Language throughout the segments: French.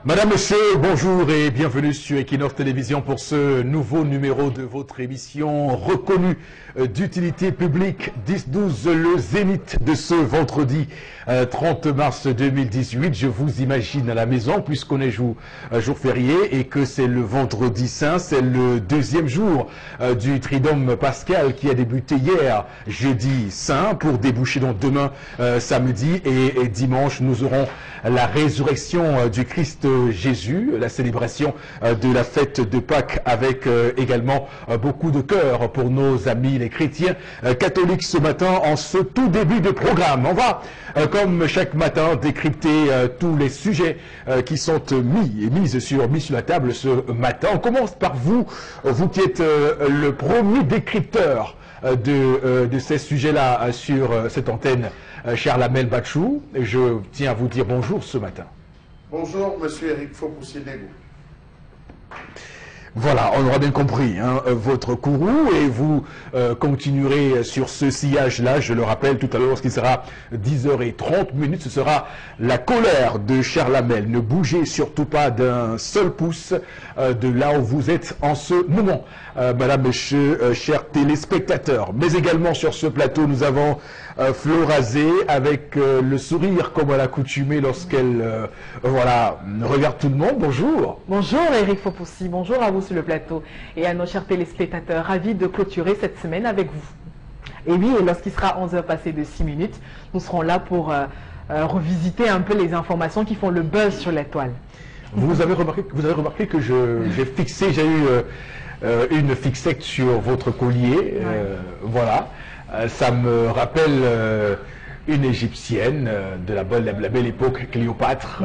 Madame, Monsieur, bonjour et bienvenue sur Equinox Télévision pour ce nouveau numéro de votre émission reconnue d'utilité publique 10-12, le zénith de ce vendredi 30 mars 2018. Je vous imagine à la maison puisqu'on est jour férié et que c'est le vendredi saint, c'est le deuxième jour du Triduum pascal qui a débuté hier, jeudi saint, pour déboucher donc demain samedi et dimanche nous aurons la résurrection du Christ Jésus, la célébration de la fête de Pâques avec également beaucoup de cœur pour nos amis les chrétiens catholiques ce matin en ce tout début de programme. On va, comme chaque matin, décrypter tous les sujets qui sont mis sur la table ce matin. On commence par vous, vous qui êtes le premier décrypteur de ces sujets-là sur cette antenne, Charles Amel Bachou. Je tiens à vous dire bonjour ce matin. Bonjour, monsieur Eric Fopoussi-Negou. Voilà, on aura bien compris votre courroux et vous continuerez sur ce sillage-là. Je le rappelle tout à l'heure, lorsqu'il sera 10h30, ce sera la colère de Charles Amel. Ne bougez surtout pas d'un seul pouce de là où vous êtes en ce moment, madame, monsieur, chers téléspectateurs. Mais également sur ce plateau, nous avons Flora Zé avec le sourire comme à l'accoutumée lorsqu'elle regarde tout le monde. Bonjour. Bonjour Eric Fopoussi, bonjour à vous sur le plateau et à nos chers téléspectateurs, ravis de clôturer cette semaine avec vous. Et oui, et lorsqu'il sera 11h passé de 6 minutes, nous serons là pour revisiter un peu les informations qui font le buzz sur l'étoile. Vous avez remarqué que j'ai eu une fixette sur votre collier, voilà. Ça me rappelle une égyptienne de la belle époque, Cléopâtre.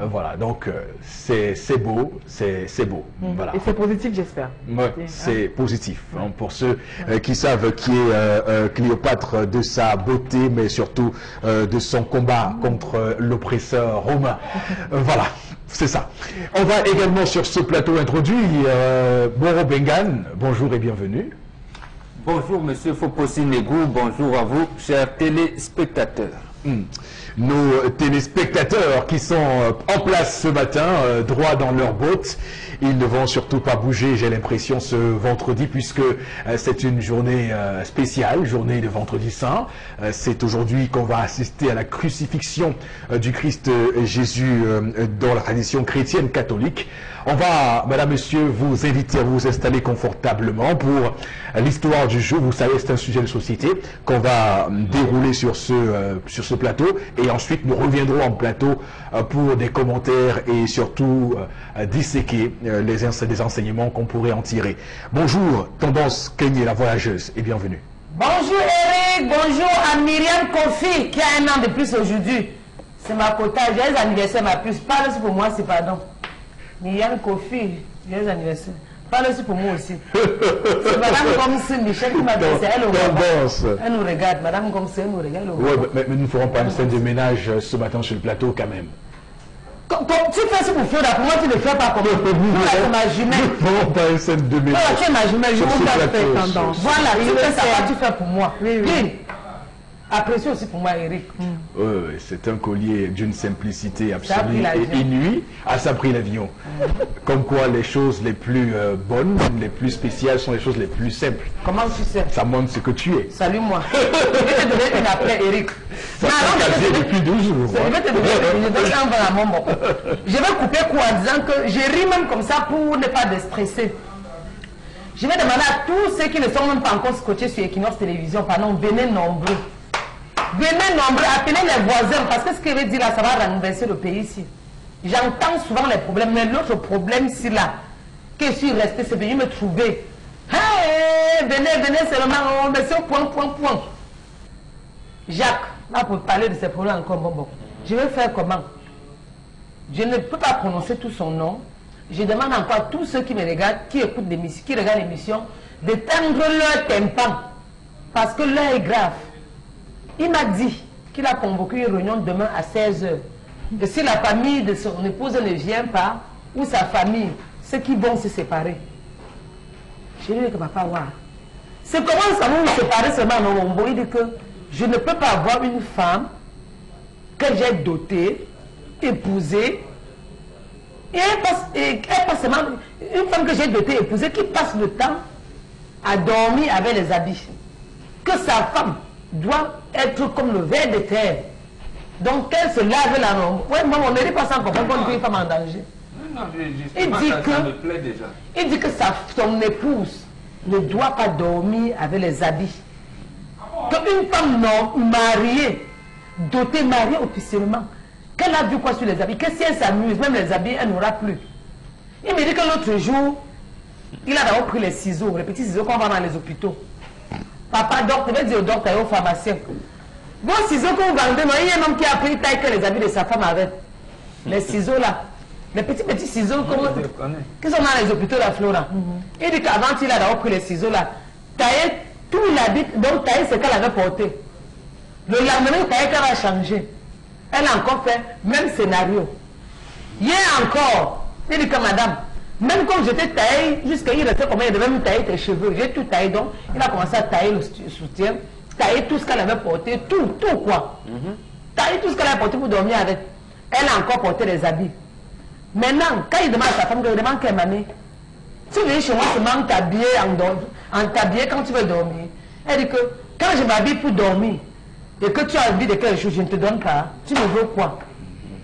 Voilà, donc c'est beau, c'est beau. Voilà. Et c'est positif, j'espère. Oui, c'est positif. Pour ceux qui savent qui est Cléopâtre, de sa beauté, mais surtout de son combat contre l'oppresseur romain. Voilà. C'est ça. On va également sur ce plateau introduire Boro Bengan. Bonjour et bienvenue. Bonjour monsieur Fopoussi-Negou, bonjour à vous, chers téléspectateurs. Nos téléspectateurs qui sont en place ce matin, droit dans leurs bottes, ils ne vont surtout pas bouger, j'ai l'impression, ce vendredi, puisque c'est une journée spéciale, journée de vendredi saint. C'est aujourd'hui qu'on va assister à la crucifixion du Christ Jésus dans la tradition chrétienne catholique. On va, madame, monsieur, vous inviter à vous installer confortablement pour l'histoire du jour. Vous savez, c'est un sujet de société qu'on va dérouler sur ce plateau. Et ensuite, nous reviendrons en plateau pour des commentaires et surtout disséquer les enseignements qu'on pourrait en tirer. Bonjour, Tendance Kenyé, la voyageuse, et bienvenue. Bonjour Eric, bonjour à Myriam Kofi, qui a un an de plus aujourd'hui. C'est ma quota, j'ai anniversaire ma plus. Parle aussi pour moi, c'est pardon. Myriam Kofi, j'ai anniversaire. Parle aussi pour moi aussi. C'est madame comme si Michel qui m'a dit, elle nous regarde. Madame comme si elle nous regarde. Oui, mais nous ne ferons pas une scène de ménage ce matin sur le plateau quand même. Tu fais ce pour faire, pour moi tu ne le fais pas comme c'est ma jumelle. Nous ne ferons pas une scène de ménage. Voilà, tu es ma jumelle, je vous fais tendance. Voilà, tu fais ça, tu fais pour moi. Oui. Appréciez aussi pour moi, Eric. Oui, c'est un collier d'une simplicité absolue et inouïe. Ah, ça a pris l'avion. Comme quoi, les choses les plus bonnes, les plus spéciales sont les choses les plus simples. Comment tu sais? Ça montre ce que tu es. Salut-moi. Je vais te donner une après, Eric. Ça s'est casé depuis 12 jours. Je vais te donner un bon à mon. Je vais couper quoi en disant que je ris même comme ça pour ne pas déstresser. Je vais demander à tous ceux qui ne sont même pas encore scotchés sur Equinox Télévision, pardon, venez nombreux. Venez nombreux, appelez les voisins, parce que ce que je veux dire là, ça va renverser le pays ici. J'entends souvent les problèmes, mais l'autre problème ici là, que je suis resté, c'est venu me trouver. Hey, venez seulement, monsieur, point. Jacques, là pour parler de ces problèmes encore, bon. Je vais faire comment? Je ne peux pas prononcer tout son nom. Je demande encore à tous ceux qui me regardent, qui écoutent l'émission, qui regardent l'émission, de tendre leur tympan, parce que l'heure est grave. Il m'a dit qu'il a convoqué une réunion demain à 16h. Et si la famille de son épouse ne vient pas, ou sa famille, ceux qui vont se séparer. Je lui ai dit que papa, voir. C'est comment ça va nous séparer seulement dans mon Il dit que je ne peux pas avoir une femme que j'ai dotée, épousée, Et elle passe seulement, une femme que j'ai été épousée qui passe le temps à dormir avec les habits. Que sa femme doit être comme le ver de terre. Donc qu'elle se lave la robe. Ouais, maman, on ne dit pas ça encore, on dit une femme en danger. Non, ça me plaît déjà. Il dit que son épouse ne doit pas dormir avec les habits. Qu'une femme non mariée, dotée, mariée officiellement, qu'elle a vu quoi sur les habits, que si elle s'amuse, même les habits, elle n'aura plus. Il me dit que l'autre jour, il a d'abord pris les ciseaux, les petits ciseaux qu'on vend dans les hôpitaux. Papa, docteur, il va dire au docteur et au pharmacien. Vos ciseaux que vous vendez, il y a un homme qui a pris taille que les habits de sa femme avec. Les ciseaux là. Les petits ciseaux qui sont dans les hôpitaux la Flora. Il dit qu'avant, il a d'abord pris les ciseaux là. Tailler tout l'habit, donc tailler ce qu'elle avait porté. Le lendemain, tailler qu'elle a changé. Elle a encore fait même scénario. Hier encore, il dit que madame, même quand j'étais taillé, jusqu'à il restait combien, il devait me tailler tes cheveux. J'ai tout taillé, donc il a commencé à tailler le soutien, tailler tout ce qu'elle avait porté, tout quoi. Tailler tout ce qu'elle avait porté pour dormir avec. Elle a encore porté les habits. Maintenant, quand il demande à sa femme, il demande quelle année. Tu viens chez moi seulement t'habiller en t'habiller quand tu veux dormir. Elle dit que quand je m'habille pour dormir et que tu as envie de quelque chose, je ne te donne pas. Tu me veux quoi?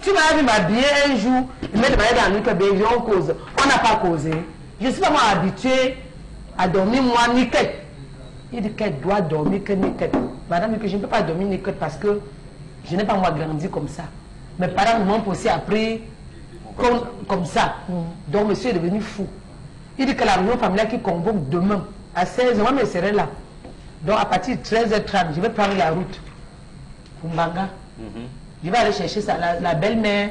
Tu m'as vu m'habiller un jour, il m'a demandé dans le que on cause. On n'a pas causé. Je ne suis pas moi habitué à dormir moi nickel. Il dit qu'elle doit dormir que nickel. Madame, que je ne peux pas dormir nickel parce que je n'ai pas moi grandi comme ça. Mes parents m'ont aussi appris comme ça. Donc monsieur est devenu fou. Il dit que la réunion familiale qui convoque demain à 16h, moi je serai là. Donc à partir de 13h30, je vais prendre la route pour Mbanga. Je vais aller chercher la belle-mère,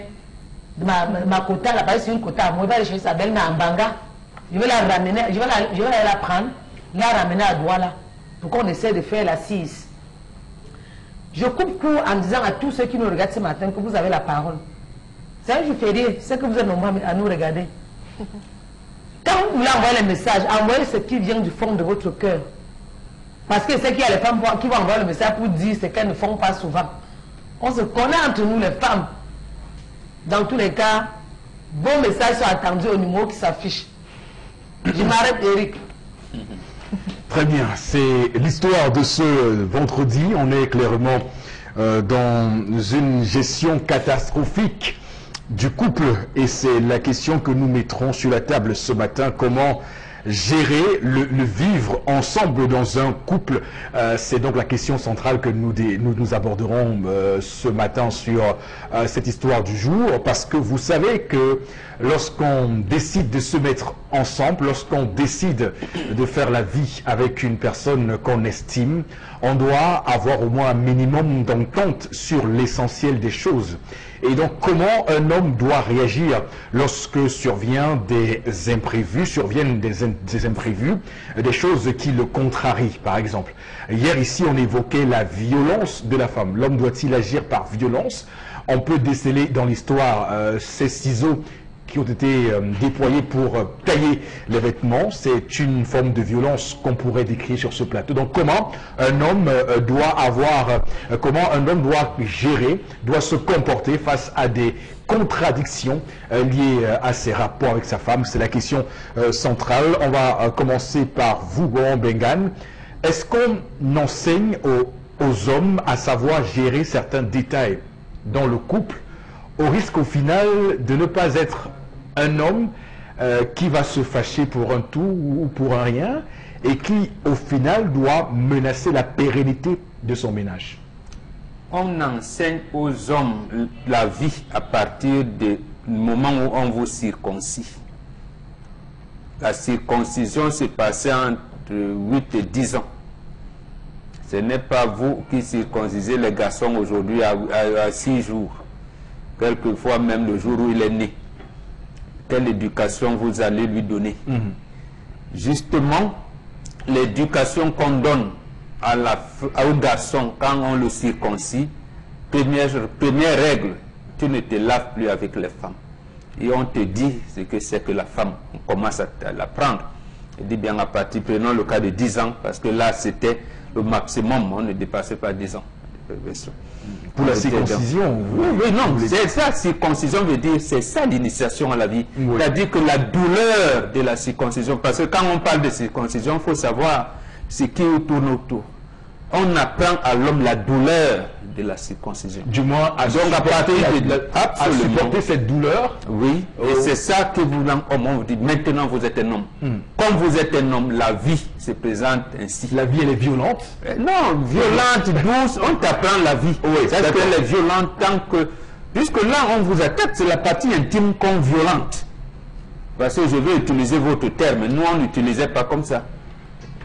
ma quota, là-bas c'est une quota à moi, je vais aller chercher sa belle-mère à Mbanga. Je vais la ramener, je vais aller la prendre, la ramener à Douala pour qu'on essaie de faire la 6. Je coupe court en disant à tous ceux qui nous regardent ce matin que vous avez la parole. C'est un jour férié, c'est que vous êtes nombreux à nous regarder. Quand vous voulez envoyer les messages, envoyez ce qui vient du fond de votre cœur. Parce que c'est qu'il y a les femmes qui vont envoyer le message pour dire ce qu'elles ne font pas souvent. On se connaît entre nous les femmes. Dans tous les cas, vos messages sont attendus au numéro qui s'affiche. Je m'arrête, Eric. Très bien, c'est l'histoire de ce vendredi. On est clairement dans une gestion catastrophique du couple et c'est la question que nous mettrons sur la table ce matin. Comment gérer le vivre ensemble dans un couple? C'est donc la question centrale que nous aborderons ce matin sur cette histoire du jour, parce que vous savez que lorsqu'on décide de se mettre ensemble, lorsqu'on décide de faire la vie avec une personne qu'on estime, on doit avoir au moins un minimum d'entente sur l'essentiel des choses. Et donc, comment un homme doit réagir lorsque surviennent des imprévus, des choses qui le contrarient, par exemple. Hier, ici, on évoquait la violence de la femme. L'homme doit-il agir par violence? On peut déceler dans l'histoire ces ciseaux qui ont été déployés pour tailler les vêtements. C'est une forme de violence qu'on pourrait décrire sur ce plateau. Donc comment un homme doit gérer, doit se comporter face à des contradictions liées à ses rapports avec sa femme? C'est la question centrale. On va commencer par vous, Gohan Bengan. Est-ce qu'on enseigne aux hommes à savoir gérer certains détails dans le couple, au risque au final de ne pas être un homme qui va se fâcher pour un tout ou pour un rien et qui au final doit menacer la pérennité de son ménage? On enseigne aux hommes la vie à partir du moment où on vous circoncis. La circoncision s'est passée entre 8 et 10 ans. Ce n'est pas vous qui circoncisez les garçons aujourd'hui à 6 jours. Quelquefois même le jour où il est né. Quelle éducation vous allez lui donner? Justement, l'éducation qu'on donne au garçon quand on le circoncis, première règle, tu ne te laves plus avec les femmes. Et on te dit ce que c'est que la femme. On commence à l'apprendre. Je dis bien à partir, prenons le cas de 10 ans, parce que là c'était le maximum, on ne dépassait pas 10 ans. Pour la circoncision. Oui, non, c'est ça, circoncision veut dire, c'est ça l'initiation à la vie. Oui. C'est-à-dire que la douleur de la circoncision, parce que quand on parle de circoncision, il faut savoir ce qui tourne autour. On apprend à l'homme la douleur de la circoncision. Du moins, à supporter cette douleur. Oui, et c'est ça que vous, on vous dit, maintenant vous êtes un homme. Comme vous êtes un homme, la vie se présente ainsi. La vie, elle est violente. Non, violente, douce, on t'apprend la vie. Oui, c'est-à-dire qu'elle est violente tant que... Puisque là, on vous attaque, c'est la partie intime comme violente. Parce que je vais utiliser votre terme, nous on n'utilisait pas comme ça.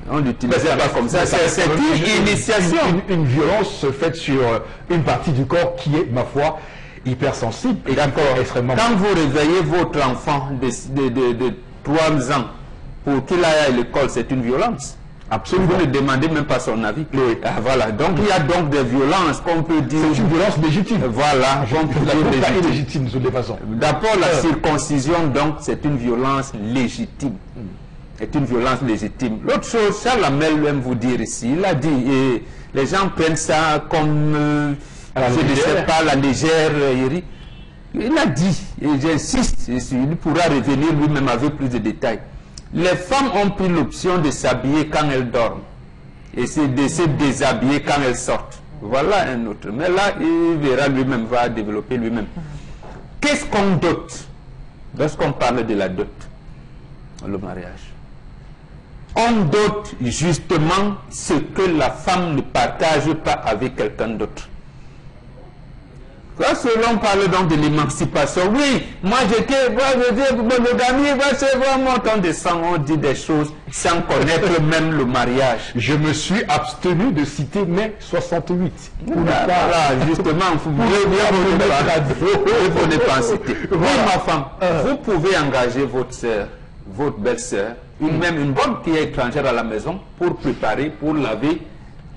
On n'utilisait pas comme ça, c'est une initiation. Une violence faite sur une partie du corps qui est, ma foi, hypersensible et extrêmement... Quand vous réveillez votre enfant de 3 ans pour qu'il aille à l'école, c'est une violence. Absolument. Vous ne demandez même pas son avis. Oui. Ah, voilà. Donc il y a donc des violences qu'on peut dire... C'est une violence légitime. Voilà. On peut dire légitime de toutes les façons. D'abord, la circoncision, donc, c'est une violence légitime. C'est une violence légitime. L'autre chose, Charles Hamel aime vous dire ici, il a dit, et les gens prennent ça comme, je ne sais pas, la légère. Il a dit, et j'insiste, il pourra revenir lui-même avec plus de détails. Les femmes ont pris l'option de s'habiller quand elles dorment et de se déshabiller quand elles sortent. Voilà un autre. Mais là, il verra lui-même, va développer lui-même. Qu'est-ce qu'on dote lorsqu'on parle de la dot, le mariage? On dote justement ce que la femme ne partage pas avec quelqu'un d'autre. Là, selon on parle donc de l'émancipation, oui, moi j'étais, monogamie, c'est vraiment tant de sang, on dit des choses sans connaître même le mariage. Je me suis abstenu de citer mai 68. Voilà, justement, vous ne pas en citer. Oui, ma femme, vous pouvez engager votre soeur, votre belle-sœur, même une bonne qui est étrangère à la maison pour préparer, pour laver,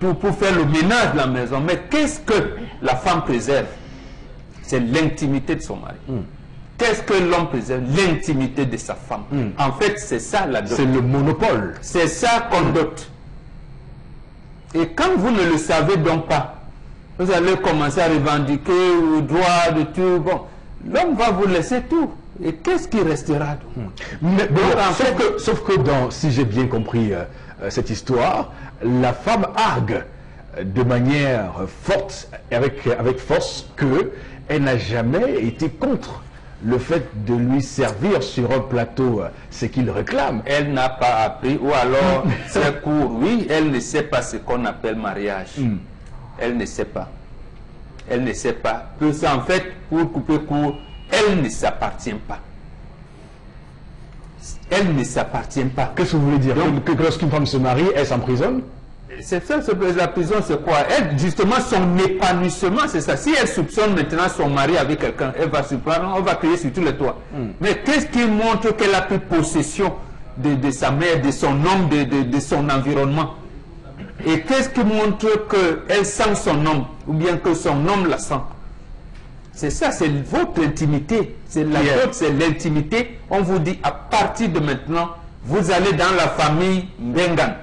pour faire le ménage de la maison. Mais qu'est-ce que la femme préserve? C'est l'intimité de son mari. Qu'est-ce que l'homme préserve? L'intimité de sa femme. En fait, c'est ça la dot. C'est le monopole. C'est ça qu'on dote. Et quand vous ne le savez donc pas, vous allez commencer à revendiquer le droit de tout. Bon, l'homme va vous laisser tout. Et qu'est-ce qui restera donc? Mais, bon, sauf que dans, si j'ai bien compris cette histoire, la femme argue de manière forte, avec force, que elle n'a jamais été contre le fait de lui servir sur un plateau ce qu'il réclame. Elle n'a pas appris, ou alors c'est court, oui, elle ne sait pas ce qu'on appelle mariage. Elle ne sait pas. Elle ne sait pas. En fait, pour couper court, elle ne s'appartient pas. Elle ne s'appartient pas. Qu'est-ce que vous voulez dire? Que lorsqu'une femme se marie, elle s'emprisonne? C'est ça, la prison, c'est quoi? Elle, justement, son épanouissement, c'est ça. Si elle soupçonne maintenant son mari avec quelqu'un, elle va se prendre, on va crier sur tous les toits. Mais qu'est-ce qui montre qu'elle a pris possession de sa mère, de son homme, de son environnement? Et qu'est-ce qui montre qu'elle sent son homme, ou bien que son homme la sent? C'est ça, c'est votre intimité. C'est la vôtre, c'est l'intimité. On vous dit, à partir de maintenant, vous allez dans la famille Mbengan.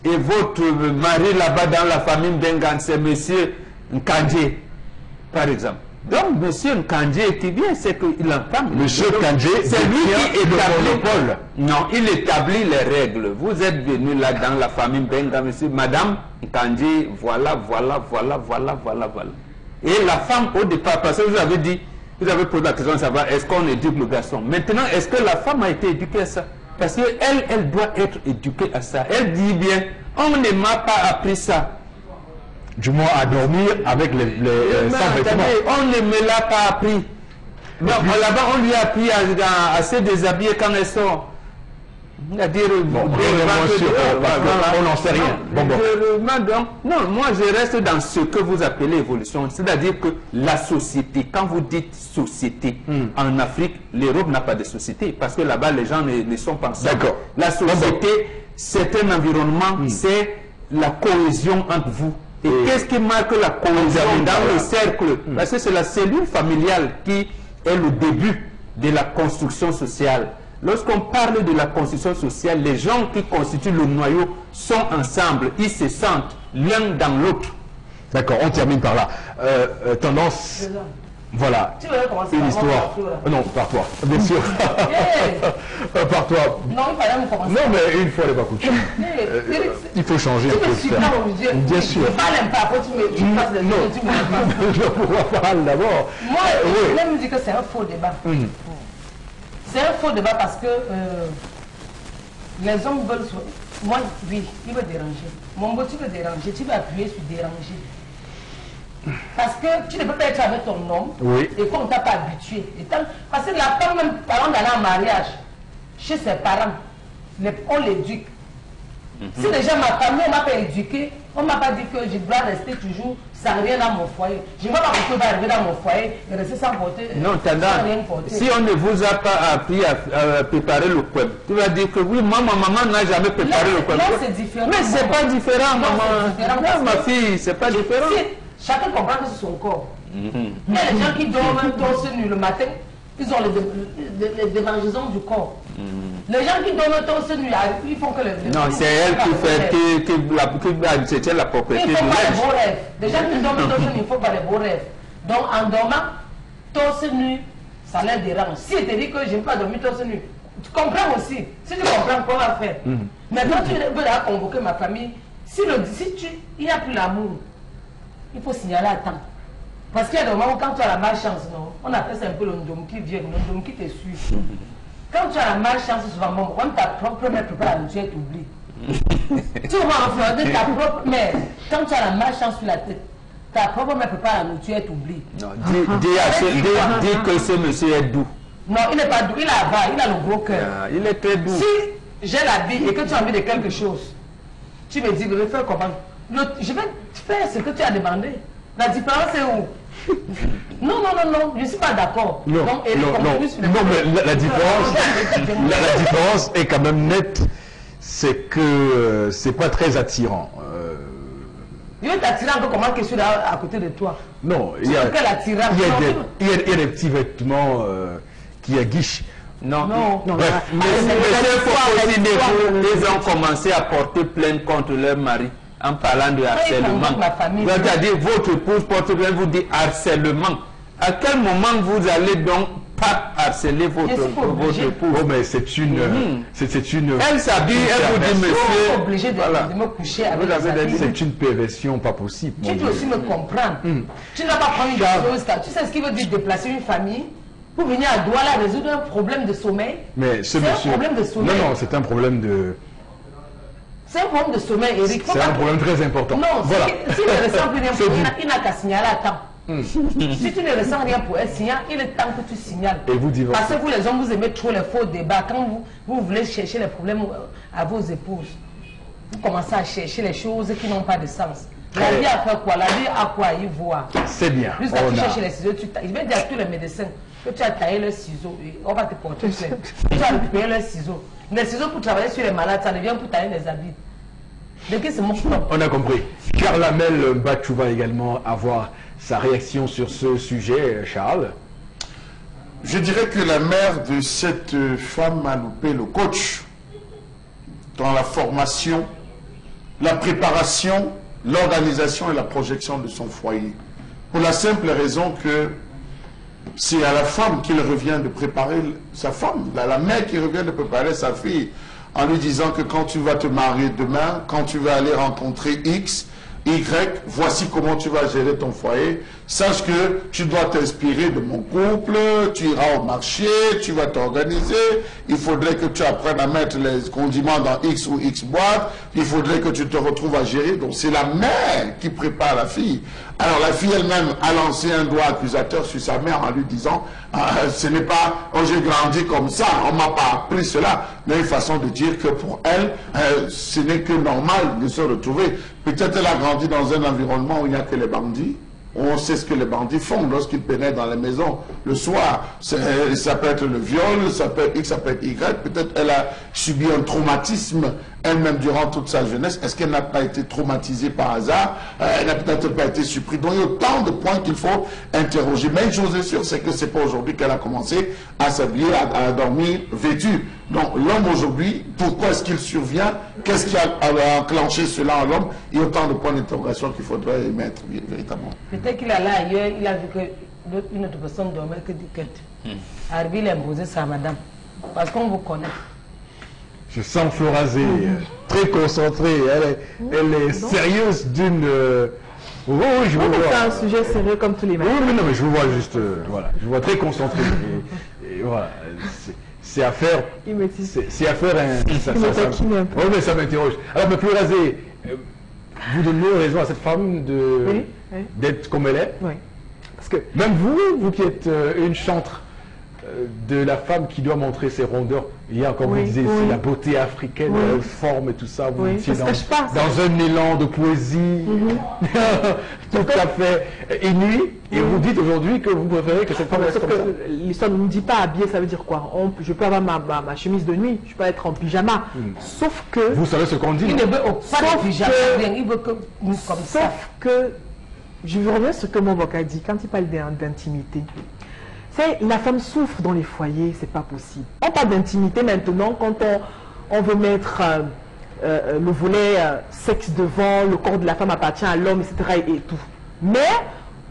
Et votre mari là-bas dans la famille Mbengan, c'est monsieur Nkandje, par exemple. Donc, monsieur Nkandje qui vient, c'est qu'il entend. Monsieur Nkandje, c'est lui qui établit. Non, il établit les règles. Vous êtes venu là dans la famille Mbengan, monsieur, madame Nkandje, voilà. Et la femme, au départ, parce que vous avez dit, vous avez posé la question de savoir est-ce qu'on éduque le garçon. Maintenant, est-ce que la femme a été éduquée à ça? Parce qu'elle, elle doit être éduquée à ça. Elle dit bien, on ne m'a pas appris ça. Du moins à dormir avec les sans vêtements. On ne me l'a pas appris. Donc là-bas, on lui a appris à se déshabiller quand elle sort. C'est-à-dire, on n'en sait rien. Non, moi je reste dans ce que vous appelez évolution. C'est-à-dire que la société, quand vous dites société, en Afrique, l'Europe n'a pas de société, parce que là-bas les gens ne sont pas ensemble. D'accord. La société, c'est un environnement, c'est la cohésion entre vous. Et qu'est-ce qui marque la cohésion dans le cercle? Parce que c'est la cellule familiale qui est le début de la construction sociale. Lorsqu'on parle de la construction sociale, les gens qui constituent le noyau sont ensemble, ils se sentent l'un dans l'autre. D'accord, on termine par là. Tendance, voilà, Tu veux commencer une par histoire. moi, par toi, Non, par toi, bien sûr. Par toi. Non, il fallait me commencer. Non, mais une fois n'est pas coutume. Il faut changer un Tu peu me de suis faire. pas obligé. Bien sûr. Je parle un peu, après tu me passes des Non. choses, tu me passes. Je vais pouvoir parler d'abord. Moi, Oui. je voulais me dire que c'est un faux débat. C'est un faux débat parce que les hommes veulent... Moi, oui, il veut déranger. Mon beau, tu veux déranger, tu vas appuyer sur déranger. Parce que tu ne peux pas être avec ton homme Oui. et qu'on ne t'a pas habitué. Parce que la femme, même parlant d'aller en mariage, chez ses parents, on l'éduque. Si déjà ma famille, on m'a pas éduqué, on ne m'a pas dit que je dois rester toujours sans rien dans mon foyer. Je ne vois pas pourquoi je vais arriver dans mon foyer et rester sans porter. Non, sans rien Tanda, porter. si on ne vous a pas appris à préparer le web, tu vas dire que oui, moi, ma maman n'a jamais préparé le web. Non, c'est différent. Mais c'est pas différent, Non, maman. c'est différent Non, parce ma que- fille, c'est pas différent. Si chacun comprend que c'est son corps. Il y a les gens qui dorment torse nu le matin, ils ont les démangeaisons du corps. Les gens qui dorment torse nu, ils font que Non, c'est elle qui fait, qui la propriété il du ne faut pas les linge. beaux rêves. Les gens qui dorment torse nu, il ne faut pas les beaux rêves. Donc en dormant torse nu, ça les dérange. Si tu te dis que je ne veux pas dormir torse nu, tu comprends aussi. Si tu comprends, qu'on va faire. Maintenant, tu veux là convoquer ma famille. Il n'y a plus l'amour, il faut signaler à temps. Parce qu'il y a des moments où quand tu as la malchance, non, on appelle ça un peu le ndom qui vient, le ndom qui te suit. Quand tu as la malchance, souvent, quand ta propre mère prépare la nourriture, tu oublies. Tu vois, en fait, ta propre mère, quand tu as la malchance sur la tête, ta propre mère prépare la nourriture, tu oublies. Non, dis que ce monsieur est doux. Non, il n'est pas doux, il a le gros cœur. Ah, il est très doux. Si j'ai la vie et que tu as envie de quelque chose, tu me dis, je vais faire comment? Je vais faire ce que tu as demandé. La différence est où? Non, je ne suis pas d'accord. Non, Donc, Eric, non, continue sur le mais la différence est quand même nette, c'est que c'est pas très attirant. Je vais t'attirer encore comment que je suis là à côté de toi. Non, il y a des petits vêtements qui aguichent. Non, Non. Bref, mais ils ont commencé à porter plainte contre leur mari en parlant de harcèlement. C'est-à-dire votre épouse porte plainte, vous dit harcèlement. À quel moment vous allez donc pas harceler votre épouse? Oh, mais c'est une... Elle s'habille, elle vous dit, Je suis monsieur... obligé de me coucher avec Vous avez les amis. C'est une perversion pas possible. Tu dois aussi me comprendre. Tu n'as pas prendre une chose. Tu sais ce qui veut dire déplacer une famille pour venir à Douala résoudre un problème de sommeil? Mais ce C'est un monsieur... problème de sommeil. Non, c'est un problème de... C'est un problème de sommeil, Eric. C'est un problème très important. Non, Voilà. s'il ne ressent plus rien C'est pour dit. il n'a qu'à signaler à temps. Si tu ne ressens rien pour un signal, il est temps que tu signales. Et vous divorcez. Parce que vous les hommes, vous aimez trop les faux débats. Quand vous voulez chercher les problèmes à vos épouses, vous commencez à chercher les choses qui n'ont pas de sens. La vie a fait quoi? La vie a quoi y voir? C'est bien. Jusqu'à tu cherches les ciseaux, je vais dire à tous les médecins que tu as taillé les ciseaux et on va te porter plainte. Tu as récupéré les ciseaux. Les ciseaux pour travailler sur les malades, ça devient pour tailler les habits. De qui c'est mon plan? On a compris. Charles-Amel Mbachou va également avoir sa réaction sur ce sujet, Charles. Je dirais que la mère de cette femme a loupé le coach dans la formation, la préparation, l'organisation et la projection de son foyer. Pour la simple raison que c'est à la femme qu'il revient de préparer sa femme, la mère qui revient de préparer sa fille en lui disant que quand tu vas te marier demain, quand tu vas aller rencontrer X, Y, voici comment tu vas gérer ton foyer. Sache que tu dois t'inspirer de mon couple, tu iras au marché, tu vas t'organiser. Il faudrait que tu apprennes à mettre les condiments dans X ou X boîtes. Il faudrait que tu te retrouves à gérer. Donc c'est la mère qui prépare la fille. Alors la fille elle-même a lancé un doigt accusateur sur sa mère en lui disant ce n'est pas, oh, j'ai grandi comme ça, on m'a pas appris cela. Mais une façon de dire que pour elle, ce n'est que normal de se retrouver. Peut-être elle a grandi dans un environnement où il n'y a que les bandits. On sait ce que les bandits font lorsqu'ils pénètrent dans les maisons le soir. Ça peut être le viol, ça peut être X, ça peut être Y. Peut-être elle a subi un traumatisme elle-même durant toute sa jeunesse. Est-ce qu'elle n'a pas été traumatisée par hasard? Elle n'a peut-être pas été surprise. Donc il y a autant de points qu'il faut interroger. Mais une chose est sûre, c'est que c'est pas aujourd'hui qu'elle a commencé à s'habiller, à dormir vêtue. Donc l'homme aujourd'hui, pourquoi est-ce qu'il survient? Qu'est-ce qui a enclenché cela en l'homme? Il y a autant de points d'interrogation qu'il faudrait émettre véritablement. Peut-être qu'il allait ailleurs, il a vu que une autre personne dormait que du quête. Arrivé, il a imposé ça à madame. Parce qu'on vous connaît. Je sens Florazé très concentrée. Elle est sérieuse d'une... Oui, je vous vois. C'est un sujet sérieux comme tous les matins. Oui, mais non, mais je vous vois juste... voilà, je vous vois très concentrée. Et voilà, c'est à faire... C'est à faire un... Oui, mais ça m'interroge. Alors, mais Florazé, vous donnez raison à cette femme d'être comme elle est. Oui. Parce que même vous qui êtes une chantre de la femme qui doit montrer ses rondeurs, il y a, comme vous disiez, c'est la beauté africaine, la forme et tout ça, vous étiez dans un élan de poésie tout à fait inouï, et vous dites aujourd'hui que vous préférez que cette femme reste comme ça. L'histoire ne nous dit pas habillé, ça veut dire quoi? Je peux avoir ma chemise de nuit, je peux être en pyjama, sauf que... Vous savez ce qu'on dit? Il ne veut pas de pyjama, il veut que nous comme ça. Sauf que, je vous reviens sur ce que mon avocat dit, quand il parle d'intimité. La femme souffre dans les foyers, c'est pas possible. On parle d'intimité maintenant quand on veut mettre le volet sexe devant, le corps de la femme appartient à l'homme, etc. et tout. Mais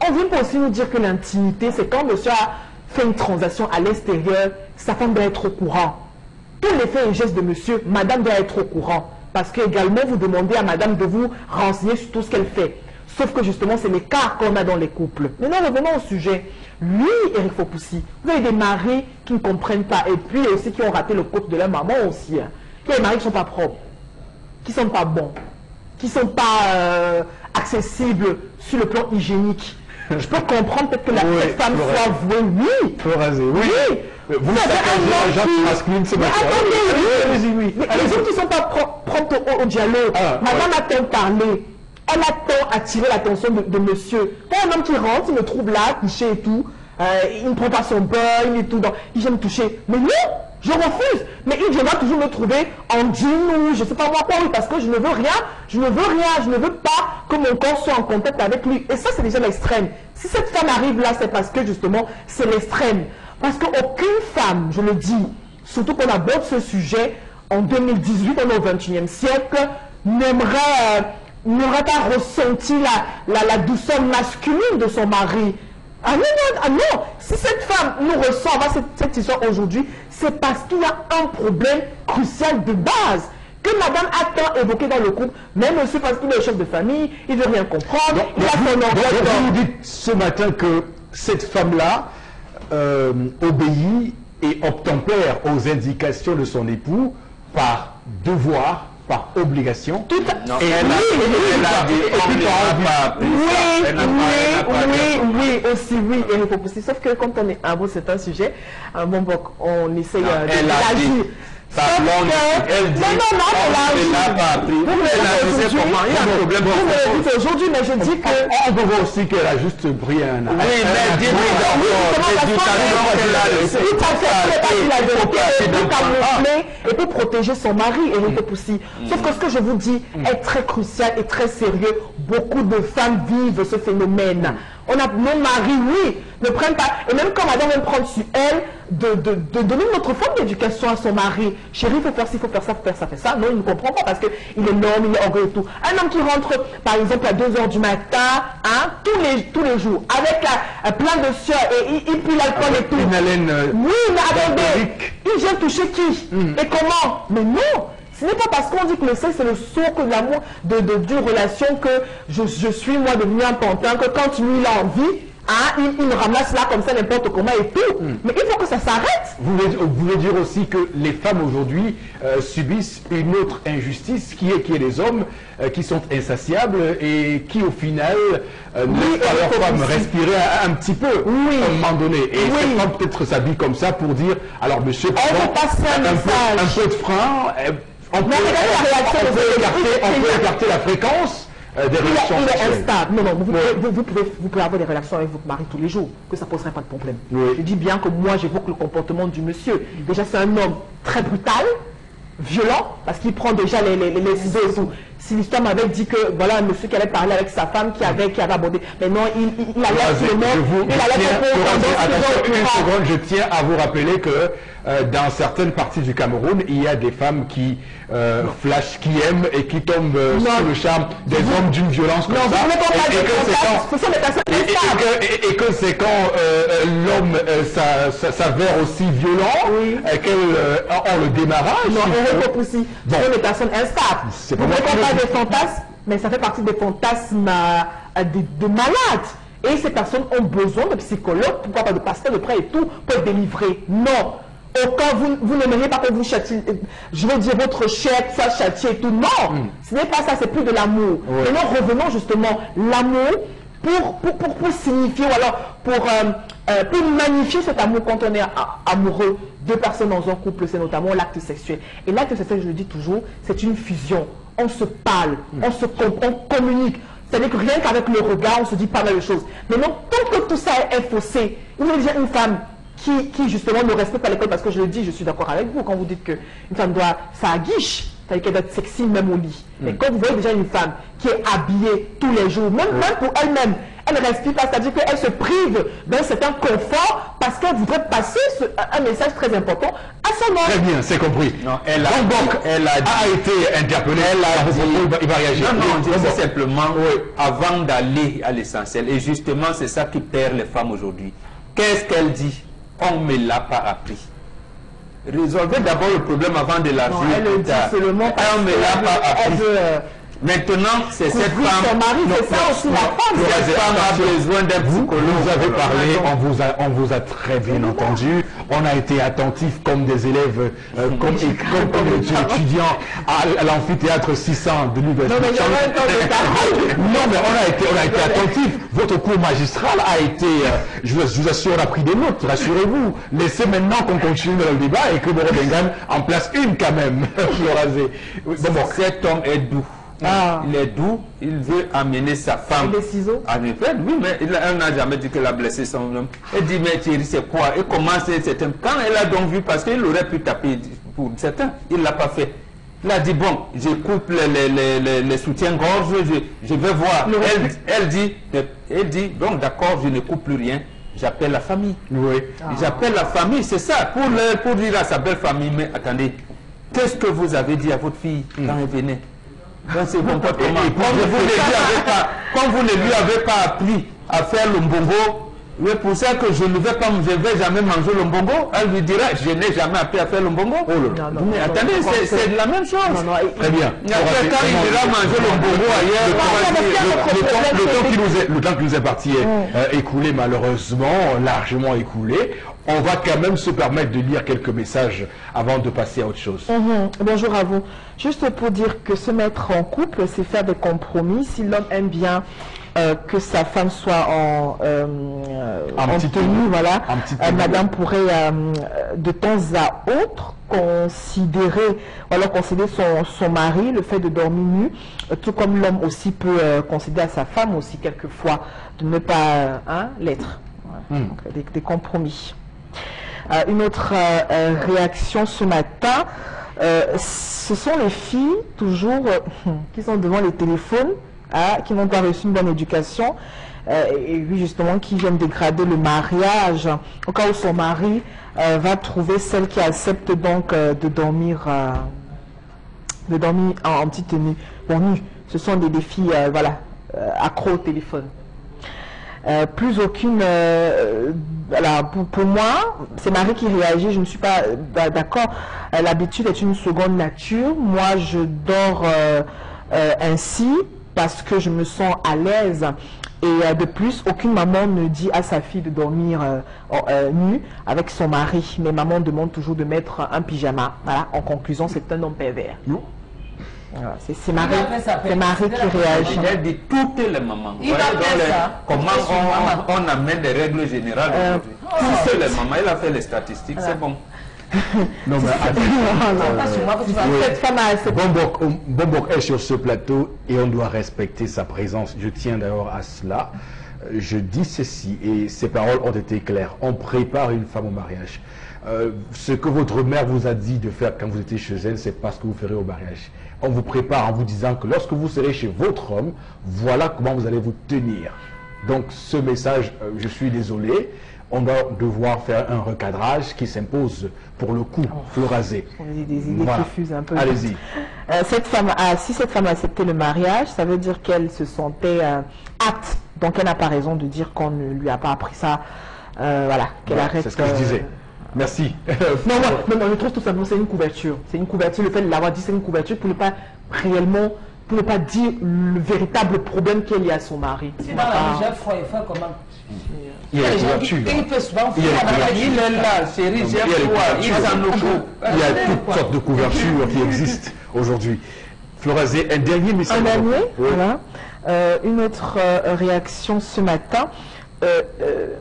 on vient aussi nous dire que l'intimité, c'est quand monsieur a fait une transaction à l'extérieur, sa femme doit être au courant. Tous les faits et gestes de monsieur, madame doit être au courant. Parce que également vous demandez à madame de vous renseigner sur tout ce qu'elle fait. Sauf que justement, c'est l'écart qu'on a dans les couples. Maintenant, revenons au sujet. Lui, Eric Fopoussi, vous avez des maris qui ne comprennent pas. Et puis aussi qui ont raté le couple de leur maman aussi. Hein. Il y a des maris qui ne sont pas propres, qui ne sont pas bons, qui ne sont pas accessibles sur le plan hygiénique. Je peux comprendre peut-être que cette femme soit vouée, oui. Vous savez Jacques masculine ce matin. Mais les autres qui ne sont pas promptes au dialogue. Madame a tant parlé. Elle a tant attiré l'attention de monsieur. Quand un homme qui rentre, il me trouve là, couché et tout, il ne prend pas son bain et tout, il vient me toucher. Mais non, je refuse. Mais il viendra toujours me trouver en jean ou je ne sais pas moi quoi, parce que je ne veux rien, je ne veux pas que mon corps soit en contact avec lui. Et ça, c'est déjà l'extrême. Si cette femme arrive là, c'est parce que justement, c'est l'extrême. Parce qu'aucune femme, je le dis, surtout qu'on aborde ce sujet en 2018, on est au XXIe siècle, n'aurait pas ressenti la douceur masculine de son mari. Ah non, si cette femme nous ressent cette histoire aujourd'hui, c'est parce qu'il y a un problème crucial de base que madame a tant évoqué dans le couple, même aussi parce qu'il est chef de famille, il ne veut rien comprendre, il a son orgueil. Vous dites ce matin que cette femme-là obéit et obtempère aux indications de son époux par devoir, par obligation. Oui, aussi, oui, et il faut pousser. Sauf que quand on est à vous, c'est un sujet, on essaye d'agir. Elle dit, aujourd'hui, mais je dis que... On peut voir aussi qu'elle a juste pris un... et pour protéger son mari, Eric Poussi. Sauf que ce que je vous dis est très crucial et très sérieux. Beaucoup de femmes vivent ce phénomène. On a nos maris, oui, ne prennent pas, et même quand madame vient prendre sur elle, de donner notre forme d'éducation à son mari. Chérie, il faut faire ci, il faut faire ça, faut faire ça, faire ça. Non, il ne comprend pas parce qu'il est l'homme, il est orgueilleux et tout. Un homme qui rentre, par exemple, à 2 h du matin, hein, tous les jours, avec plein de sueur, et il pue l'alcool et tout. Une haleine. Oui, mais attendez, il vient toucher qui? Et comment? Mais non! Ce n'est pas parce qu'on dit que le sexe c'est le socle de l'amour d'une relation que je suis moi devenu un pantin, que quand lui il a envie, hein, il me ramasse là comme ça n'importe comment et tout. Mais il faut que ça s'arrête. Vous voulez dire aussi que les femmes aujourd'hui subissent une autre injustice qui est les hommes qui sont insatiables et qui au final laissent pas leur femme respirer un petit peu à un moment donné. Et cette femme peut-être s'habille comme ça pour dire alors monsieur, un peu de frein. On peut écarter la fréquence, des relations il est sexuelles. instable. Non, non, vous pouvez avoir des relations avec votre mari tous les jours, que ça ne poserait pas de problème. Oui. Je dis bien que moi, j'évoque le comportement du monsieur. Déjà, c'est un homme très brutal, violent, parce qu'il prend déjà les ciseaux et tout. Si l'histoire m'avait dit que, voilà, un monsieur qui allait parler avec sa femme, qui avait abordé, mais non, il allait tout le monde, il allait une seconde, je tiens à vous rappeler que dans certaines parties du Cameroun, il y a des femmes qui flashent, qui aiment et qui tombent sous le charme des hommes d'une violence comme ça. Et que c'est quand l'homme s'avère aussi violent qu'elle en le démarrage. Non, on regroupe aussi. Ce sont des personnes instables. C'est Vous ne pas des fantasmes, mais ça fait partie des fantasmes de malades. Et ces personnes ont besoin de psychologues, pourquoi pas de pasteurs de près et tout, pour être délivrés. Non. Aucun, vous n'aimeriez pas que vous châtiez, je veux dire, votre chair soit châtiée et tout. Non. Ce n'est pas ça, c'est plus de l'amour. Ouais. Maintenant, revenons justement, l'amour pour signifier, ou alors pour magnifier cet amour quand on est amoureux. Deux personnes dans un couple, c'est notamment l'acte sexuel. Et l'acte sexuel, je le dis toujours, c'est une fusion. On se parle, on communique. C'est-à-dire que rien qu'avec le regard, on se dit pas mal de choses. Mais non, tant que tout ça est faussé, vous avez déjà une femme qui justement ne respecte pas l'école, parce que je le dis, je suis d'accord avec vous, quand vous dites qu'une femme doit, ça aguiche, c'est-à-dire qu'elle doit être sexy même au lit. Mais quand vous voyez déjà une femme qui est habillée tous les jours, même pour elle-même, elle ne respire pas, c'est-à-dire qu'elle se prive d'un certain confort parce qu'elle voudrait passer un message très important à son homme. Très bien, c'est compris. Non, elle a été interpellée. Il va réagir. Non, je dis simplement, avant d'aller à l'essentiel, et justement, c'est ça qui perd les femmes aujourd'hui. Qu'est-ce qu'elle dit? On ne me l'a pas appris. Résolvez d'abord le problème avant de la vie. Elle le dit seulement parce on ne me l'a pas appris. Maintenant, c'est cette femme. Son mari, c'est ça aussi la femme. Cette femme a besoin d'un psychologue. Vous avez parlé, on vous a très bien entendu. On a été attentifs comme des élèves, comme des étudiants à l'amphithéâtre 600 de l'université. Non, mais on a été attentifs. Votre cours magistral a été, je vous assure, on a pris des notes, rassurez-vous. Laissez maintenant qu'on continue dans le débat et que Boro Bengan en place une quand même. Cet homme est doux. Il est doux, il veut amener sa femme. Des ciseaux? En effet, oui, mais elle n'a jamais dit qu'elle a blessé son homme. Elle dit, mais Thierry, c'est quoi? Et comment c'est certain? Quand elle a donc vu, parce qu'il aurait pu taper pour certains, il ne l'a pas fait. Il a dit, bon, je coupe les soutiens-gorge, je vais voir. Elle dit, donc d'accord, je ne coupe plus rien. J'appelle la famille. Oui. J'appelle la famille, c'est ça, pour dire à sa belle famille, mais attendez, qu'est-ce que vous avez dit à votre fille quand elle venait? Dans ses comportements. Quand vous ne lui avez pas appris à faire le mbongo, c'est pour ça que je ne vais jamais manger le mbongo, elle lui dira, je n'ai jamais appris à faire le mbongo. Mais attendez, c'est la même chose. Très bien. Après, quand il ira manger le mbongo ailleurs, le temps qui nous est parti est écoulé, malheureusement, largement écoulé. On va quand même se permettre de lire quelques messages avant de passer à autre chose. Bonjour à vous. Juste pour dire que se mettre en couple, c'est faire des compromis. Si l'homme aime bien que sa femme soit en tenue, voilà, madame pourrait de temps à autre considérer son mari, le fait de dormir nu, tout comme l'homme aussi peut considérer à sa femme aussi quelquefois de ne pas l'être. Voilà. Donc, des compromis. Une autre réaction ce matin, ce sont les filles toujours qui sont devant les téléphones, qui n'ont pas reçu une bonne éducation et oui, justement qui viennent dégrader le mariage au cas où son mari va trouver celle qui accepte donc de dormir en petite tenue. Bon, nu, ce sont des filles accro au téléphone. Plus aucune pour moi, c'est Marie qui réagit, je ne suis pas d'accord. L'habitude est une seconde nature. Moi je dors ainsi parce que je me sens à l'aise, et de plus aucune maman ne dit à sa fille de dormir nue avec son mari, mais maman demande toujours de mettre un pyjama. Voilà, en conclusion, c'est un homme pervers. Voilà, c'est Marie qui réagit. Elle dit toutes les mamans. Comment on amène des règles générales aujourd'hui. Toutes les mamans, elle a fait les statistiques, c'est bon. Non, mais Cette femme a... Bombok est sur ce plateau et on doit respecter sa présence. Je tiens d'ailleurs à cela. Je dis ceci et ces paroles ont été claires. On prépare une femme au mariage. Ce que votre mère vous a dit de faire quand vous étiez chez elle, c'est pas ce que vous ferez au mariage. On vous prépare en vous disant que lorsque vous serez chez votre homme, voilà comment vous allez vous tenir. Donc ce message, je suis désolé, on va devoir faire un recadrage qui s'impose pour le coup, Florazé. On dit des idées Voilà. qui fusent un peu. Allez-y. Si cette femme a accepté le mariage, ça veut dire qu'elle se sentait apte. Donc elle n'a pas raison de dire qu'on ne lui a pas appris ça. Voilà, qu'elle arrête. C'est ce que je disais. Merci. Non, je trouve tout simplement c'est une couverture. C'est une couverture. Le fait de l'avoir dit, c'est une couverture pour ne pas réellement, pour ne pas dire le véritable problème qu'il y a à son mari. C'est dans la j'ai froid et froid comment? Il y a une couverture. Il peut souvent Il y a une couverture. Il est là, chérie, j'ai froid, il est dans nos coups. Il y a toutes sortes de couvertures qui existent aujourd'hui. Florazé, un dernier message. Un dernier, Oui. voilà. Une autre réaction ce matin.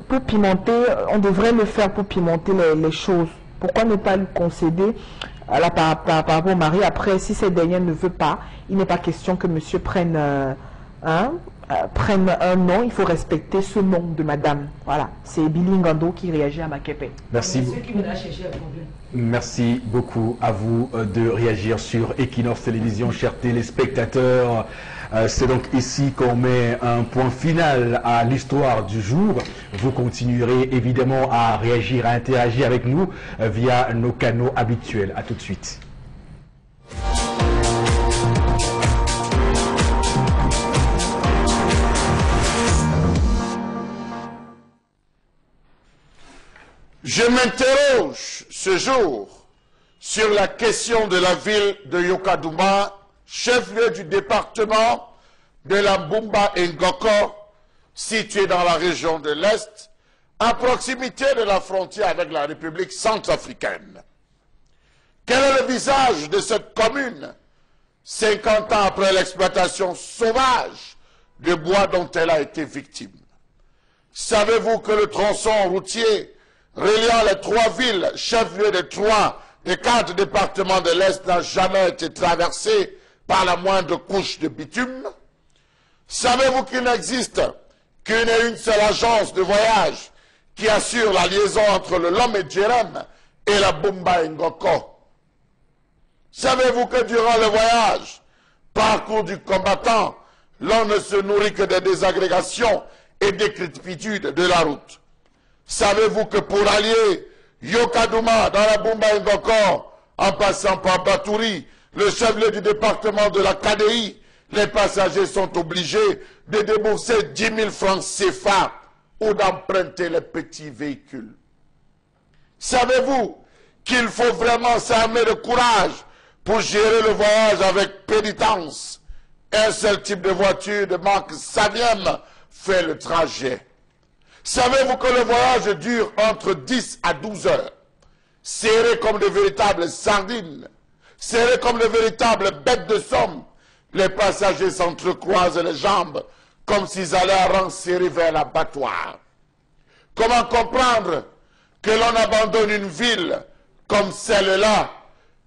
Pour pimenter, on devrait le faire pour pimenter les choses. Pourquoi ne pas lui concéder par rapport au mari? Après, si cette dernière ne veut pas, il n'est pas question que monsieur prenne un nom. Il faut respecter ce nom de madame. Voilà, c'est Billy Ngando qui réagit à Makepe. Merci. Ceux qui veulent chercher un problème. Merci beaucoup à vous de réagir sur Equinox Télévision, chers téléspectateurs. C'est donc ici qu'on met un point final à l'histoire du jour. Vous continuerez évidemment à réagir, à interagir avec nous via nos canaux habituels. À tout de suite. Je m'interroge ce jour sur la question de la ville de Yokadouma, chef-lieu du département de la Mbumba Ngoko, situé dans la région de l'Est, à proximité de la frontière avec la République centrafricaine. Quel est le visage de cette commune, 50 ans après l'exploitation sauvage de bois dont elle a été victime? Savez-vous que le tronçon routier reliant les trois villes, chef-lieu des trois des 4 départements de l'Est, n'a jamais été traversé par la moindre couche de bitume? Savez-vous qu'il n'existe qu'une et une seule agence de voyage qui assure la liaison entre le Lomé Djerem et la Mbumba Ngoko? Savez-vous que durant le voyage, parcours du combattant, l'on ne se nourrit que des désagrégations et décrépitudes de la route? Savez-vous que pour allier Yokadouma dans la Mbumba Ngoko, en passant par Batouri, le chef-lieu du département de la KDI, les passagers sont obligés de débourser 10 000 francs CFA ou d'emprunter les petits véhicules? Savez-vous qu'il faut vraiment s'armer de courage pour gérer le voyage avec pénitence? Un seul type de voiture de marque Saviem fait le trajet. Savez-vous que le voyage dure entre 10 à 12 heures? Serrés comme de véritables sardines, serrés comme de véritables bêtes de somme, les passagers s'entrecroisent les jambes comme s'ils allaient à rang serré vers l'abattoir. Comment comprendre que l'on abandonne une ville comme celle-là,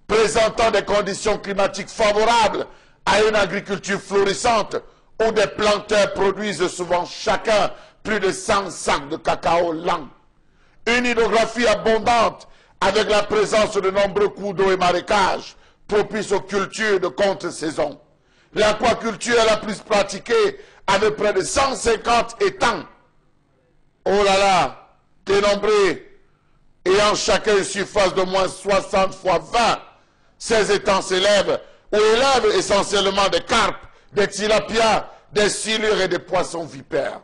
présentant des conditions climatiques favorables à une agriculture florissante, où des planteurs produisent souvent chacun plus de 100 sacs de cacao lent? Une hydrographie abondante avec la présence de nombreux cours d'eau et marécages propices aux cultures de contre-saison. L'aquaculture est la plus pratiquée avec près de 150 étangs. Oh là là, dénombrés, ayant chacun une surface de moins 60 fois 20. Ces étangs s'élèvent ou élèvent essentiellement des carpes, des tilapias, des silures et des poissons vipères.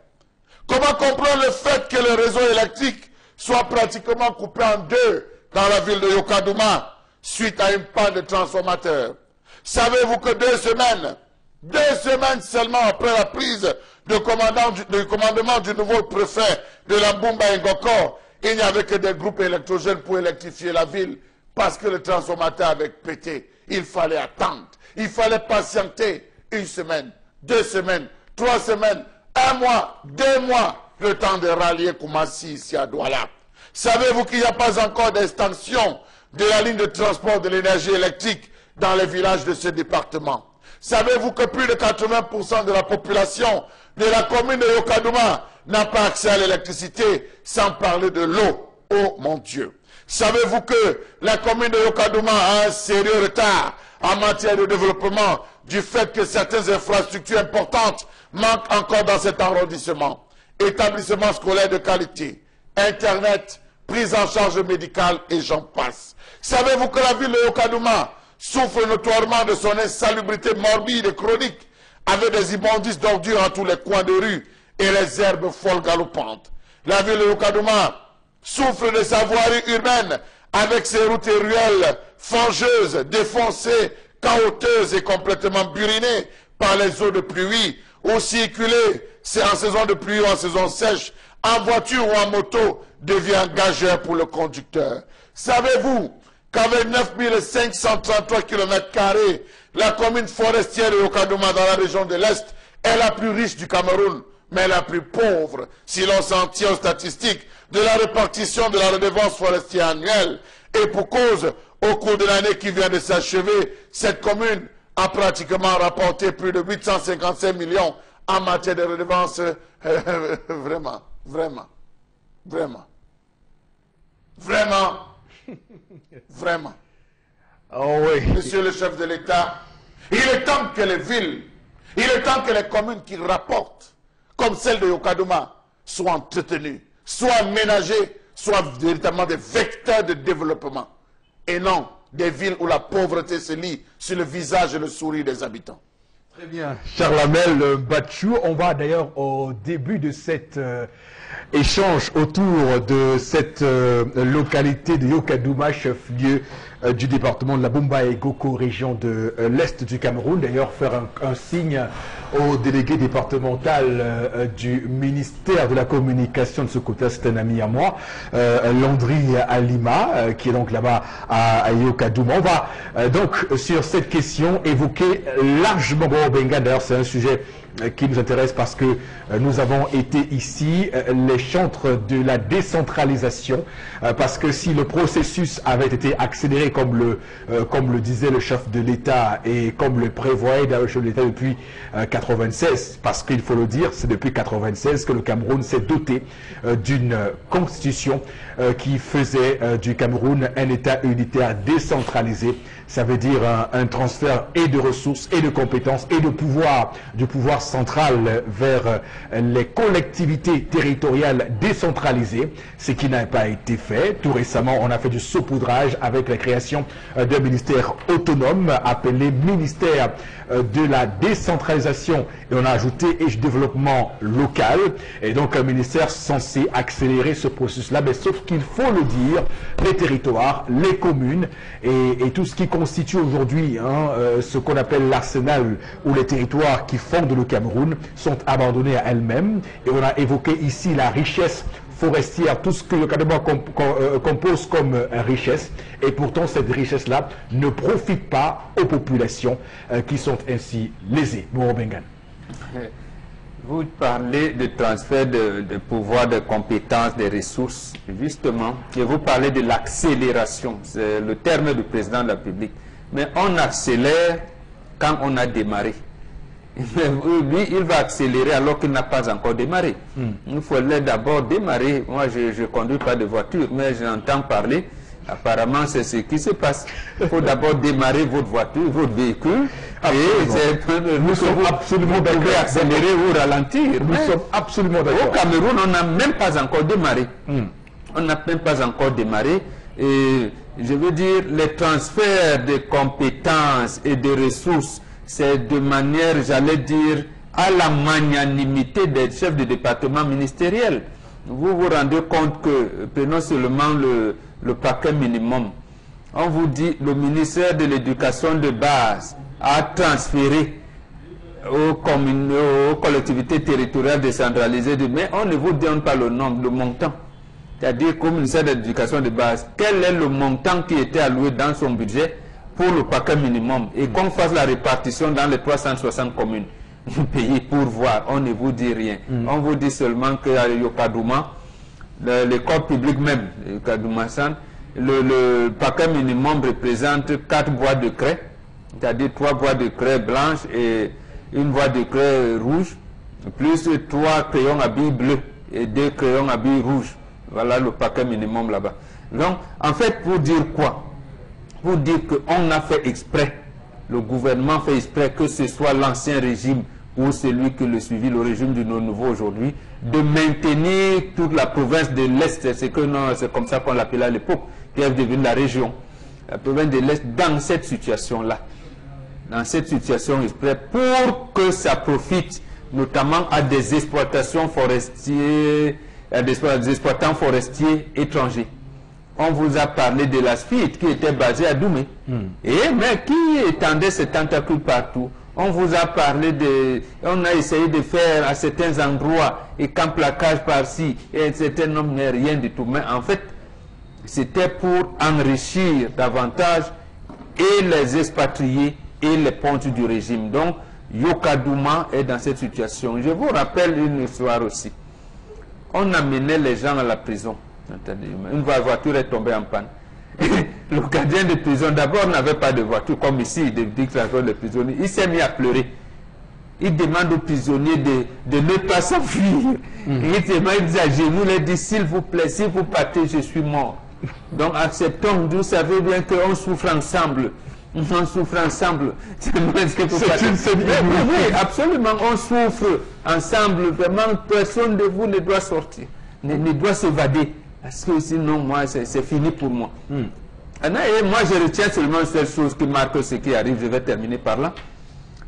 Comment comprendre le fait que le réseau électrique soit pratiquement coupé en deux dans la ville de Yokadouma suite à une panne de transformateur? Savez-vous que 2 semaines seulement après la prise de commandement du nouveau préfet de la Mbumba Ngoko, il n'y avait que des groupes électrogènes pour électrifier la ville parce que le transformateur avait pété. Il fallait attendre, il fallait patienter 1 semaine, 2 semaines, 3 semaines, 1 mois, 2 mois, le temps de rallier Koumassi ici à Douala. Savez-vous qu'il n'y a pas encore d'extension de la ligne de transport de l'énergie électrique dans les villages de ce département. Savez-vous que plus de 80% de la population de la commune de Yokadouma n'a pas accès à l'électricité, sans parler de l'eau? Oh mon Dieu! Savez-vous que la commune de Yokadouma a un sérieux retard en matière de développement du fait que certaines infrastructures importantes manquent encore dans cet arrondissement? Établissements scolaires de qualité, Internet, prise en charge médicale et j'en passe. Savez-vous que la ville de Yokadouma souffre notoirement de son insalubrité morbide et chronique, avec des immondices d'ordures en tous les coins de rue et les herbes folles galopantes? La ville de Yokadouma souffre de sa voirie urbaine, avec ses routes et ruelles fangeuses, défoncées, caoteuses et complètement burinées par les eaux de pluie, ou circuler, c'est en saison de pluie ou en saison sèche, en voiture ou en moto, devient gageur pour le conducteur. Savez-vous qu'avec 9533 km², la commune forestière de Yokadouma dans la région de l'Est est la plus riche du Cameroun, mais la plus pauvre, si l'on s'en tient aux statistiques de la répartition de la redevance forestière annuelle. Et pour cause, au cours de l'année qui vient de s'achever, cette commune a pratiquement rapporté plus de 855 millions en matière de redevance. Vraiment. Oh oui. Monsieur le chef de l'État, il est temps que les villes, il est temps que les communes qui rapportent, comme celle de Yokadouma, soient entretenues, soient aménagées, soient véritablement des vecteurs de développement, et non des villes où la pauvreté se lit sur le visage et le sourire des habitants. Très bien. Charlamel Batchou, on va d'ailleurs au début de cet échange autour de cette localité de Yokadouma, chef-lieu du département de la Bumba et Goko, région de l'Est du Cameroun. D'ailleurs, faire un signe au délégué départemental du ministère de la Communication de ce côté, c'est un ami à moi, Landry Alima, qui est donc là-bas à Yokadouma. On va donc sur cette question évoquer largement Benga. D'ailleurs, c'est un sujet qui nous intéresse parce que nous avons été ici les chantres de la décentralisation, parce que si le processus avait été accéléré comme le disait le chef de l'État et comme le prévoyait le chef de l'État depuis 96, parce qu'il faut le dire, c'est depuis 96 que le Cameroun s'est doté d'une constitution qui faisait du Cameroun un État unitaire décentralisé. Ça veut dire un transfert et de ressources et de compétences et de pouvoir, du pouvoir central vers les collectivités territoriales décentralisées, ce qui n'a pas été fait. Tout récemment, on a fait du saupoudrage avec la création d'un ministère autonome appelé ministère de la décentralisation, et on a ajouté et du développement local, et donc un ministère censé accélérer ce processus-là, mais sauf qu'il faut le dire, les territoires, les communes et tout ce qui constitue aujourd'hui ce qu'on appelle l'arsenal ou les territoires qui fondent le Cameroun sont abandonnés à elles-mêmes, et on a évoqué ici la richesse forestière, tout ce que le Yokadouma compose comme richesse, et pourtant cette richesse-là ne profite pas aux populations qui sont ainsi lésées. Bon, Bengan. Vous parlez de transfert de pouvoir, de compétences, des ressources, justement, et vous parlez de l'accélération, c'est le terme du président de la République. Mais on accélère quand on a démarré. Mais lui, il va accélérer alors qu'il n'a pas encore démarré. Il faut d'abord démarrer. Moi, je ne conduis pas de voiture, mais j'entends parler. Apparemment, c'est ce qui se passe. Il faut d'abord démarrer votre voiture, votre véhicule. Nous sommes absolument d'accord. Accélérer ou ralentir. Nous sommes absolument d'accord. Au Cameroun, on n'a même pas encore démarré. On n'a même pas encore démarré. Et je veux dire, les transferts de compétences et de ressources, c'est de manière, j'allais dire, à la magnanimité des chefs de département ministériels. Vous vous rendez compte que, prenons seulement le paquet minimum, on vous dit le ministère de l'éducation de base a transféré aux collectivités territoriales décentralisées, mais on ne vous donne pas le nombre, le montant. C'est-à-dire qu'au ministère de l'éducation de base, quel est le montant qui était alloué dans son budget pour le paquet minimum, et qu'on fasse la répartition dans les 360 communes. Vous payez pour voir, on ne vous dit rien. On vous dit seulement qu'à Yokadouma, l'école publique même, Yokadouma-san, le paquet minimum représente 4 boîtes de craie, c'est-à-dire 3 boîtes de craie blanches et une boîte de craie rouge, plus 3 crayons à billes bleus et 2 crayons à billes rouges. Voilà le paquet minimum là-bas. Donc, en fait, pour dire quoi? Pour dire qu'on a fait exprès, le gouvernement fait exprès, que ce soit l'ancien régime ou celui qui le suivit, le régime du nouveau aujourd'hui, de maintenir toute la province de l'Est, c'est comme ça qu'on l'appelait à l'époque, qui est devenue la région, la province de l'Est, dans cette situation-là. Dans cette situation exprès, pour que ça profite notamment à des exploitations forestières, à des exploitants forestiers étrangers. On vous a parlé de la SPIT qui était basée à Doumé. Mais qui étendait ses tentacules partout. On vous a parlé de... On a essayé de faire à certains endroits et qu'un placage par-ci et un certain nombre, mais rien du tout. Mais en fait, c'était pour enrichir davantage et les expatriés et les pontes du régime. Donc, Yokadouma est dans cette situation. Je vous rappelle une histoire aussi. On amenait les gens à la prison. Une voiture est tombée en panne. Le gardien de prison, d'abord, n'avait pas de voiture, comme ici, il dit que les prisonniers. Il s'est mis à pleurer. Il demande aux prisonniers de ne pas s'enfuir. Il dit à genoux, il dit, s'il vous plaît, si vous partez, je suis mort. Donc, acceptons, vous savez bien qu'on souffre ensemble. On souffre ensemble. C'est une oui, absolument, on souffre ensemble. Vraiment, personne de vous ne doit sortir, ne doit s'évader. Parce que sinon, moi, c'est fini pour moi. Et moi, je retiens seulement une seule chose qui marque ce qui arrive. Je vais terminer par là.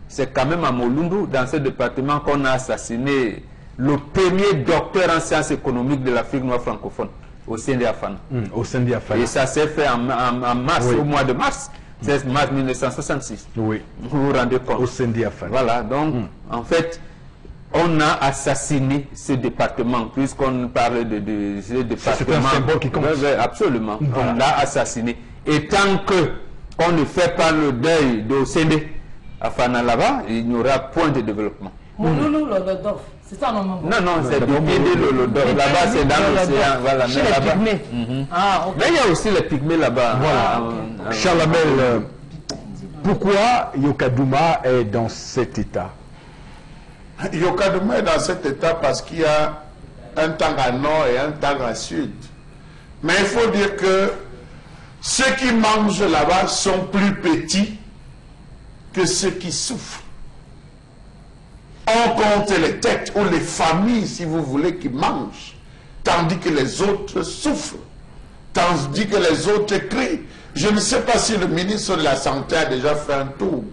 C'est quand même à Molundu, dans ce département, qu'on a assassiné le premier docteur en sciences économiques de l'Afrique noire francophone, au Sendiafana. Au Sendiafana. Et ça s'est fait en mars, oui. Au mois de mars. 16 mars 1966. Oui. Vous vous rendez compte. Au Sendiafana. Voilà, donc, en fait, on a assassiné ce département, puisqu'on parle de ce département. C'est un symbole qui compte. Absolument. Voilà. On l'a assassiné. Et tant qu'on ne fait pas le deuil de Sendé à Fana là-bas, il n'y aura point de développement. Mouloulou, Lolodov, c'est ça non? Non, c'est du pied de Lolodov. Là-bas, c'est dans l'océan. Voilà, chez les pygmées. Mais il y a aussi les pygmées là-bas. Voilà. Charles Hamel, pourquoi Yokadouma est dans cet état? Yokadouma est dans cet état parce qu'il y a un Tanga nord et un Tanga sud. Mais il faut dire que ceux qui mangent là-bas sont plus petits que ceux qui souffrent. On compte les têtes ou les familles, si vous voulez, qui mangent, tandis que les autres souffrent, tandis que les autres crient. Je ne sais pas si le ministre de la Santé a déjà fait un tour.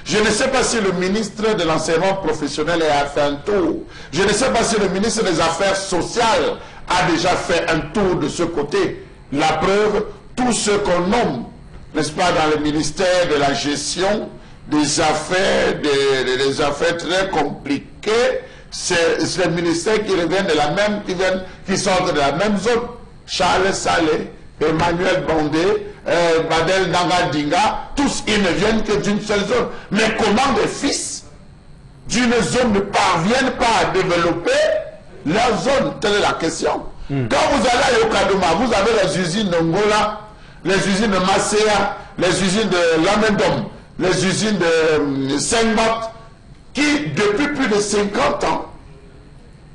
Je ne sais pas si le ministre de l'enseignement professionnel a fait un tour. Je ne sais pas si le ministre des Affaires sociales a déjà fait un tour de ce côté. La preuve, tous ceux qu'on nomme, n'est-ce pas, dans le ministère de la gestion des affaires, des affaires très compliquées, c'est les ministères qui reviennent de la même, qui sortent de la même zone. Charles Salé, Emmanuel Bondé, Badel Nangadinga, tous ils ne viennent que d'une seule zone. Mais comment des fils d'une zone ne parviennent pas à développer leur zone? Telle est la question. Quand vous allez à Yokadouma, vous avez les usines de Ngola, les usines de Masséa, les usines de Lamendom, les usines de Sengbot, qui depuis plus de 50 ans,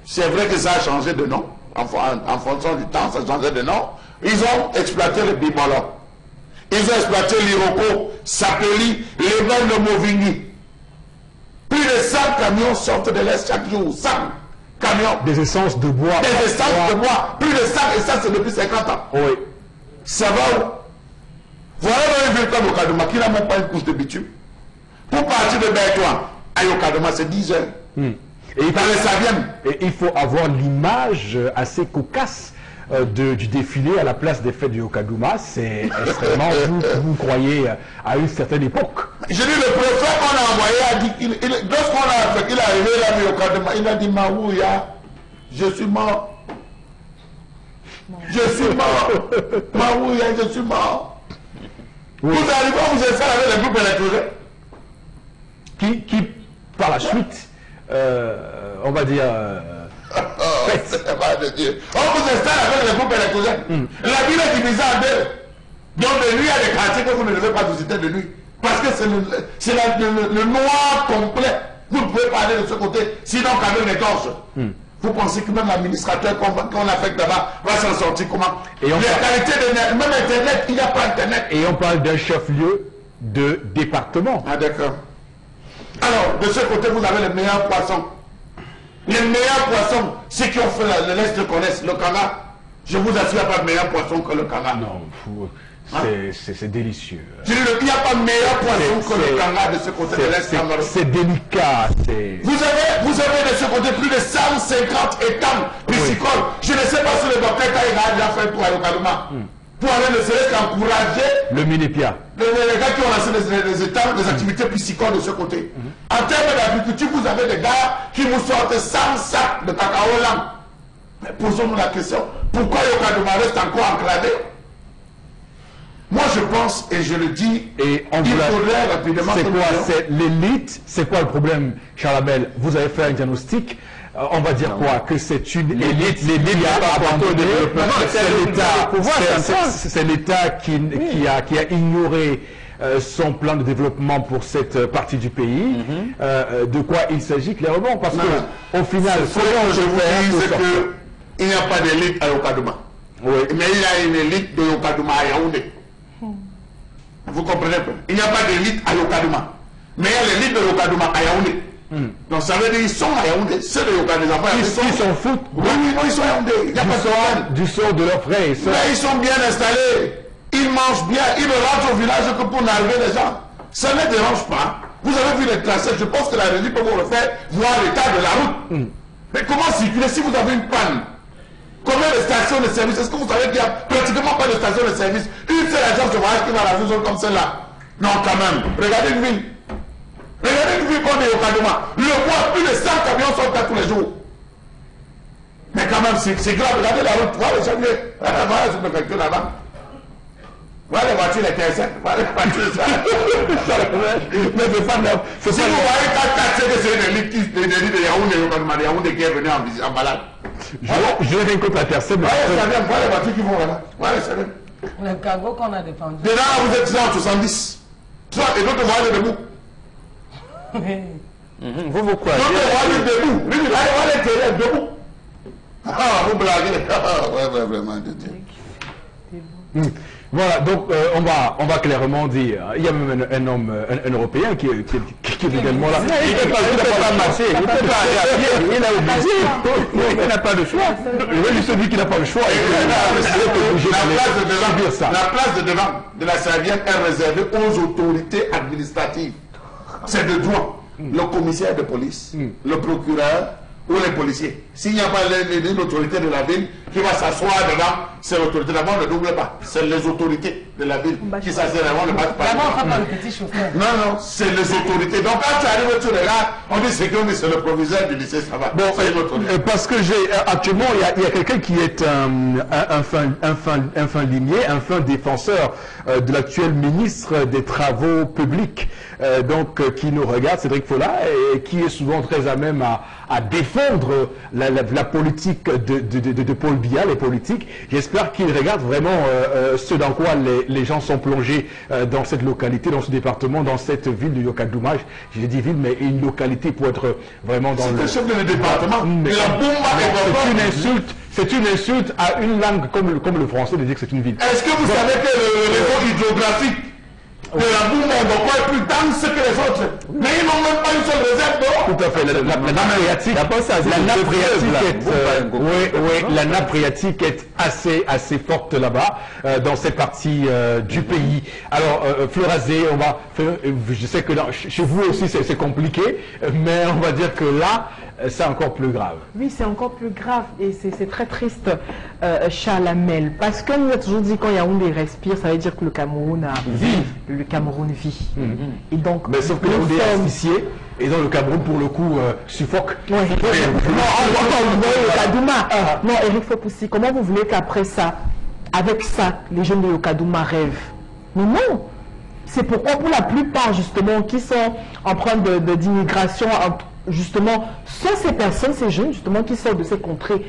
c'est vrai que ça a changé de nom, en fonction du temps, ça a changé de nom, ils ont exploité le Bimolo, ils ont exploité l'Iroko, Sapeli, les vins de Movigny. Plus de 100 camions sortent de l'Est chaque jour, 100 camions. Des essences de bois. Des essences de bois, plus de 100, et ça c'est depuis 50 ans. Oui. Ça va où? Voilà dans une ville comme Yokadouma qui n'a même pas une couche de bitume. Pour partir de Bertois à Yokadouma, c'est 10 heures. Et il faut avoir l'image assez cocasse du défilé à la place des fêtes de Yokadouma. C'est extrêmement, vous croyez, à une certaine époque. Je dis, le préfet qu'on a envoyé a dit, lorsqu'on a fait qu'il est arrivé là à Yokadouma, il a dit, Maouya, je suis mort. Je suis mort. Maouya, je suis mort. Oui. Vous arrivez à vous faire avec les groupes électrogènes qui par la suite, on va dire, on vous installe avec les groupes électrogènes. La ville est divisée en deux. Donc de nuit, il y a des quartiers que vous ne devez pas visiter de nuit. Parce que c'est le noir complet. Vous ne pouvez pas aller de ce côté, sinon quand même les torches. Vous pensez que même l'administrateur qu'on affecte là-bas va s'en sortir comment? Et les qualités de net, même Internet, il n'y a pas Internet. Et on parle d'un chef-lieu de département. Ah d'accord. Alors, de ce côté, vous avez les meilleurs poissons. Les meilleurs poissons, ceux qui ont fait l'Est le connaissent, le canard. Je vous assure, il n'y a pas de meilleur poisson que le canard. Non, c'est délicieux. Je dis, il n'y a pas de meilleur poisson que le canard de ce côté de l'Est Cameroun. C'est délicat. Vous avez de ce côté plus de 150 étangs piscicoles. Je ne sais pas si le docteur Taïga a déjà fait pour Yokadouma. Pour aller ne serait-ce qu'encourager le Minipia. Les gars qui ont lancé les étangs, les activités piscicoles de ce côté. En termes d'agriculture, vous avez des gars qui vous sortent 100 sacs de cacao lent. Mais posons-nous la question, pourquoi Yokadouma reste encore enclavé? Moi je pense, et je le dis, il faudrait rapidement... C'est quoi? C'est l'élite? C'est quoi le problème, Charles Abel? Vous avez fait un diagnostic. On va dire quoi? Que c'est une élite qui a abandonné. C'est l'État qui a ignoré son plan de développement pour cette partie du pays. De quoi il s'agit clairement? Parce que au final, ce que je vous dis, c'est qu'il n'y a pas d'élite à Yokadouma. Oui. Mais il y a une élite de Yokadouma à Yaoundé. Vous comprenez pas? Il n'y a pas d'élite à Yokadouma. Mais il y a l'élite de Yokadouma à Yaoundé. Donc ça veut dire qu'ils sont à Yaoundé. Ceux de Yokadouma, les enfants, ils s'en foutent. Oui, non, ils sont à Yaoundé. Il n'y a pas de problème. Du sort de leurs frères et sœurs. Mais ils sont bien installés. Ils mangent bien. Ils ne rentrent au village que pour narguer les gens. Ça ne dérange pas. Vous avez vu les tracés. Je pense que la régie peut vous le faire, voir l'état de la route. Mais comment circuler si vous avez une panne? Combien de stations de service? Est-ce que vous savez qu'il n'y a pratiquement pas de stations de service? Une seule agence de voyage qui va à la zone comme celle-là. Non, quand même. Regardez une ville. Regardez une ville comme Yokadouma. Le mois, plus de 100 camions sont là tous les jours. Mais quand même, c'est grave. Regardez la route. Voilà les chantiers. Voilà la superfecture là-bas. Voilà les voitures, les TSN. Voilà les voitures, ça. Mais c'est pas neuf. Si vous voyez que c'est une élite de Yaoundé qui est venue en balade. Je n'ai rien contre la personne. Voilà les voitures qui vont là. Voilà les services. Le cargo qu'on a défendu. Dedans, vous êtes 170. Et d'autres voient debout. Vous croyez? D'autres voient debout. Lui, il va aller debout. Ah, vous blaguez. Ouais, vraiment, de Dieu. Voilà, donc on va clairement dire, il y a même un homme, un Européen qui est également là. Il ne peut pas marcher, il ne peut pas aller à pied, il a obligé, il n'a pas de choix. Oui, celui qui n'a pas le choix. La place de devant de la serviette est réservée aux autorités administratives. C'est de droit. Le commissaire de police, le procureur ou les policiers. S'il n'y a pas l'autorité de la ville qui va s'asseoir devant, c'est l'autorité. D'abord, ne double pas. C'est les autorités de la ville qui s'assoient devant, ne passe pas. D'abord, on ne fait pas le petit chauffeur. Non, c'est les autorités. Donc, quand tu arrives, tu regardes, on dit c'est le proviseur du lycée, ça va. Bon, parce que actuellement, il y a quelqu'un qui est un fin limier, un fin défenseur de l'actuel ministre des Travaux publics, qui nous regarde, Cédric Fola, et qui est souvent très à même à défendre la politique de Paul Biya, les politiques. J'espère qu'il regarde vraiment ce dans quoi les gens sont plongés dans cette localité, dans ce département, dans cette ville de Yokadouma. J'ai dit ville, mais une localité pour être vraiment dans le... C'est le chef de département. C'est une insulte à une langue comme le français de dire que c'est une ville. Est-ce que vous savez que le réseau hydrographique de la Boumba est plus dense que les autres? Mais ils n'ont même pas une seule réserve d'eau. Tout à fait. La nappe phréatique est assez forte là-bas, dans cette partie du pays. Alors, Florazé, je sais que chez vous aussi c'est compliqué, mais on va dire que là, c'est encore plus grave. Oui, c'est encore plus grave et c'est très triste, Charles Amel, parce qu'on nous a toujours dit quand Yaoundé respire, ça veut dire que le Cameroun vit. Le Cameroun vit. Et donc, mais sauf que Yaoundé est asphyxié et dans le Cameroun, pour le coup, suffoque. Non, Eric Fopoussi, comment vous voulez qu'après ça, avec ça, les jeunes de Yokadouma rêvent? Mais non. C'est pourquoi, pour la plupart, justement, qui sont en train d'immigration, justement, sont ces personnes, ces jeunes, justement, qui sortent de ces contrées,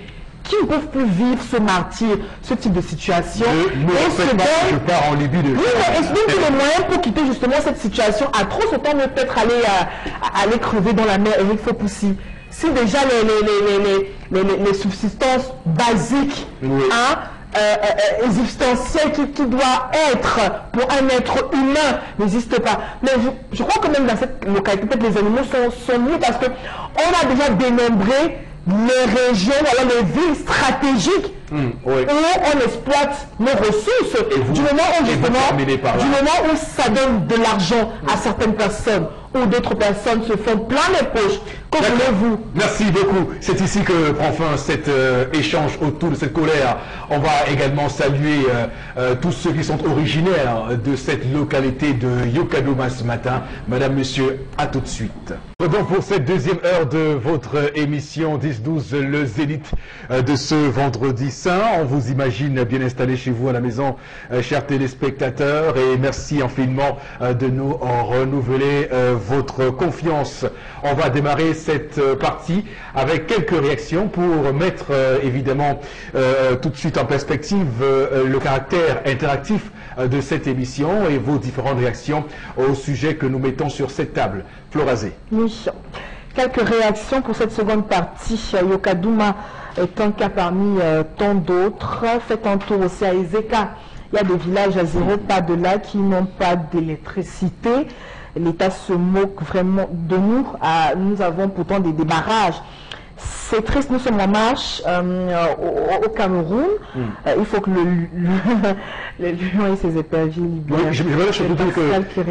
qui ne peuvent plus vivre ce martyr, ce type de situation. Je pars en Libye de... Oui, mais est-ce que les moyens pour quitter justement cette situation atroce, autant peut-être aller crever dans la mer Eric Fopoussi. Si déjà les subsistances basiques, oui. Existentielles qui doit être pour un être humain n'existe pas. Mais je crois que même dans cette localité, peut-être les animaux sont mieux parce qu'on a déjà dénombré les régions, voilà, les villes stratégiques oui. où on exploite nos ressources. Du moment où ça donne de l'argent à certaines personnes ou d'autres personnes se font plein les poches. Que voulez-vous? Merci beaucoup. C'est ici que prend fin cet échange autour de cette colère. On va également saluer tous ceux qui sont originaires de cette localité de Yokadouma ce matin. Madame, monsieur, à tout de suite. Donc pour cette deuxième heure de votre émission 10-12, le Zénith de ce vendredi saint. On vous imagine bien installé chez vous à la maison, chers téléspectateurs, et merci infiniment de nous en renouveler votre confiance. On va démarrer cette partie avec quelques réactions pour mettre évidemment tout de suite en perspective le caractère interactif de cette émission et vos différentes réactions au sujet que nous mettons sur cette table. Florazé. Oui, quelques réactions pour cette seconde partie. Yokadouma est un cas parmi tant d'autres. Faites un tour aussi à Ezeka. Il y a des villages à 0 pas de là qui n'ont pas d'électricité. L'État se moque vraiment de nous. Nous avons pourtant des barrages. C'est triste, nous sommes en marche au Cameroun. Il faut que le lion et ses éperviers libyens. Oui, je voudrais surtout dire que,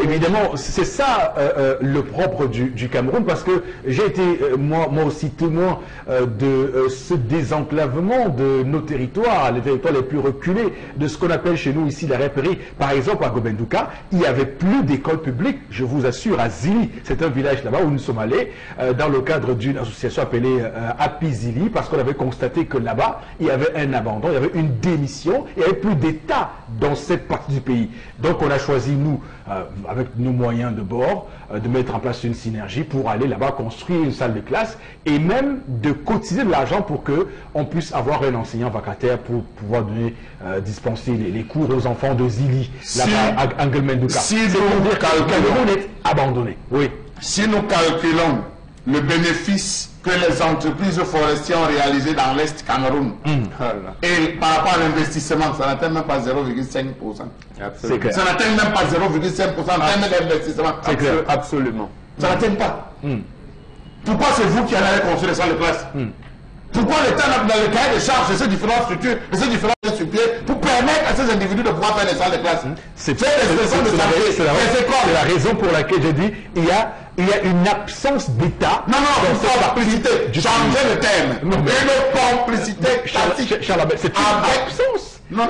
évidemment, c'est ça le propre du Cameroun, parce que j'ai été, moi aussi, témoin de ce désenclavement de nos territoires, les territoires les plus reculés, de ce qu'on appelle chez nous ici la rêperie. Par exemple, à Gobendouka, il n'y avait plus d'école publique, je vous assure, à Zili. C'est un village là-bas où nous sommes allés dans le cadre d'une association appelée Apizili, parce qu'on avait constaté que là-bas, il y avait un abandon, il y avait une démission, il n'y avait plus d'État dans cette partie du pays. Donc on a choisi, nous, avec nos moyens de bord, de mettre en place une synergie pour aller là-bas construire une salle de classe et même de cotiser de l'argent pour qu'on puisse avoir un enseignant vacataire pour pouvoir donner, dispenser les cours aux enfants de Zili, là-bas à Angelmendouka. Si nous Cameroun est abandonné. Oui. Si nous calculons le bénéfice que les entreprises forestières ont réalisé dans l'Est Cameroun, et par rapport à l'investissement, ça n'atteint même pas 0,5%. C'est clair. Ça n'atteint même pas 0,5% en termes d'investissement. C'est clair. Absolument. Ça n'atteint pas. Pourquoi c'est vous qui allez construire les salles de classe? Pourquoi l'État n'a dans le cahier de charges de ces différentes structures, de ces différents structures, pour permettre à ces individus de pouvoir faire des salles de classe? C'est la raison pour laquelle j'ai dit il y a une absence d'État. Non, une complicité. Changez le terme. Une complicité tacite. C'est une absence. Non,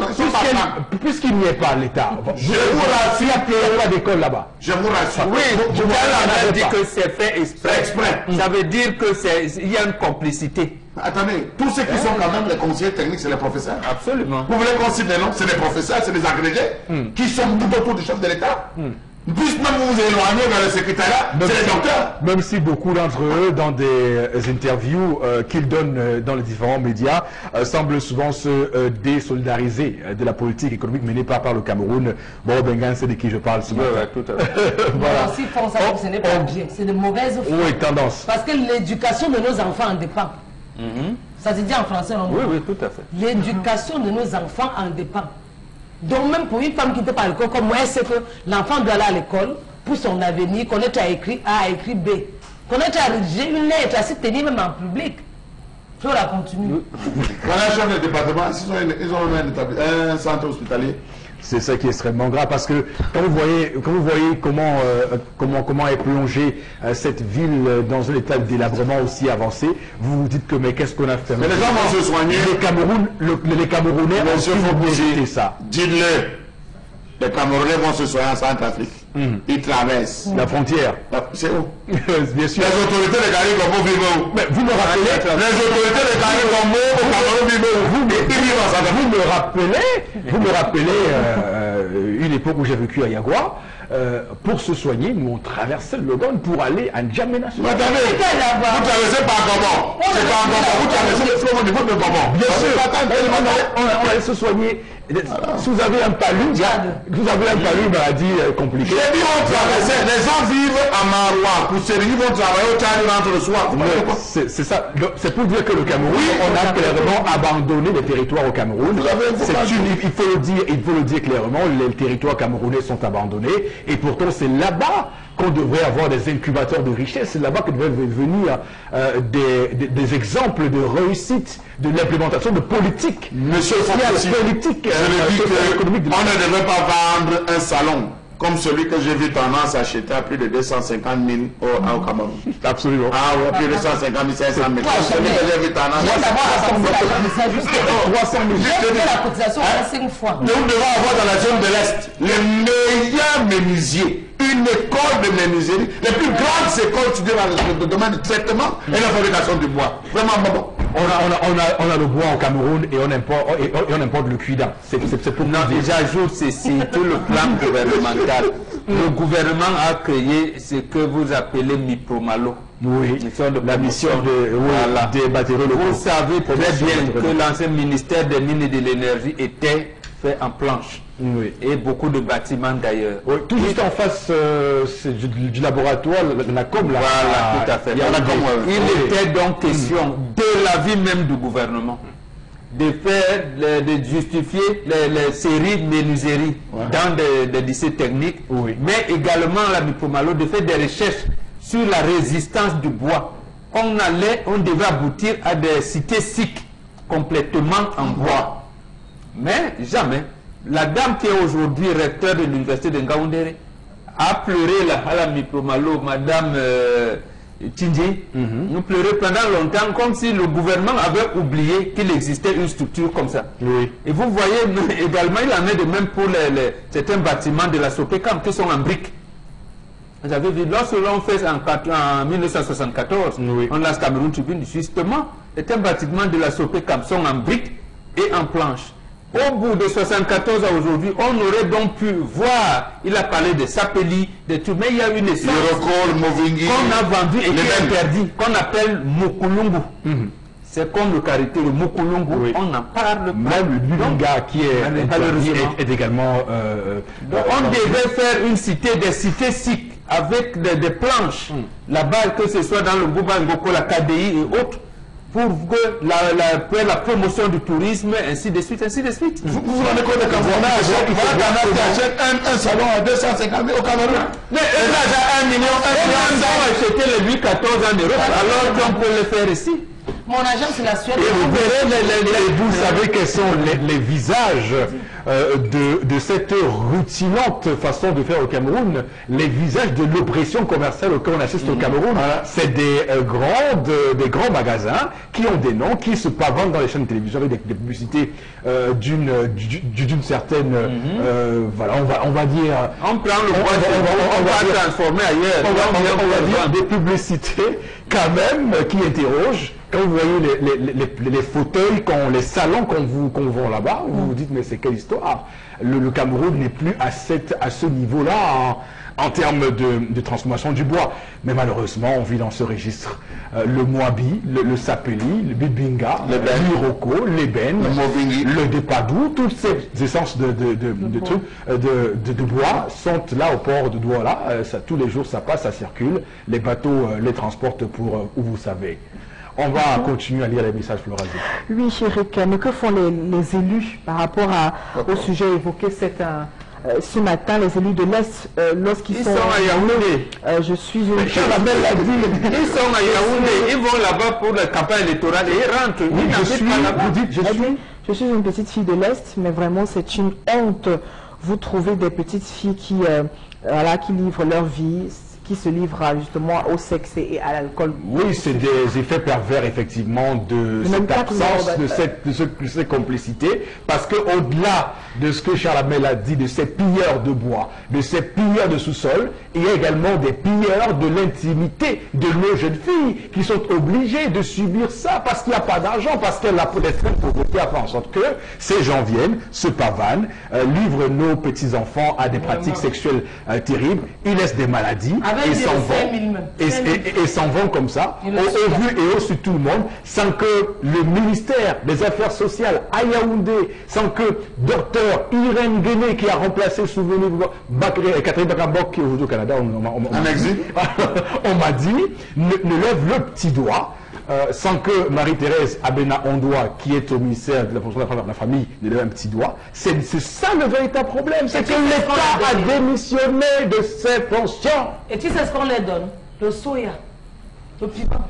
puisqu'il n'y ait pas l'État. Je vous rassure, il n'y a pas d'école là-bas. Je vous rassure. Oui, vous a dit que c'est fait exprès. Ça veut dire qu'il y a une complicité. Attendez, tous ceux qui sont quand même les conseillers techniques, c'est les professeurs. Absolument. Vous voulez qu'on cite des noms? C'est des professeurs, c'est des agrégés qui sont tout autour du chef de l'État. Puisque même vous vous éloignez vers le secrétariat, c'est les docteurs. Même si beaucoup d'entre eux, dans des interviews qu'ils donnent dans les différents médias, semblent souvent se désolidariser de la politique économique menée par le Cameroun. Bon, Bengan, c'est de qui je parle ce matin. Tout à fait. Voilà. Aussi, font ça, ce n'est pas bien. C'est de mauvaise foi. Oui, tendance. Parce que l'éducation de nos enfants en dépend. Ça se dit en français, non? Oui, tout à fait. L'éducation de nos enfants en dépend. Donc même pour une femme qui n'était pas à l'école, comme moi, c'est que l'enfant doit aller à l'école pour son avenir, connaître à écrire A, à écrire B. Connaître à rédiger une lettre, à se tenir même en public. Il faut la continuer. Voilà, chef de département, ils ont un centre hospitalier. C'est ça qui est extrêmement grave, parce que quand vous voyez comment est plongée cette ville dans un état de délabrement aussi avancé, vous vous dites que mais qu'est-ce qu'on a fait? Mais les gens vont se soigner. Les Camerounais ont mérité ça. Dites-le. Les Camerounais vont se soigner en Centrafrique. Ils traversent la frontière. C'est où? Bien sûr. Les autorités de Gary Gombo vivent où? Mais vous me rappelez? Les autorités de Gary Gombo au Cameroun vivent où? Vous me rappelez une époque où j'ai vécu à Yagua, pour se soigner, nous on traversait le Logone pour aller à N'Djamena. Mais attendez, vous traversez par comment? C'est pas encore, vous traversez au niveau de comment? Bien sûr, on allait se soigner. Si vous avez un palu, maladie compliquée. J'ai dit on traversait, les gens vivent à Maroua, pour se ils vont travailler au Tchad, ils rentrent le soir. C'est ça, c'est pour dire que le Cameroun, on a clairement abandonné les territoires au Cameroun. Il faut le dire clairement, les territoires camerounais sont abandonnés et pourtant c'est là-bas qu'on devrait avoir des incubateurs de richesse, c'est là-bas que devraient venir des exemples de réussite de l'implémentation de politiques sociales, politiques, économiques. On ne devrait pas vendre un salon comme celui que j'ai vu tendance à acheter à plus de 250 000 au Cameroun. Absolument. Ah oui, plus de 250 000, 500 000. Celui que j'ai vu tendance à 300 000. J'ai fait la cotisation 5 fois. Nous devons avoir dans la zone de l'Est les meilleurs menuisiers. Une école de menuiserie, les plus grandes écoles étudiées dans le domaine du traitement et la fabrication du bois. Vraiment bon. On a le bois au Cameroun et on importe le cuidin. C'est pour non, j'ajoute ceci, tout le plan gouvernemental. Le gouvernement a créé ce que vous appelez Mipromalo. Oui, la mission des batteries locaux. Vous savez très bien que l'ancien ministère des Mines et de l'Énergie était fait en planche. Oui. Et beaucoup de bâtiments d'ailleurs. Oui, tout juste en face du laboratoire, la com là. Voilà, tout à fait. Il était donc question de l'avis même du gouvernement de faire, de justifier les séries menuiseries dans des lycées techniques, mais également la Mipromalo de faire des recherches sur la résistance du bois. On devait aboutir à des cités SIC complètement en bois. Mais jamais. La dame qui est aujourd'hui recteur de l'université de Ngaoundéré a pleuré à la Mipromalo, Madame Tindji. Nous pleurons pendant longtemps comme si le gouvernement avait oublié qu'il existait une structure comme ça. Oui. Et vous voyez également, il en est de même pour certains bâtiments de la Sopecam qui sont en briques. Vous avez vu, lorsque l'on fait en 1974, on lance Cameroun Tribune, justement, certains bâtiments de la Sopecam sont en briques et en planches. Au bout de 74 à aujourd'hui, on aurait donc pu voir, il a parlé de Sapeli, de tout, mais il y a une essence qu'on a vendu et qui est interdit, qu'on appelle Mokulungu. C'est comme le karité, le Mokulungu, on en parle pas. Même le Bulunga qui est également... donc on devait faire une cité, des cités SIC, avec des planches, là-bas, que ce soit dans le Bouba Ngoko, la KDI et autres, pour que la promotion du tourisme, ainsi de suite, ainsi de suite. Vous vous rendez compte quand on achète un salon à 250 000 au Cameroun. Mais eux, là, 1 million, ont acheté les 8-14 en Europe, alors qu'on peut le faire ici. Mon agent, c'est la Suède. Et vous verrez, vous savez quels sont les visages de cette rutinante façon de faire au Cameroun, les visages de l'oppression commerciale auquel on assiste au Cameroun. C'est des grands magasins qui ont des noms, qui se pavantent dans les chaînes de télévision avec des publicités d'une certaine... voilà, on va dire... On prend le bois, on va transformer ailleurs. On va dire des publicités quand même qui interrogent. Quand vous voyez les fauteuils, les salons qu'on vend là-bas, vous vous dites mais c'est quelle histoire. Le Cameroun n'est plus à ce niveau-là en termes de transformation du bois. Mais malheureusement, on vit dans ce registre. Le Moabi, le Sapeli, le Bibinga, l'Iroko, l'Eben, le Depadou, toutes ces essences de bois sont là au port de Douala. Tous les jours, ça passe, ça circule. Les bateaux les transportent pour où vous savez. On va continuer à lire les messages, Florazé. Oui, Chéric, mais que font les élus par rapport au sujet évoqué ce matin, les élus de l'Est, lorsqu'ils sont à Yaoundé. Je suis une... Ils sont à Yaoundé, ils vont là-bas pour la campagne électorale et ils rentrent. Je suis une petite fille de l'Est, mais vraiment c'est une honte. Vous trouvez des petites filles qui livrent leur vie, qui se livrent justement au sexe et à l'alcool. Oui, c'est des effets pervers effectivement de cette absence, de cette complicité, parce qu'au-delà de ce que Charles Hamel a dit, de ces pilleurs de bois, de ces pilleurs de sous-sol. Il y a également des pilleurs de l'intimité de nos jeunes filles qui sont obligées de subir ça parce qu'il n'y a pas d'argent, parce que la pauvreté a fait en sorte que ces gens viennent, se pavanent, livrent nos petits-enfants à des pratiques sexuelles terribles, ils laissent des maladies et s'en vont. Et s'en vont comme ça, au vu et au su tout le monde, sans que le ministère des Affaires sociales à Yaoundé, sans que docteur Irène Guéné, qui a remplacé, souvenez-vous, Catherine Bakambok, qui est aujourd'hui au Canada, on m'a dit, ne lève le petit doigt, sans que Marie-Thérèse Abena Ondoa, qui est au ministère de la fonction de la famille, ne lève un petit doigt. C'est ça le véritable problème, c'est que l'État a démissionné de ses fonctions. Et tu sais ce qu'on leur donne? Le soya, le piment.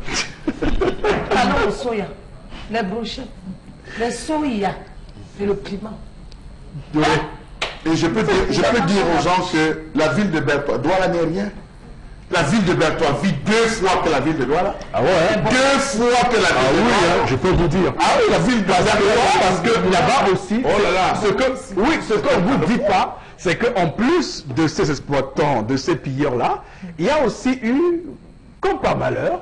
Ah non, le soya, les brochettes, le soya et le piment. Oui. Et je peux dire aux gens que la ville de Bertois, Douala n'est rien. La ville de Bertois vit 2 fois que la ville de Douala. Ah ouais, hein? 2 fois que la ville de Douala. Hein, je peux vous dire. Ah oui, la ville de Douala. Parce que là-bas aussi, oh là là. ce qu'on ne vous dit pas, c'est qu'en plus de ces exploitants, de ces pilleurs-là, il y a aussi eu, comme par malheur,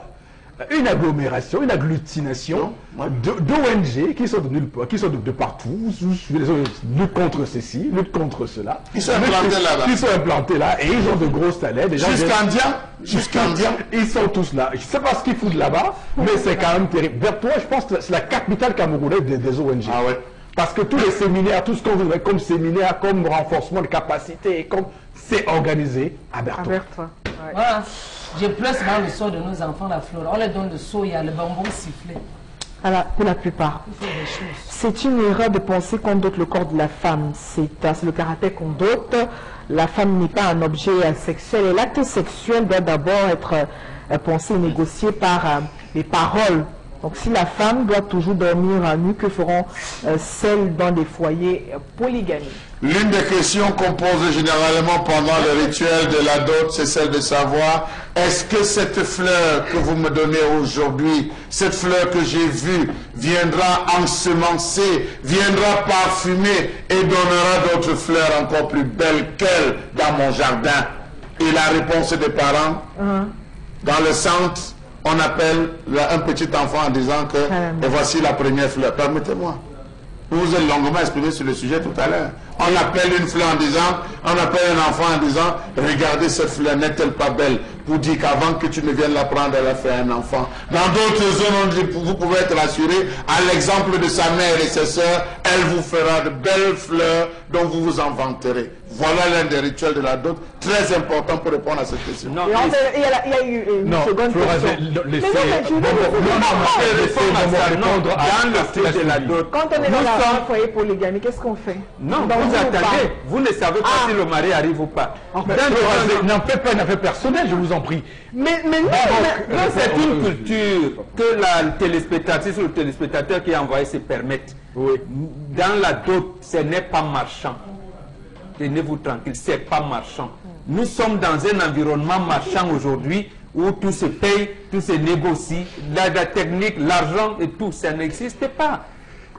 une agglomération, une agglutination d'ONG qui sont de nulle part, qui sont de partout, lutte contre ceci, lutte contre cela. Ils sont implantés là-bas. Ils sont implantés là et ils ont de gros salaires. Jusqu'à Indien, ils sont tous là. Je ne sais pas ce qu'ils foutent là-bas, mais c'est quand même terrible. Bertois, je pense que c'est la capitale camerounaise des ONG. Ah ouais. Parce que tous les séminaires, tout ce qu'on voudrait comme séminaire, comme renforcement de capacité, comme c'est organisé à Bertois. Ouais. Voilà. Je pleure souvent le sort de nos enfants, la fleur. On leur donne le soya, le bonbon sifflé. Alors, pour la plupart. C'est une erreur de penser qu'on dote le corps de la femme. C'est le caractère qu'on dote. La femme n'est pas un objet sexuel. Et l'acte sexuel doit d'abord être pensé et négocié par les paroles. Donc si la femme doit toujours dormir à nu, que feront celles dans des foyers polygamiques? L'une des questions qu'on pose généralement pendant le rituel de la dot, c'est celle de savoir, est-ce que cette fleur que vous me donnez aujourd'hui, cette fleur que j'ai vue, viendra ensemencer, viendra parfumer et donnera d'autres fleurs encore plus belles qu'elle dans mon jardin? Et la réponse des parents, dans le centre, on appelle un petit enfant en disant que et voici la première fleur. Permettez-moi. Vous vous êtes longuement exprimé sur le sujet tout à l'heure. On appelle une fleur en disant, on appelle un enfant en disant, regardez cette fleur, n'est-elle pas belle? Pour dire qu'avant que tu ne viennes la prendre, elle a fait un enfant. Dans d'autres zones, on dit, vous pouvez être rassuré, à l'exemple de sa mère et ses sœurs, elle vous fera de belles fleurs dont vous vous en vanterez. Voilà l'un des rituels de la dot, très important pour répondre à cette question. Non, il y a eu une seconde question. Répondre dans le fait de la dot. Quand on est dans un foyer polygamie, qu'est-ce qu'on fait? Non, vous attendez. Vous ne savez pas si le mari arrive ou pas. N'en faites pas une affaire personnelle, je vous en prie. Mais non, c'est une culture que la téléspectatrice ou le téléspectateur qui a envoyé se permettent. Dans la dot, ce n'est pas marchand. Tenez-vous tranquille, c'est pas marchand. Nous sommes dans un environnement marchand aujourd'hui où tout se paye, tout se négocie, la technique, l'argent et tout, ça n'existe pas.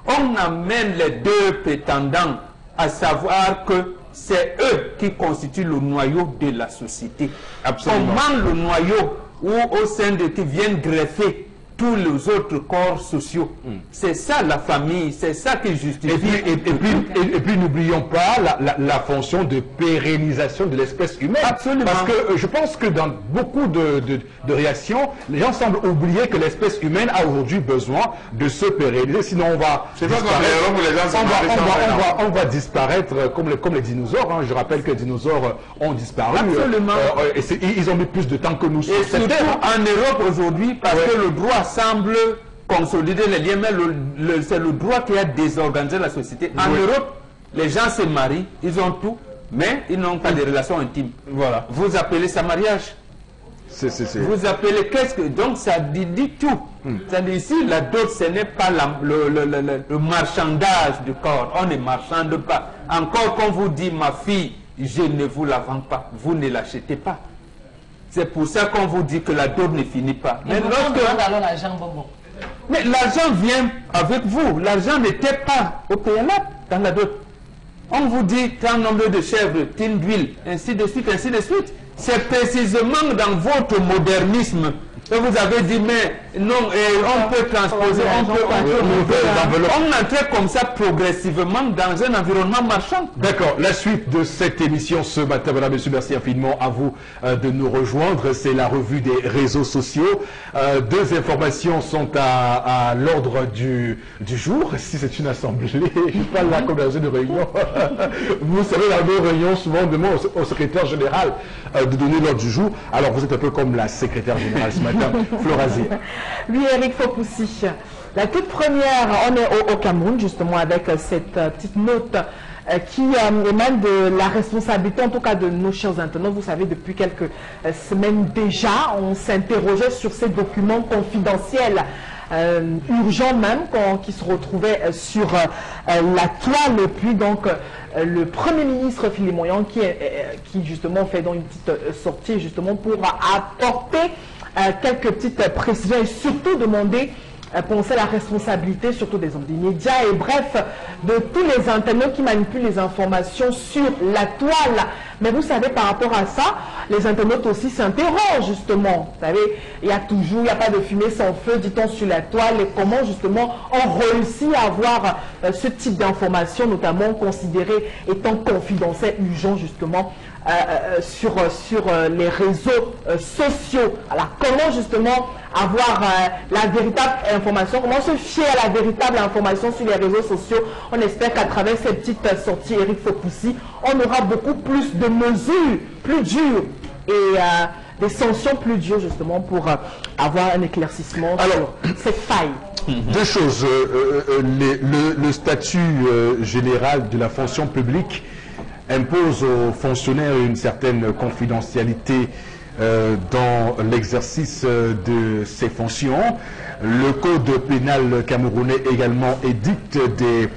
On amène les deux prétendants à savoir que c'est eux qui constituent le noyau de la société. Absolument. Comment le noyau ou au sein de qui viennent greffer tous les autres corps sociaux. C'est ça la famille, c'est ça qui justifie. Et puis n'oublions pas la fonction de pérennisation de l'espèce humaine. Absolument. Parce que je pense que dans beaucoup de réactions, les gens semblent oublier que l'espèce humaine a aujourd'hui besoin de se pérenniser, sinon on va disparaître comme les dinosaures. Hein. Je rappelle que les dinosaures ont disparu. Absolument. Ils ont mis plus de temps que nous. Et surtout en Europe aujourd'hui, parce que le droit semble consolider les liens, mais c'est le droit qui a désorganisé la société. En Europe, les gens se marient, ils ont tout, mais ils n'ont pas de relations intimes. Voilà. Vous appelez ça mariage. Vous appelez qu'est-ce que... Donc ça dit tout. C'est-à-dire ici, la dot, ce n'est pas le marchandage du corps. On ne marchande pas. Encore qu'on vous dit, ma fille, je ne vous la vends pas. Vous ne l'achetez pas. C'est pour ça qu'on vous dit que la dot ne finit pas. Mais l'argent vient avec vous. L'argent n'était pas au préalable dans la dot. On vous dit tant nombre de chèvres, tin d'huile, ainsi de suite, ainsi de suite. C'est précisément dans votre modernisme que vous avez dit, mais non, on peut transposer, on entrait comme ça progressivement dans un environnement marchand. D'accord, la suite de cette émission ce matin, madame, monsieur, merci infiniment à vous de nous rejoindre. C'est la revue des réseaux sociaux. Deux informations sont à l'ordre du jour. Si c'est une assemblée, je parle là comme dans une réunion. Vous savez, dans nos réunions, souvent on demande au secrétaire général de donner l'ordre du jour. Alors vous êtes un peu comme la secrétaire générale ce matin. Florazé. Oui, Eric Fopoussi. La toute première, on est au Cameroun, justement, avec cette petite note qui émane de la responsabilité, en tout cas de nos chers internautes. Vous savez, depuis quelques semaines déjà, on s'interrogeait sur ces documents confidentiels, urgents même, qui se retrouvaient sur la toile. Puis donc, le Premier ministre Philippe Moyon, qui justement fait donc une petite sortie, justement, pour apporter quelques petites précisions et surtout demander penser à la responsabilité surtout des hommes des médias et bref de tous les internautes qui manipulent les informations sur la toile. Mais vous savez, par rapport à ça, les internautes aussi s'interrogent justement. Vous savez, il n'y a pas de fumée sans feu, dit-on, sur la toile, et comment justement on réussit à avoir ce type d'informations, notamment considérées étant confidentielles, urgent justement, sur les réseaux sociaux. Alors comment justement avoir la véritable information, comment se fier à la véritable information sur les réseaux sociaux? On espère qu'à travers ces petites sorties Eric Fopoussi, on aura beaucoup plus de mesures plus dures et des sanctions plus dures justement pour avoir un éclaircissement sur cette faille. Deux choses. Le statut général de la fonction publique impose aux fonctionnaires une certaine confidentialité dans l'exercice de ses fonctions. Le code pénal camerounais également édicte des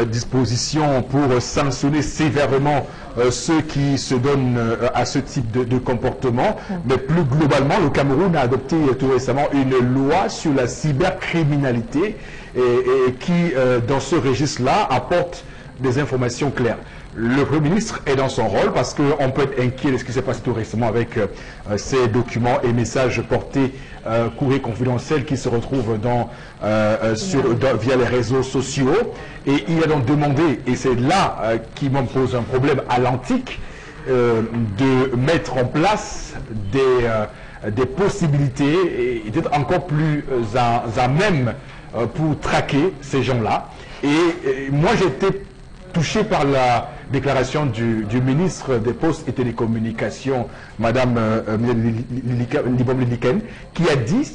dispositions pour sanctionner sévèrement ceux qui se donnent à ce type de comportement. Mais plus globalement, le Cameroun a adopté tout récemment une loi sur la cybercriminalité et qui, dans ce registre-là, apporte des informations claires. Le Premier ministre est dans son rôle parce qu'on peut être inquiet de ce qui s'est passé tout récemment avec ces documents et messages portés courrier confidentiel qui se retrouvent via les réseaux sociaux. Et il a donc demandé, et c'est là qui me pose un problème à l'antique, de mettre en place des possibilités et d'être encore plus à même pour traquer ces gens-là. Et moi j'ai été touché par la déclaration du ministre des Postes et Télécommunications, Madame Libom Liliken, qui a dit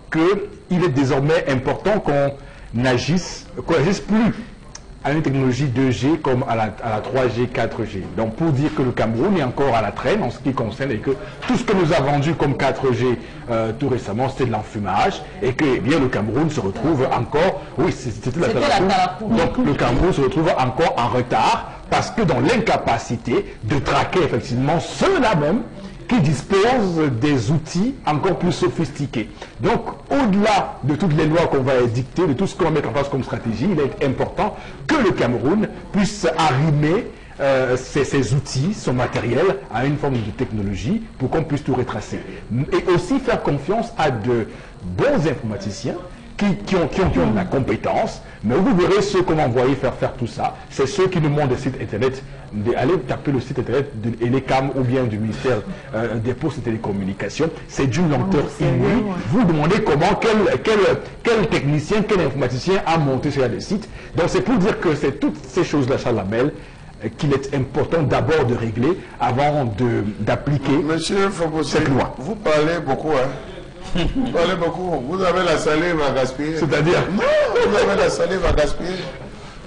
qu'il est désormais important qu'on n'agisse plus à une technologie 2G comme à la 3G, 4G. Donc pour dire que le Cameroun est encore à la traîne en ce qui concerne et que tout ce que nous a vendu comme 4G tout récemment, c'était de l'enfumage et que bien le Cameroun se retrouve encore, oui c'était la Talakoum, donc le Cameroun se retrouve encore en retard parce que dans l'incapacité de traquer effectivement ceux-là même qui disposent des outils encore plus sophistiqués. Donc, au-delà de toutes les lois qu'on va édicter, de tout ce qu'on va mettre en place comme stratégie, il est important que le Cameroun puisse arrimer ses outils, son matériel, à une forme de technologie pour qu'on puisse tout retracer. Et aussi faire confiance à de bons informaticiens qui ont la compétence, mais vous verrez ceux qu'on va envoyer faire tout ça, c'est ceux qui nous montrent des sites internet, allez taper le site internet de l'ENECAM ou bien du ministère des Postes et Télécommunications, c'est d'une lenteur inouïe. Vous demandez comment, quel technicien, quel informaticien a monté sur des sites. Donc c'est pour dire que c'est toutes ces choses-là, Chalamel, qu'il est important d'abord de régler avant d'appliquer cette loi. Vous parlez beaucoup, hein? Vous parlez beaucoup. Vous avez la salive à gaspiller. C'est-à-dire? Non, vous avez la salive à gaspiller.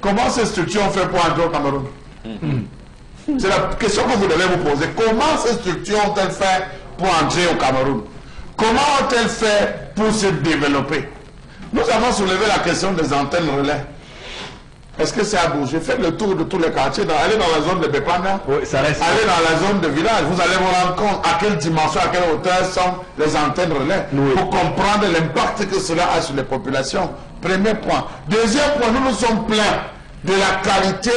Comment ces structures ont fait pour entrer au Cameroun? C'est la question que vous devez vous poser. Comment ces structures ont-elles fait pour entrer au Cameroun? Comment ont-elles fait pour se développer? Nous avons soulevé la question des antennes relais. Est-ce que ça a bougé? Faites le tour de tous les quartiers. Allez dans la zone de Bepana. Oui, ça reste. Allez dans la zone de village. Vous allez vous rendre compte à quelle dimension, à quelle hauteur sont les antennes relais. Oui. Pour comprendre l'impact que cela a sur les populations. Premier point. Deuxième point, nous nous sommes plaints de la qualité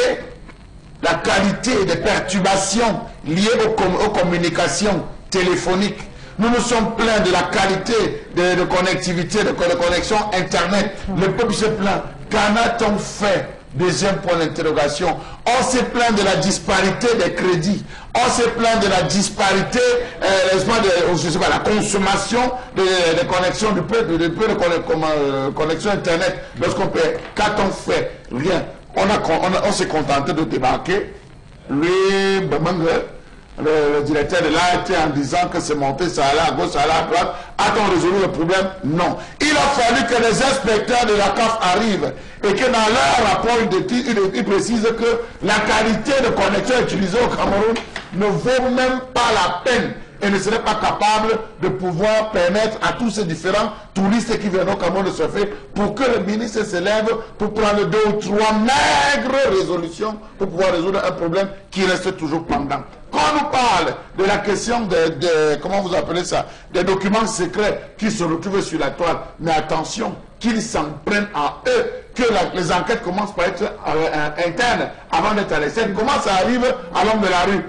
la qualité des perturbations liées aux communications téléphoniques. Nous nous sommes plaints de la qualité de connectivité, de connexion Internet. Le peuple se plaint. Qu'en a-t-on fait? Deuxième point d'interrogation. On se plaint de la disparité des crédits. On se plaint de la disparité, de la consommation des connexions du peu de connexion Internet. Lorsqu'on paie, qu'a-t-on fait? Rien. On s'est contenté de débarquer. Lui, le directeur de l'ART en disant que c'est monté, ça allait à gauche, ça allait à droite. A-t-on résolu le problème? Non. Il a fallu que les inspecteurs de la CAF arrivent et que dans leur rapport, ils précisent que la qualité de connexion utilisée au Cameroun ne vaut même pas la peine et ne serait pas capable de pouvoir permettre à tous ces différents touristes qui viennent au Cameroun de surfer pour que le ministre se lève pour prendre 2 ou 3 maigres résolutions pour pouvoir résoudre un problème qui reste toujours pendant. Quand on nous parle de la question comment vous appelez ça, des documents secrets qui se retrouvent sur la toile, mais attention, qu'ils s'en prennent à eux, que les enquêtes commencent par être internes avant d'être à l'externe. Comment ça arrive à l'homme de la rue?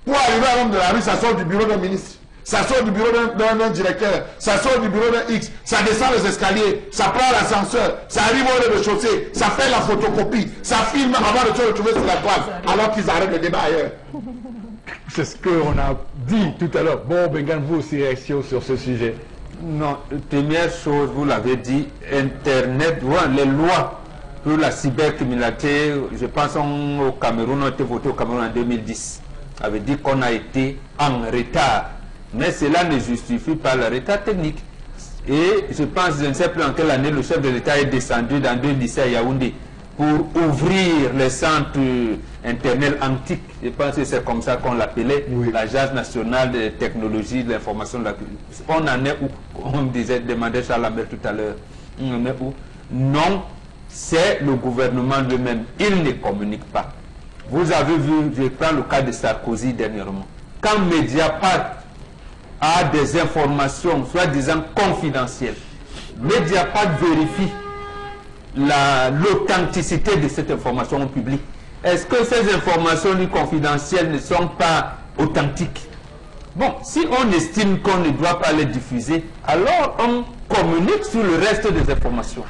Pour arriver à l'homme de la rue, ça sort du bureau d'un ministre, ça sort du bureau d'un directeur, ça sort du bureau d'un X, ça descend les escaliers, ça prend l'ascenseur, ça arrive au rez-de-chaussée, ça fait la photocopie, ça filme avant de se retrouver sur la toile, alors qu'ils arrêtent le débat ailleurs. C'est ce qu'on a dit tout à l'heure. Bon, Bengan, vous aussi, réaction sur ce sujet? Non, première chose, vous l'avez dit, Internet, les lois pour la cybercriminalité, je pense au Cameroun, ont été votées au Cameroun en 2010. Avait dit qu'on a été en retard. Mais cela ne justifie pas le retard technique. Et je pense, je ne sais plus en quelle année, le chef de l'État est descendu dans 2 lycées à Yaoundé pour ouvrir les centres Internet antiques. Je pense que c'est comme ça qu'on l'appelait, oui. L'Agence nationale de technologie de l'information de la culture. On en est où? On me demandait Charles Lambert tout à l'heure. On en est où? Non, c'est le gouvernement lui-même. Il ne communique pas. Vous avez vu, je prends le cas de Sarkozy dernièrement. Quand Mediapart a des informations, soi-disant confidentielles, Mediapart vérifie l'authenticité de cette information au public. Est-ce que ces informations confidentielles ne sont pas authentiques? Bon, si on estime qu'on ne doit pas les diffuser, alors on communique sur le reste des informations.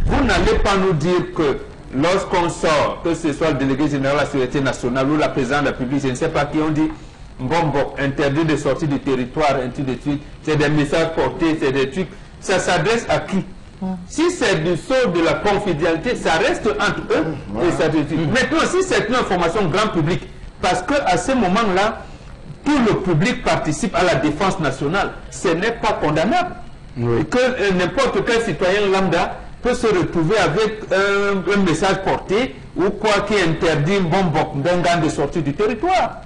Vous n'allez pas nous dire que lorsqu'on sort, que ce soit le délégué général de la Sécurité nationale ou la présidente de la République, je ne sais pas qui, on dit bon, interdit de sortir du territoire, ainsi de suite, c'est des messages portés, c'est des trucs. Ça s'adresse à qui? Si c'est du sort de la confidentialité, ça reste entre eux et ça devient. Maintenant, si c'est une information grand public, parce qu'à ce moment-là, tout le public participe à la défense nationale, ce n'est pas condamnable. Oui. Que n'importe quel citoyen lambda peut se retrouver avec un message porté ou quoi qui interdit d'un gars de sortir du territoire.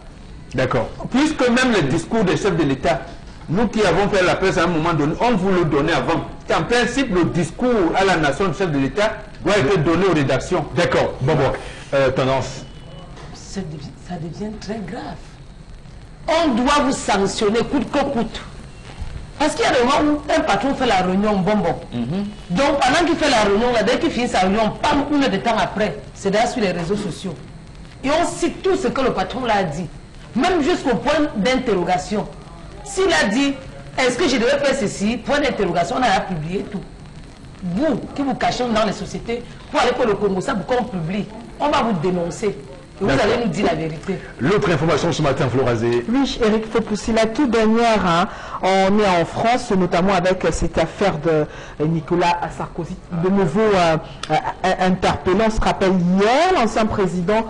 D'accord. Puisque même le discours des chefs de l'État, nous qui avons fait la presse à un moment donné, on vous le donnait avant. En principe, le discours à la nation du chef de l'État doit être donné aux rédactions. D'accord. Tendance. Ça devient très grave. On doit vous sanctionner coûte que coûte. Parce qu'il y a des moments où un patron fait la réunion bonbon. Donc pendant qu'il fait la réunion, dès qu'il finit sa réunion, pas une heure de temps après, c'est d'ailleurs sur les réseaux sociaux. Et on cite tout ce que le patron l'a dit. Même jusqu'au point d'interrogation. S'il a dit, est-ce que je devais faire ceci? Point d'interrogation, on a publié tout. Vous, qui vous cachez dans les sociétés, pour aller pour le Congo, ça, pour qu'on publie, on va vous dénoncer. Et vous allez nous dire la vérité. L'autre information ce matin, Florazé. Oui, Eric Fopoussi, la toute dernière, on est en France, notamment avec cette affaire de Nicolas Sarkozy, de nouveau interpellé. On se rappelle hier, l'ancien président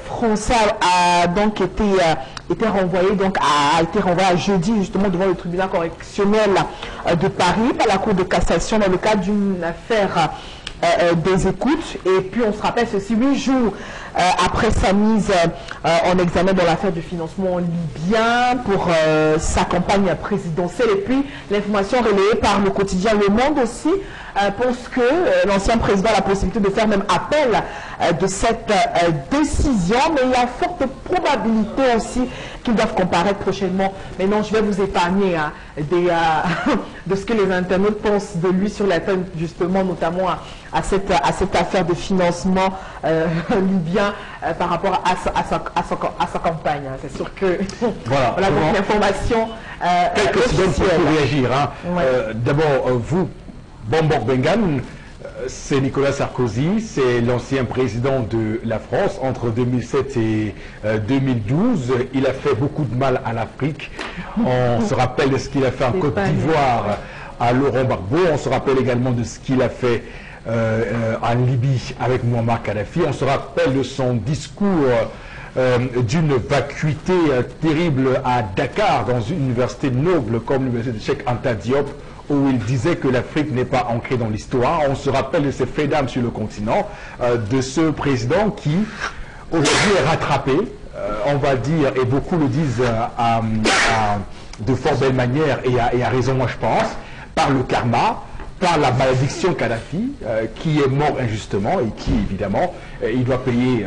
français a donc été renvoyé, a été renvoyé à jeudi justement devant le tribunal correctionnel de Paris par la Cour de cassation dans le cadre d'une affaire des écoutes. Et puis on se rappelle ceci 8 jours après sa mise en examen dans l'affaire du financement libyen pour sa campagne présidentielle. Et puis l'information relayée par le quotidien Le Monde aussi pense que l'ancien président a la possibilité de faire même appel de cette décision, mais il y a forte probabilité aussi qu'ils doivent comparaître prochainement. Mais non, je vais vous épargner hein, de ce que les internautes pensent de lui sur la thème, justement, notamment à cette affaire de financement libyen par rapport à sa campagne. Hein. C'est sûr que voilà donc l'information. Quelques secondes pour réagir. Hein. Ouais. D'abord, vous, Bombok Bengan, c'est Nicolas Sarkozy, c'est l'ancien président de la France entre 2007 et 2012. Il a fait beaucoup de mal à l'Afrique. On se rappelle de ce qu'il a fait en Côte d'Ivoire à Laurent Gbagbo. On se rappelle également de ce qu'il a fait en Libye avec Muammar Kadhafi. On se rappelle de son discours d'une vacuité terrible à Dakar, dans une université noble comme l'université de Cheikh Anta Diop, où il disait que l'Afrique n'est pas ancrée dans l'histoire. On se rappelle de ces faits d'âme sur le continent, de ce président qui, aujourd'hui, est rattrapé, on va dire, et beaucoup le disent de fort belle manière, et à raison, moi je pense, par le karma, par la malédiction Kadhafi, qui est mort injustement, et qui, évidemment, il doit payer...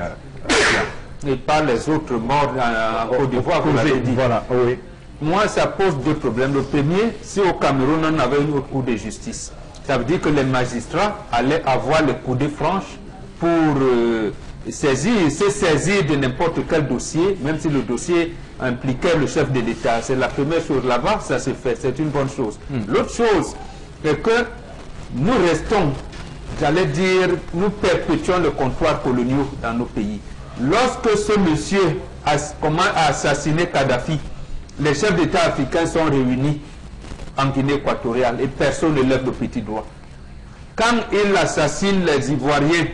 et par les autres morts en Côte d'Ivoire, vous l'avez dit. Voilà, oui. Moi, ça pose deux problèmes. Le premier, si au Cameroun, on avait une haute cour de justice, ça veut dire que les magistrats allaient avoir les coudées franches pour se saisir de n'importe quel dossier, même si le dossier impliquait le chef de l'État. C'est la première chose. Là-bas, ça se fait. C'est une bonne chose. L'autre chose, c'est que nous restons, j'allais dire, nous perpétuons le comptoir colonial dans nos pays. Lorsque ce monsieur a assassiné Kadhafi, les chefs d'État africains sont réunis en Guinée équatoriale et personne ne lève le petit doigt. Quand il assassine les Ivoiriens,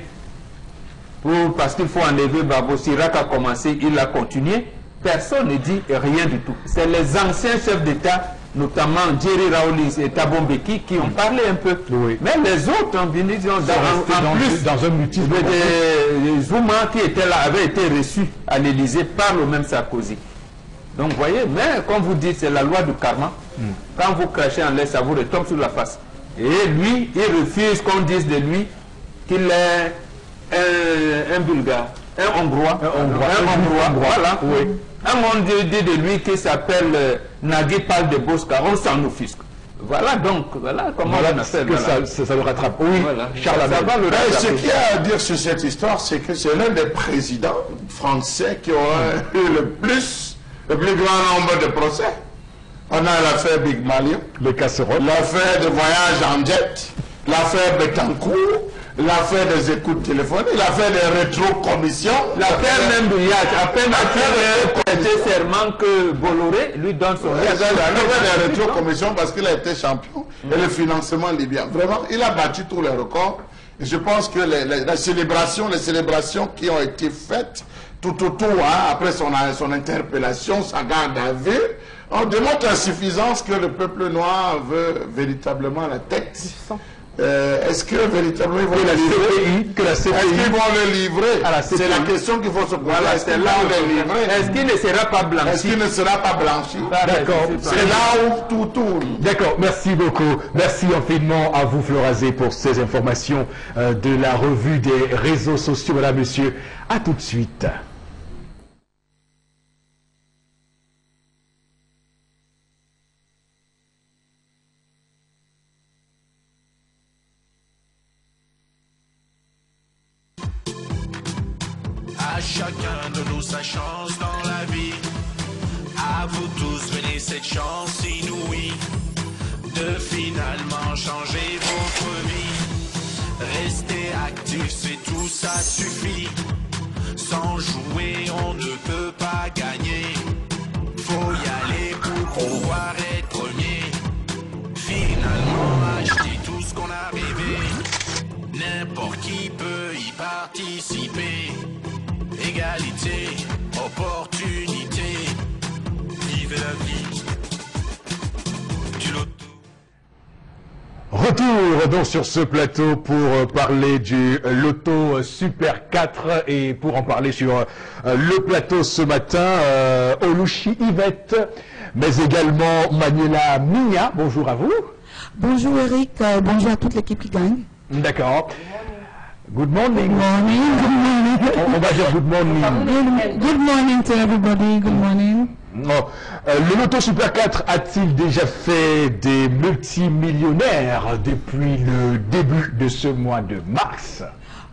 parce qu'il faut enlever Babo, Chirac a commencé, il a continué, personne ne dit rien du tout. C'est les anciens chefs d'État, notamment Jerry Rawlings et Thabo Mbeki, qui ont parlé un peu. Oui. Mais les autres ont venu dans un mutisme. Zouma qui était là avait été reçu à l'Élysée par le même Sarkozy. Donc vous voyez, mais comme vous dites, c'est la loi du karma. Quand vous crachez en l'air, ça vous retombe sur la face. Et lui, il refuse qu'on dise de lui qu'il est un Bulgare, un Hongrois. Voilà. Oui. On dit de lui qu'il s'appelle Nagui Pal de Bosca, on s'en offusque. Voilà donc, voilà comment on a fait. Ça le rattrape. Oui, voilà. Charles ce qu'il y a à dire sur cette histoire, c'est que c'est l'un des présidents français qui aura eu le plus grand nombre de procès. On a l'affaire Big Malion, le casserole, l'affaire de voyage en jet, l'affaire Betancourt, l'affaire des écoutes téléphoniques, l'affaire des rétrocommissions, l'affaire même du yacht, à peine qu'il a été serment que Bolloré lui donne son yacht. L'affaire des rétrocommissions parce qu'il a été champion et le financement libyen. Vraiment, il a battu tous les records. Et je pense que les célébrations qui ont été faites tout autour, hein, après son interpellation, sa garde à vue, on démontre l'insuffisance que le peuple noir veut véritablement à la tête. Est-ce que véritablement ils vont le livrer? Est-ce qu'ils vont le livrer? C'est la question qu'il faut se poser. Est-ce qu'il ne sera pas blanchi? Est-ce qu'il ne sera pas blanchi? D'accord. C'est là où tout tourne. D'accord, merci beaucoup. Merci infiniment à vous, Florazé, pour ces informations de la revue des réseaux sociaux. Voilà, monsieur. À tout de suite. À chacun de nous sa chance dans la vie. À vous tous, venez cette chance inouïe de finalement changer votre vie. Restez actifs, c'est tout, ça suffit. Sans jouer, on ne peut pas gagner. Faut y aller pour pouvoir être premier. Finalement, acheter tout ce qu'on a rêvé. N'importe qui peut y participer. Égalité, opportunité, vivez la vie du loto. Retour donc sur ce plateau pour parler du Loto Super 4 et pour en parler sur le plateau ce matin, Oluchi Yvette, mais également Manuela Migna. Bonjour à vous. Bonjour Eric, bonjour à toute l'équipe qui gagne. D'accord. Good morning. Good morning, good morning. On va dire good morning. Good morning to everybody. Good morning. Le Loto Super 4 a-t-il déjà fait des multimillionnaires depuis le début de ce mois de mars?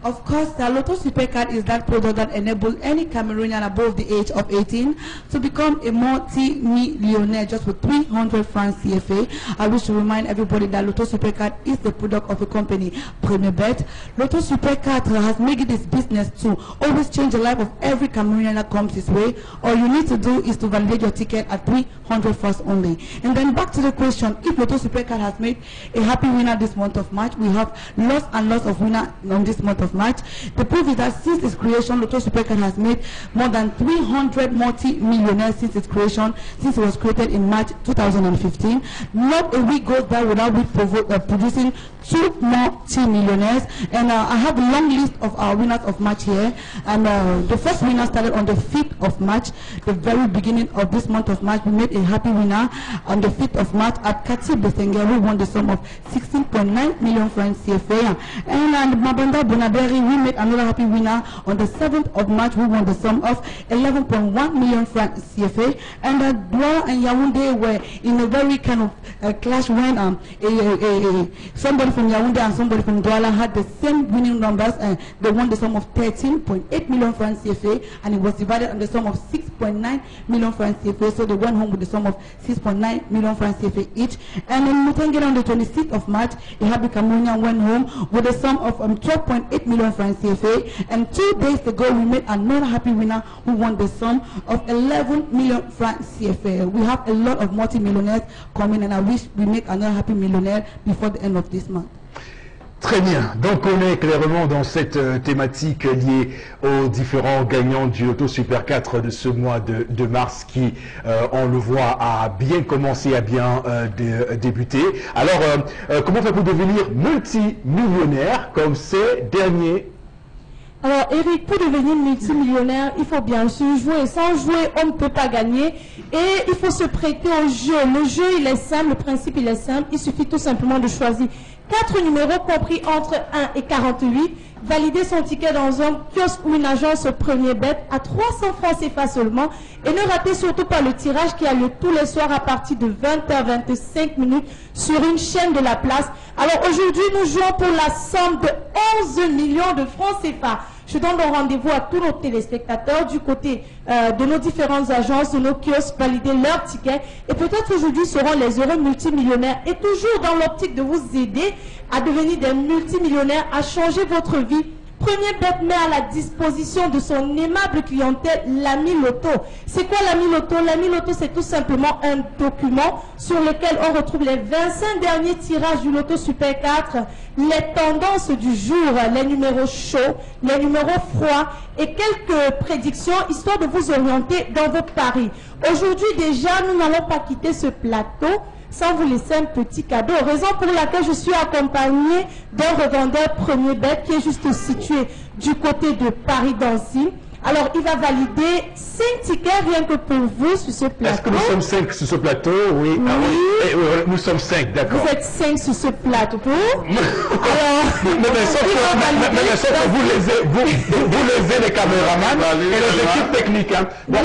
Of course, the Lotto Supercard is that product that enables any Cameroonian above the age of 18 to become a multi-millionaire just with 300 francs CFA. I wish to remind everybody that Lotto Supercard is the product of a company, Premier Bet. Lotto Supercard has made it its business to always change the life of every Cameroonian that comes his way. All you need to do is to validate your ticket at 300 francs only. And then back to the question, if Lotto Supercard has made a happy winner this month of March, we have lots and lots of winners on this month of March. The proof is that since its creation, Lotto Supercard has made more than 300 multi-millionaires since its creation, since it was created in March 2015. Not a week goes by without we producing 2 multi-millionaires. And I have a long list of our winners of March here. And the first winner started on the 5th of March, the very beginning of this month of March. We made a happy winner on the 5th of March at Kati Besenge, who won the sum of 16.9 million francs CFA. And Mabanda Bonaberi, we made another happy winner on the 7th of March, who won the sum of 11.1 million francs CFA. And Douala and Yaoundé were in a very kind of clash when somebody from Yaoundé and somebody from Douala had the same winning numbers, and they won the sum of 13.8 million francs CFA, and it was divided on the sum of 6.9 million francs CFA, so they went home with the sum of 6.9 million francs CFA each. And in Mutangere on the 26th of March, a happy Cameroonian went home with a sum of 12.8 million francs CFA, and 2 days ago we made another happy winner who won the sum of 11 million francs CFA. We have a lot of multi-millionaires coming, and I wish we make another happy millionaire before the end of this month. Très bien, donc on est clairement dans cette thématique liée aux différents gagnants du Loto Super 4 de ce mois de mars qui, on le voit, a bien commencé, a bien débuté. Alors, comment faire pour devenir multimillionnaire comme ces derniers? Alors Eric, pour devenir multimillionnaire, il faut bien sûr jouer. Sans jouer, on ne peut pas gagner. Et il faut se prêter au jeu. Le jeu, il est simple, le principe, il est simple. Il suffit tout simplement de choisir 4 numéros compris entre 1 et 48. Valider son ticket dans un kiosque ou une agence Premier Bet à 300 francs CFA seulement. Et ne ratez surtout pas le tirage qui a lieu tous les soirs à partir de 20h25 sur une chaîne de la place. Alors aujourd'hui, nous jouons pour la somme de 11 millions de francs CFA. Je donne donc rendez-vous à tous nos téléspectateurs du côté de nos différentes agences, de nos kiosques, valider leurs tickets. Et peut-être aujourd'hui seront les heureux multimillionnaires. Et toujours dans l'optique de vous aider à devenir des multimillionnaires, à changer votre vie. Premier Bet met à la disposition de son aimable clientèle l'Ami Loto. C'est quoi l'Ami Loto? L'Ami Loto, c'est tout simplement un document sur lequel on retrouve les 25 derniers tirages du Loto Super 4, les tendances du jour, les numéros chauds, les numéros froids et quelques prédictions histoire de vous orienter dans vos paris. Aujourd'hui déjà, nous n'allons pas quitter ce plateau sans vous laisser un petit cadeau, raison pour laquelle je suis accompagnée d'un revendeur Premier Bet qui est juste situé du côté de Paris-Dancy. Alors, il va valider 5 tickets rien que pour vous sur ce plateau. Est-ce que nous sommes 5 sur ce plateau? Oui. Oui. Ah, oui. Oui, nous sommes 5, d'accord. Vous êtes 5 sur ce plateau. Alors, mais sauf que vous lésez les caméramans et les équipes techniques. Hein. Bon,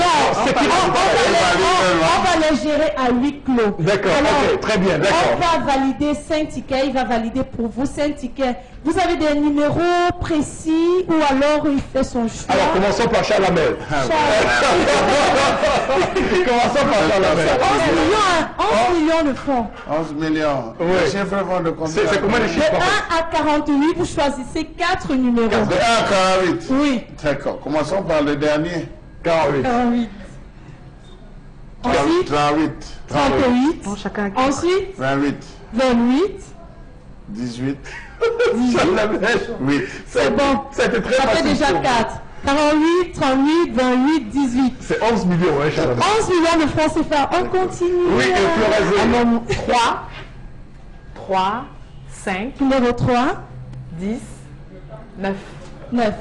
on va les gérer à huis clos. D'accord, ok, très bien, d'accord. On va valider 5 tickets, il va valider pour vous 5 tickets. Vous avez des numéros précis ou alors il fait son choix? Alors, commençons par Chalamel. Commençons par Chalamel. 11 millions de francs. 11 millions. Oui. Les chiffres vont de combien? C'est combien les De chiffres? 1 à 48, vous choisissez 4 numéros. De 1 à 48. Oui. D'accord. Commençons par le dernier. 48. 48. Ensuite, 38. 38. Bon, chacun. Ensuite, 28. 28. 18. Chalamel. 8. C'est bon. C'était très Ça fait facile. déjà 4. 48, 38, 28, 18. C'est 11 millions, hein, Chalamel. 11 millions de francs CFA. On continue. Oui, et Florazé. 3, 5, Numéro 3, 10, 9. 9.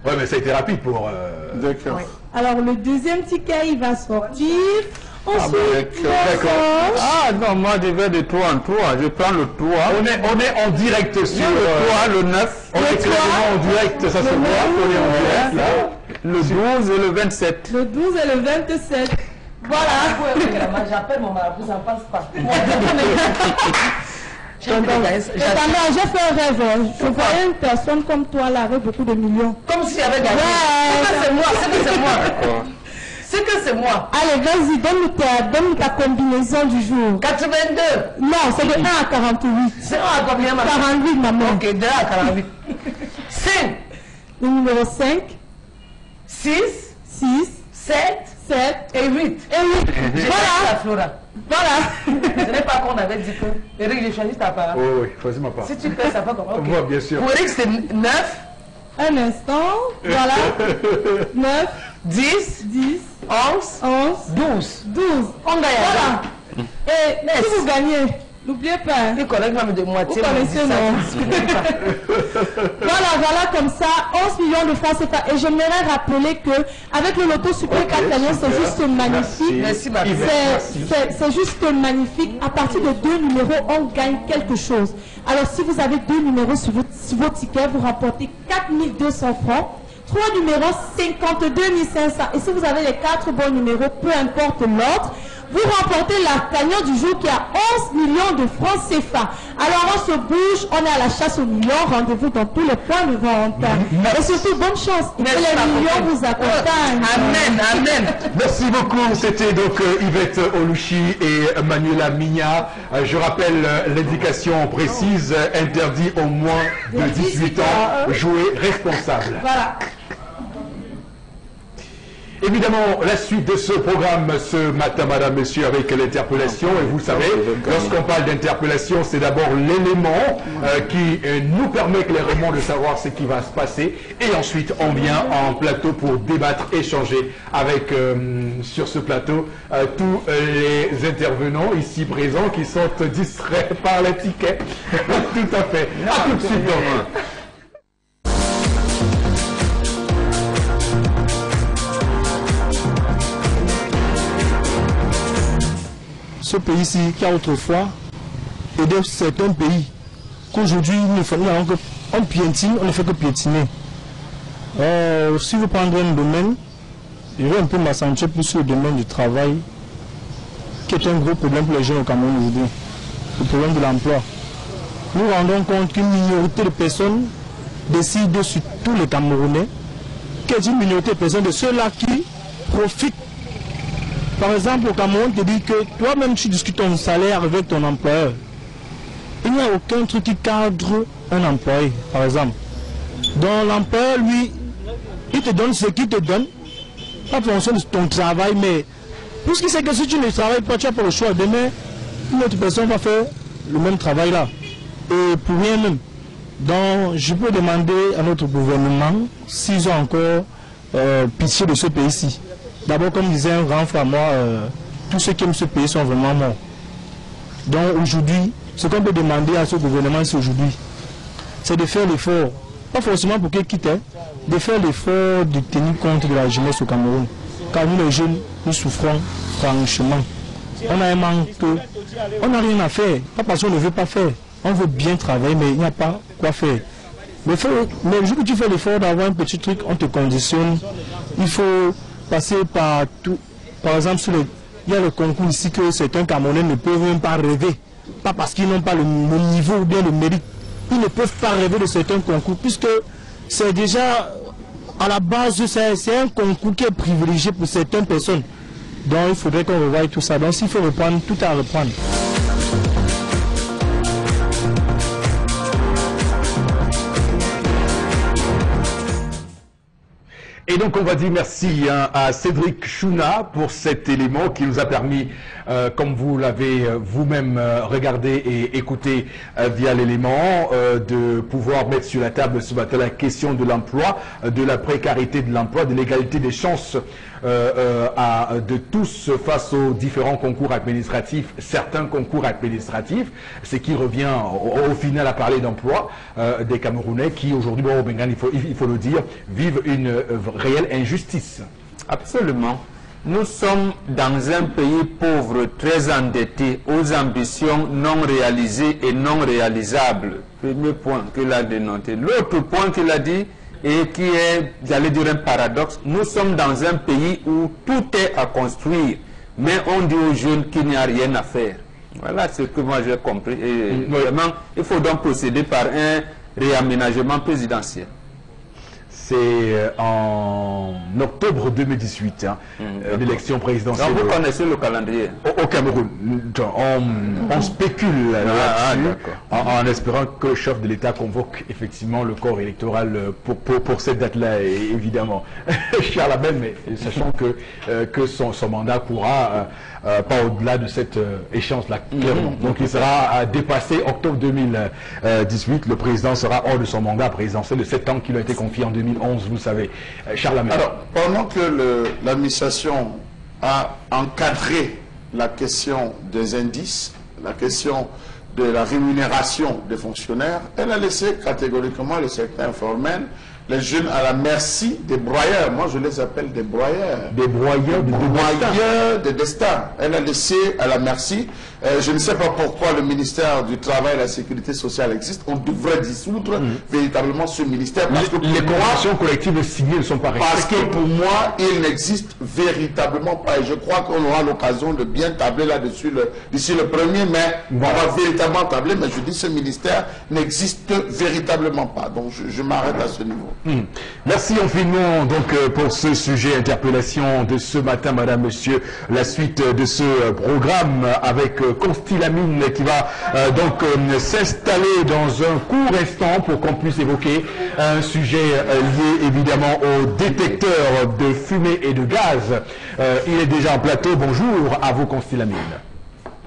Ouais, mais ça a été rapide pour... D'accord. Oui. Alors le deuxième ticket, il va sortir. D'accord. Ah non, moi je vais de 3 en 3. Je prends le 3. On est en direct sur le 3, le 9. On est clairement en direct, ça se voit. On est en direct là. Le 12 et le 27. Le 12 et le 27. Voilà. J'appelle mon marabout, ça ne passe pas. Attendez, j'ai fait un rêve. Je voyais une personne comme toi là avec beaucoup de millions. Comme si j'avais gagné. C'est moi. C'est que c'est moi. Allez, vas-y, donne-nous ta combinaison du jour. 82. Non, c'est de 1 à 48. C'est 1 à combien, maman? 48, maman. Ok, 2 à 48. 5. Le numéro 5, 6, 6, 7 7 et 8. et 8. Voilà. Voilà. Ce n'est pas qu'on avait dit que Eric, j'ai choisi ta part. Oui, vas-y ma part. Si tu fais ça, pas comment. Okay. Moi, bien sûr. Pour Eric, c'est 9. Un instant. Voilà. 9, 10, 10, 11, 11, 12. On gagne. Voilà. Et si vous gagnez, n'oubliez pas. Tu connais même de moitié. Vous connaissez, non? Voilà, comme ça, 11 millions de francs CFA. Et j'aimerais rappeler que avec le loto Super 4 gagnants, c'est juste magnifique. Merci, ma c'est juste magnifique. À partir de 2 numéros, on gagne quelque chose. Alors, si vous avez 2 numéros sur vos tickets, vous rapportez 4200 francs. 3 numéros, 52 500. Et si vous avez les 4 bons numéros, peu importe l'ordre, vous remportez la gagnante du jour qui a 11 millions de francs CFA. Alors on se bouge, on est à la chasse aux millions, rendez-vous dans tous les points de vente. Et surtout, bonne chance, que les millions vous accompagnent. Amen. Merci beaucoup, c'était donc Yvette Oluchi et Manuela Migna. Je rappelle l'indication précise, interdit au moins de 18 ans, jouer responsable. Voilà. Évidemment, la suite de ce programme ce matin, madame, monsieur, avec l'interpellation. Et vous savez, lorsqu'on parle d'interpellation, c'est d'abord l'élément qui nous permet clairement de savoir ce qui va se passer. Et ensuite, on vient en plateau pour débattre, échanger avec, sur ce plateau, tous les intervenants ici présents qui sont distraits par les tickets. Tout à fait. À tout de suite, donc. Ce pays-ci qui a autrefois aidé certains pays qu'aujourd'hui on piétine, on ne fait que piétiner. Si vous prendrez un domaine, je vais un peu m'accentrer plus sur le domaine du travail, qui est un gros problème pour les jeunes au Cameroun aujourd'hui, le problème de l'emploi. Nous rendons compte qu'une minorité de personnes décide sur tous les Camerounais, qui est une minorité de personnes de ceux-là qui profitent. Par exemple, au Cameroun, te dit que toi-même, tu discutes ton salaire avec ton employeur. Il n'y a aucun truc qui cadre un employé, par exemple. Donc, l'employeur, lui, il te donne ce qu'il te donne, pas en fonction de ton travail, mais puisqu'il sait que si tu ne travailles pas, tu n'as pas le choix. Demain, une autre personne va faire le même travail là. Et pour rien même. Donc, je peux demander à notre gouvernement s'ils ont encore pitié de ce pays-ci. D'abord, comme disait un grand frère, moi, tous ceux qui aiment ce pays sont vraiment morts. Donc aujourd'hui, ce qu'on peut demander à ce gouvernement, c'est aujourd'hui, c'est de faire l'effort, pas forcément pour qu'il quitte, de faire l'effort de tenir compte de la jeunesse au Cameroun. Car nous les jeunes, nous souffrons franchement. On a un manque, on n'a rien à faire, pas parce qu'on ne veut pas faire. On veut bien travailler, mais il n'y a pas quoi faire. Mais le jour que tu fais l'effort d'avoir un petit truc, on te conditionne. Il faut passer par tout. Par exemple, il y a le concours ici que certains Camerounais ne peuvent même pas rêver. Pas parce qu'ils n'ont pas le niveau ou bien le mérite. Ils ne peuvent pas rêver de certains concours, puisque c'est déjà, à la base, c'est un concours qui est privilégié pour certaines personnes. Donc il faudrait qu'on revoie tout ça. Donc s'il faut reprendre, tout à reprendre. Et donc on va dire merci à Cédric Chouna pour cet élément qui nous a permis, comme vous l'avez vous-même regardé et écouté via l'élément, de pouvoir mettre sur la table ce matin la question de l'emploi, de la précarité de l'emploi, de l'égalité des chances de tous face aux différents concours administratifs, certains concours administratifs, ce qui revient au final à parler d'emploi des Camerounais qui aujourd'hui, il faut le dire, vivent une réelle injustice. Absolument. Nous sommes dans un pays pauvre, très endetté, aux ambitions non réalisées et non réalisables. Premier point qu'il a dénoté. L'autre point qu'il a dit, et qui est, j'allais dire, un paradoxe, nous sommes dans un pays où tout est à construire, mais on dit aux jeunes qu'il n'y a rien à faire. Voilà ce que moi j'ai compris. Et vraiment, il faut donc procéder par un réaménagement présidentiel. C'est en octobre 2018, hein, l'élection présidentielle. Donc vous connaissez le calendrier? Au Cameroun. On spécule là-dessus en espérant que le chef de l'État convoque effectivement le corps électoral pour cette date-là, évidemment. Charles Abel, mais sachant que son mandat courra pas au-delà de cette échéance-là, clairement. Donc il sera dépassé octobre 2018. Le président sera hors de son mandat présidentiel de 7 ans qui lui a été confié en 2011, vous savez. Charles Abel. Alors, pendant que l'administration a encadré la question des indices, la question de la rémunération des fonctionnaires, elle a laissé catégoriquement le secteur informel, les jeunes à la merci des broyeurs. Moi, je les appelle des broyeurs. Des broyeurs de destin. Elle a laissé à la merci. Je ne sais pas pourquoi le ministère du Travail et de la Sécurité sociale existe. On devrait dissoudre véritablement ce ministère. Parce que les conventions collectives signées ne sont pas respectées. Parce que pour moi, il n'existe véritablement pas. Et je crois qu'on aura l'occasion de bien tabler là-dessus d'ici le 1er mai. On va véritablement tabler, mais je dis ce ministère n'existe véritablement pas. Donc je m'arrête à ce niveau. Merci infiniment donc pour ce sujet interpellation de ce matin, madame, monsieur. La suite de ce programme avec Constilamine qui va donc s'installer dans un court instant pour qu'on puisse évoquer un sujet lié évidemment au détecteur de fumée et de gaz. Il est déjà en plateau. Bonjour à vous, Constilamine.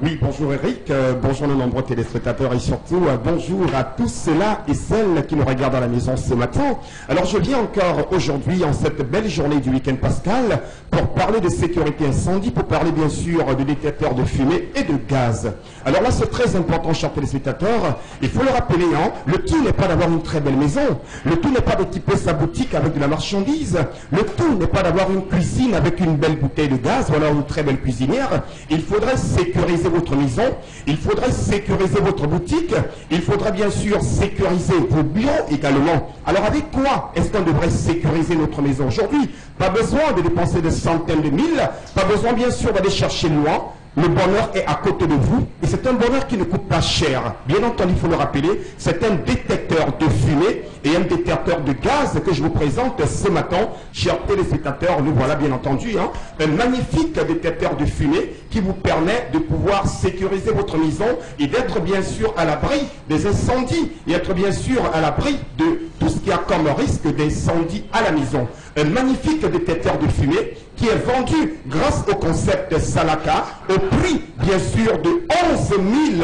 Oui, bonjour Eric, bonjour nos nombreux téléspectateurs et surtout bonjour à tous ceux-là et celles qui nous regardent à la maison ce matin. Alors je viens encore aujourd'hui en cette belle journée du week-end pascal pour parler de sécurité incendie, pour parler bien sûr de détecteurs de fumée et de gaz. Alors là c'est très important, chers téléspectateurs, il faut le rappeler, hein, le tout n'est pas d'avoir une très belle maison, le tout n'est pas d'équiper sa boutique avec de la marchandise, le tout n'est pas d'avoir une cuisine avec une belle bouteille de gaz ou alors une très belle cuisinière. Il faudrait sécuriser votre maison, il faudrait sécuriser votre boutique, il faudra bien sûr sécuriser vos bureaux également. Alors avec quoi est-ce qu'on devrait sécuriser notre maison aujourd'hui? Pas besoin de dépenser des centaines de mille, pas besoin bien sûr d'aller chercher loin. Le bonheur est à côté de vous et c'est un bonheur qui ne coûte pas cher. Bien entendu, il faut le rappeler, c'est un détecteur de fumée et un détecteur de gaz que je vous présente ce matin, chers téléspectateurs. Nous voilà bien entendu, hein, un magnifique détecteur de fumée qui vous permet de pouvoir sécuriser votre maison et d'être bien sûr à l'abri des incendies et être bien sûr à l'abri de tout ce qui a comme risque d'incendie à la maison. Un magnifique détecteur de fumée qui est vendu grâce au concept Salaka au prix bien sûr de 11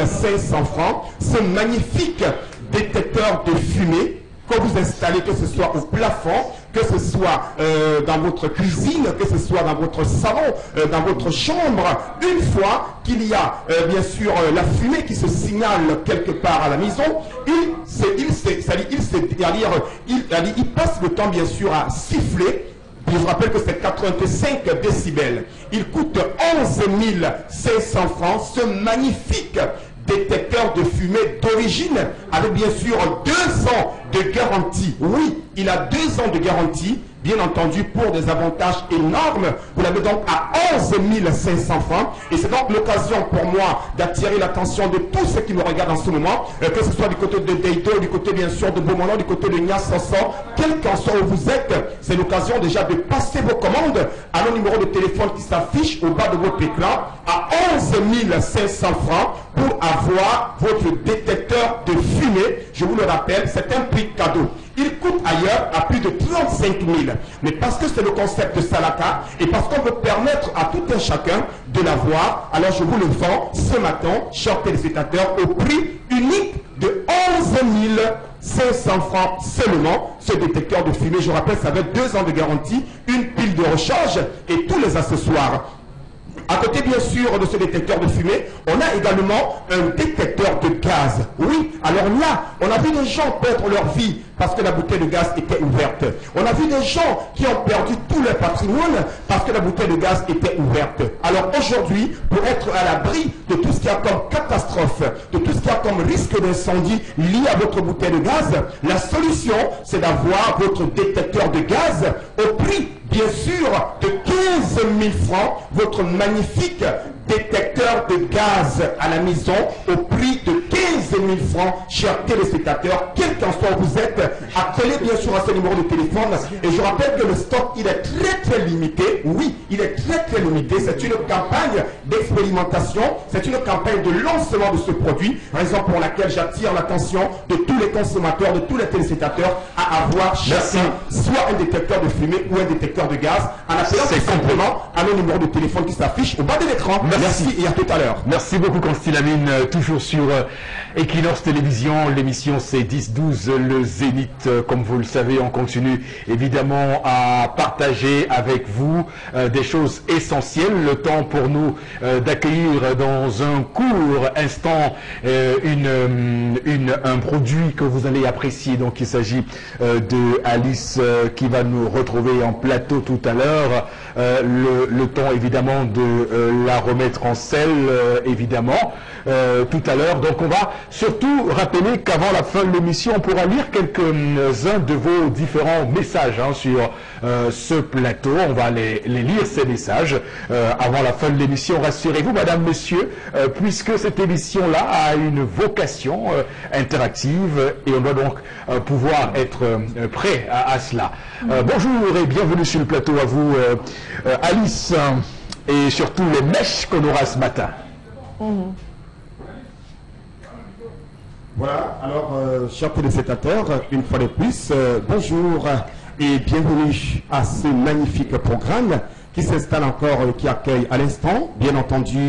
500 francs. Ce magnifique détecteur de fumée que vous installez, que ce soit au plafond, que ce soit dans votre cuisine, que ce soit dans votre salon, dans votre chambre, une fois qu'il y a bien sûr la fumée qui se signale quelque part à la maison, il passe le temps bien sûr à siffler. Je vous rappelle que c'est 85 décibels. Il coûte 11 500 francs, ce magnifique détecteur de fumée d'origine avec bien sûr 2 ans de garantie. Oui, il a 2 ans de garantie, bien entendu pour des avantages énormes. Vous l'avez donc à 11 500 francs et c'est donc l'occasion pour moi d'attirer l'attention de tous ceux qui me regardent en ce moment, que ce soit du côté de Deito, du côté bien sûr de Beaumont, du côté de Niassoso, quel qu'en soit où vous êtes, c'est l'occasion déjà de passer vos commandes à nos numéros de téléphone qui s'affichent au bas de votre écran à 11 500 francs pour avoir votre détecteur de fumée. Je vous le rappelle, c'est un prix cadeau. Il coûte ailleurs à plus de 35 000. Mais parce que c'est le concept de Salaka et parce qu'on veut permettre à tout un chacun de l'avoir, alors je vous le vends ce matin, chers téléspectateurs, au prix unique de 11 500 francs seulement. Ce détecteur de fumée, je rappelle, ça avait 2 ans de garantie, une pile de recharge et tous les accessoires. À côté bien sûr de ce détecteur de fumée, on a également un détecteur de gaz. Oui, alors là, on a vu des gens perdre leur vie parce que la bouteille de gaz était ouverte. On a vu des gens qui ont perdu tout leur patrimoine parce que la bouteille de gaz était ouverte. Alors aujourd'hui, pour être à l'abri de tout ce qu'il y a comme catastrophe, de tout ce qu'il y a comme risque d'incendie lié à votre bouteille de gaz, la solution, c'est d'avoir votre détecteur de gaz au prix, bien sûr, de 15 000 francs, votre magnifique détecteur de gaz à la maison au prix de 15 000 francs, chers téléspectateurs, quel qu'en soit où vous êtes, appelez bien sûr à ce numéro de téléphone. Et je rappelle que le stock, il est très limité. Oui, il est très limité. C'est une campagne d'expérimentation, c'est une campagne de lancement de ce produit, raison pour laquelle j'attire l'attention de tous les consommateurs, de tous les téléspectateurs à avoir chacun soit un détecteur de fumée ou un détecteur de gaz en appelant simplement à nos numéros de téléphone qui s'affichent au bas de l'écran. Merci et à tout à l'heure. Merci beaucoup Constilamine, toujours sur Equinox Télévision. L'émission c'est 10-12 le Zénith. Comme vous le savez, on continue évidemment à partager avec vous des choses essentielles. Le temps pour nous d'accueillir dans un court instant un produit que vous allez apprécier. Donc il s'agit de Alice qui va nous retrouver en plateau tout à l'heure. Le temps évidemment de la remettre en selle évidemment tout à l'heure. Donc on va surtout rappeler qu'avant la fin de l'émission on pourra lire quelques-uns de vos différents messages sur ce plateau. On va les lire ces messages avant la fin de l'émission. Rassurez-vous madame, monsieur, puisque cette émission là a une vocation interactive et on doit donc pouvoir être prêt à cela. Bonjour et bienvenue sur le plateau à vous Alice, et surtout les mèches qu'on aura ce matin. Voilà, alors chers téléspectateurs, une fois de plus, bonjour et bienvenue à ce magnifique programme qui s'installe encore, qui accueille à l'instant, bien entendu,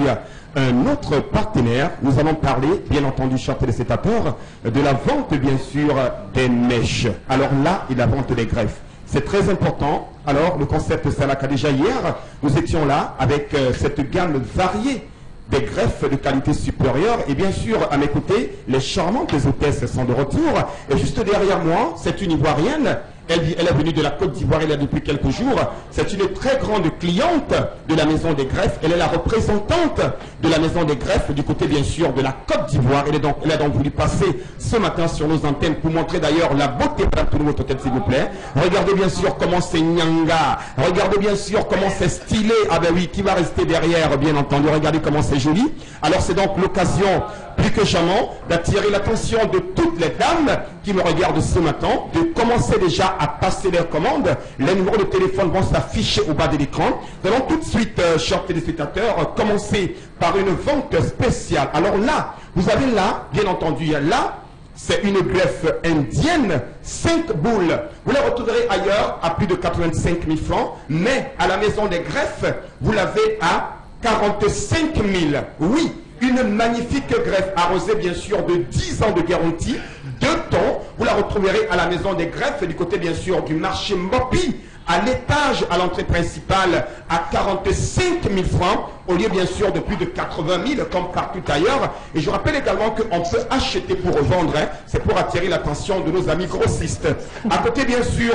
un autre partenaire. Nous allons parler, bien entendu, chers téléspectateurs, de la vente, bien sûr, des mèches. Alors là, et la vente des greffes. C'est très important. Alors, le concept Salaka, déjà hier, nous étions là avec cette gamme variée des greffes de qualité supérieure. Et bien sûr, à mes côtés, les charmantes hôtesses sont de retour. Et juste derrière moi, c'est une Ivoirienne. Elle est venue de la Côte d'Ivoire, elle est depuis quelques jours. C'est une très grande cliente de la Maison des Greffes. Elle est la représentante de la Maison des Greffes du côté, bien sûr, de la Côte d'Ivoire. Elle a donc voulu passer ce matin sur nos antennes pour montrer d'ailleurs la beauté de tout notre tête, s'il vous plaît. Regardez bien sûr comment c'est nyanga. Regardez bien sûr comment c'est stylé. Ah ben oui, qui va rester derrière, bien entendu. Regardez comment c'est joli. Alors c'est donc l'occasion, plus que jamais, d'attirer l'attention de toutes les dames qui me regardent ce matin, de commencer déjà à passer leurs commandes. Les numéros de téléphone vont s'afficher au bas de l'écran. Nous allons tout de suite, chers téléspectateurs, commencer par une vente spéciale. Alors là, vous avez là, bien entendu, là, c'est une greffe indienne, 5 boules. Vous la retrouverez ailleurs à plus de 85 000 francs, mais à la Maison des Greffes, vous l'avez à 45 000. Oui, une magnifique greffe arrosée bien sûr de 10 ans de garantie, 2 tons. Vous la retrouverez à la Maison des Greffes du côté bien sûr du marché Mopi, à l'étage, à l'entrée principale, à 45 000 francs, au lieu bien sûr de plus de 80 000 comme partout ailleurs. Et je rappelle également qu'on peut acheter pour revendre, hein. C'est pour attirer l'attention de nos amis grossistes. À côté bien sûr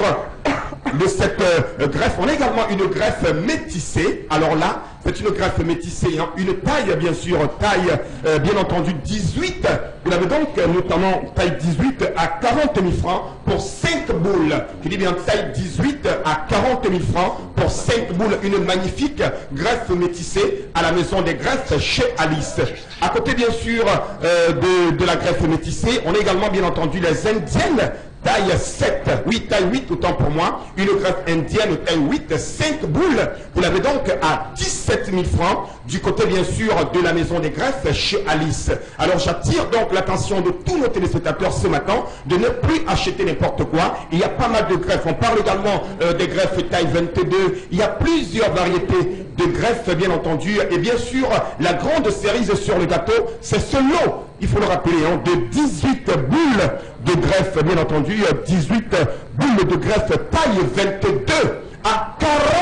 de cette greffe, on a également une greffe métissée. Alors là, c'est une greffe métissée, hein. Une taille bien sûr, taille bien entendu 18. Vous l'avez donc notamment taille 18 à 40 000 francs pour 5 boules. Je dis bien taille 18 à 40 000 francs pour 5 boules. Une magnifique greffe métissée à la Maison des Greffes chez Alice. À côté bien sûr de la greffe métissée, on a également bien entendu les indiennes. Taille 7, oui, taille 8, autant pour moi. Une greffe indienne, taille 8, 5 boules. Vous l'avez donc à 17 000 francs du côté, bien sûr, de la Maison des Greffes chez Alice. Alors, j'attire donc l'attention de tous nos téléspectateurs ce matin de ne plus acheter n'importe quoi. Il y a pas mal de greffes. On parle également des greffes taille 22. Il y a plusieurs variétés de greffes, bien entendu. Et bien sûr, la grande cerise sur le gâteau, c'est ce lot, il faut le rappeler, hein, de 18 boules de greffe, bien entendu, 18 boules de greffe taille 22 à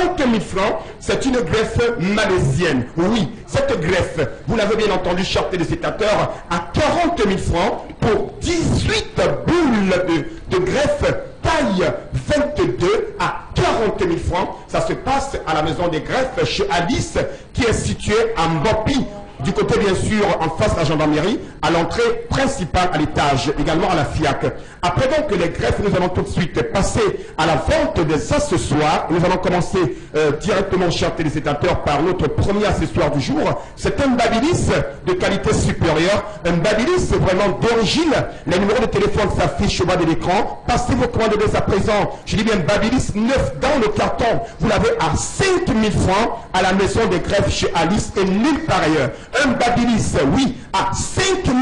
40 000 francs. C'est une greffe malaisienne. Oui, cette greffe, vous l'avez bien entendu, chers téléspectateurs, à 40 000 francs pour 18 boules de greffe taille 22 à 40 000 francs. Ça se passe à la maison des greffes chez Alice, qui est située à Mbopi. Du côté, bien sûr, en face de la gendarmerie, à l'entrée principale à l'étage, également à la FIAC. Après donc les greffes, nous allons tout de suite passer à la vente des accessoires. Nous allons commencer directement, chers téléspectateurs, par notre premier accessoire du jour. C'est un Babyliss de qualité supérieure, un Babyliss vraiment d'origine. Les numéros de téléphone s'affichent au bas de l'écran. Passez vos commandes dès à présent. Je dis bien Babyliss neuf dans le carton. Vous l'avez à 5 000 francs à la maison des greffes chez Alice et nulle part ailleurs. Un Babyliss, oui, à 5 000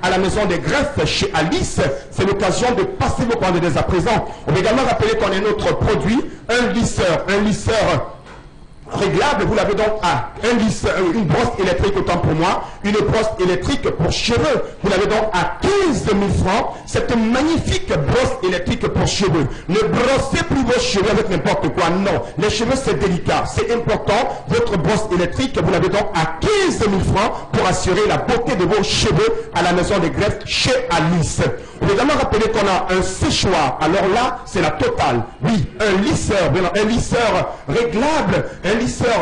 à la maison des greffes chez Alice. C'est l'occasion de passer vos commandes dès à présent. On va également rappeler qu'on est notre produit, un lisseur réglable. Vous l'avez donc à un lisseur, une brosse électrique autant pour moi, une brosse électrique pour cheveux. Vous l'avez donc à 15 000 francs. Cette magnifique brosse électrique pour cheveux. Ne brossez plus vos cheveux avec n'importe quoi. Non, les cheveux c'est délicat, c'est important. Votre brosse électrique, vous l'avez donc à 15 000 francs pour assurer la beauté de vos cheveux à la maison des greffes chez Alice. On va également rappeler qu'on a un séchoir. Alors là, c'est la totale. Oui, un lisseur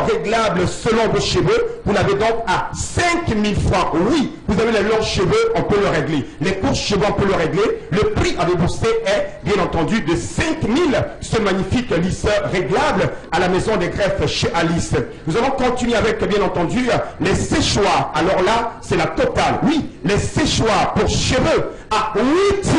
réglable selon vos cheveux. Vous l'avez donc à 5 000 francs. Oui, vous avez les longs cheveux, on peut le régler. Les courts cheveux, on peut le régler. Le prix à débourser est, bien entendu, de 5 000. Ce magnifique lisseur réglable à la maison des greffes chez Alice. Nous allons continuer avec, bien entendu, les séchoirs. Alors là, c'est la totale. Oui, les séchoirs pour cheveux à 8 000.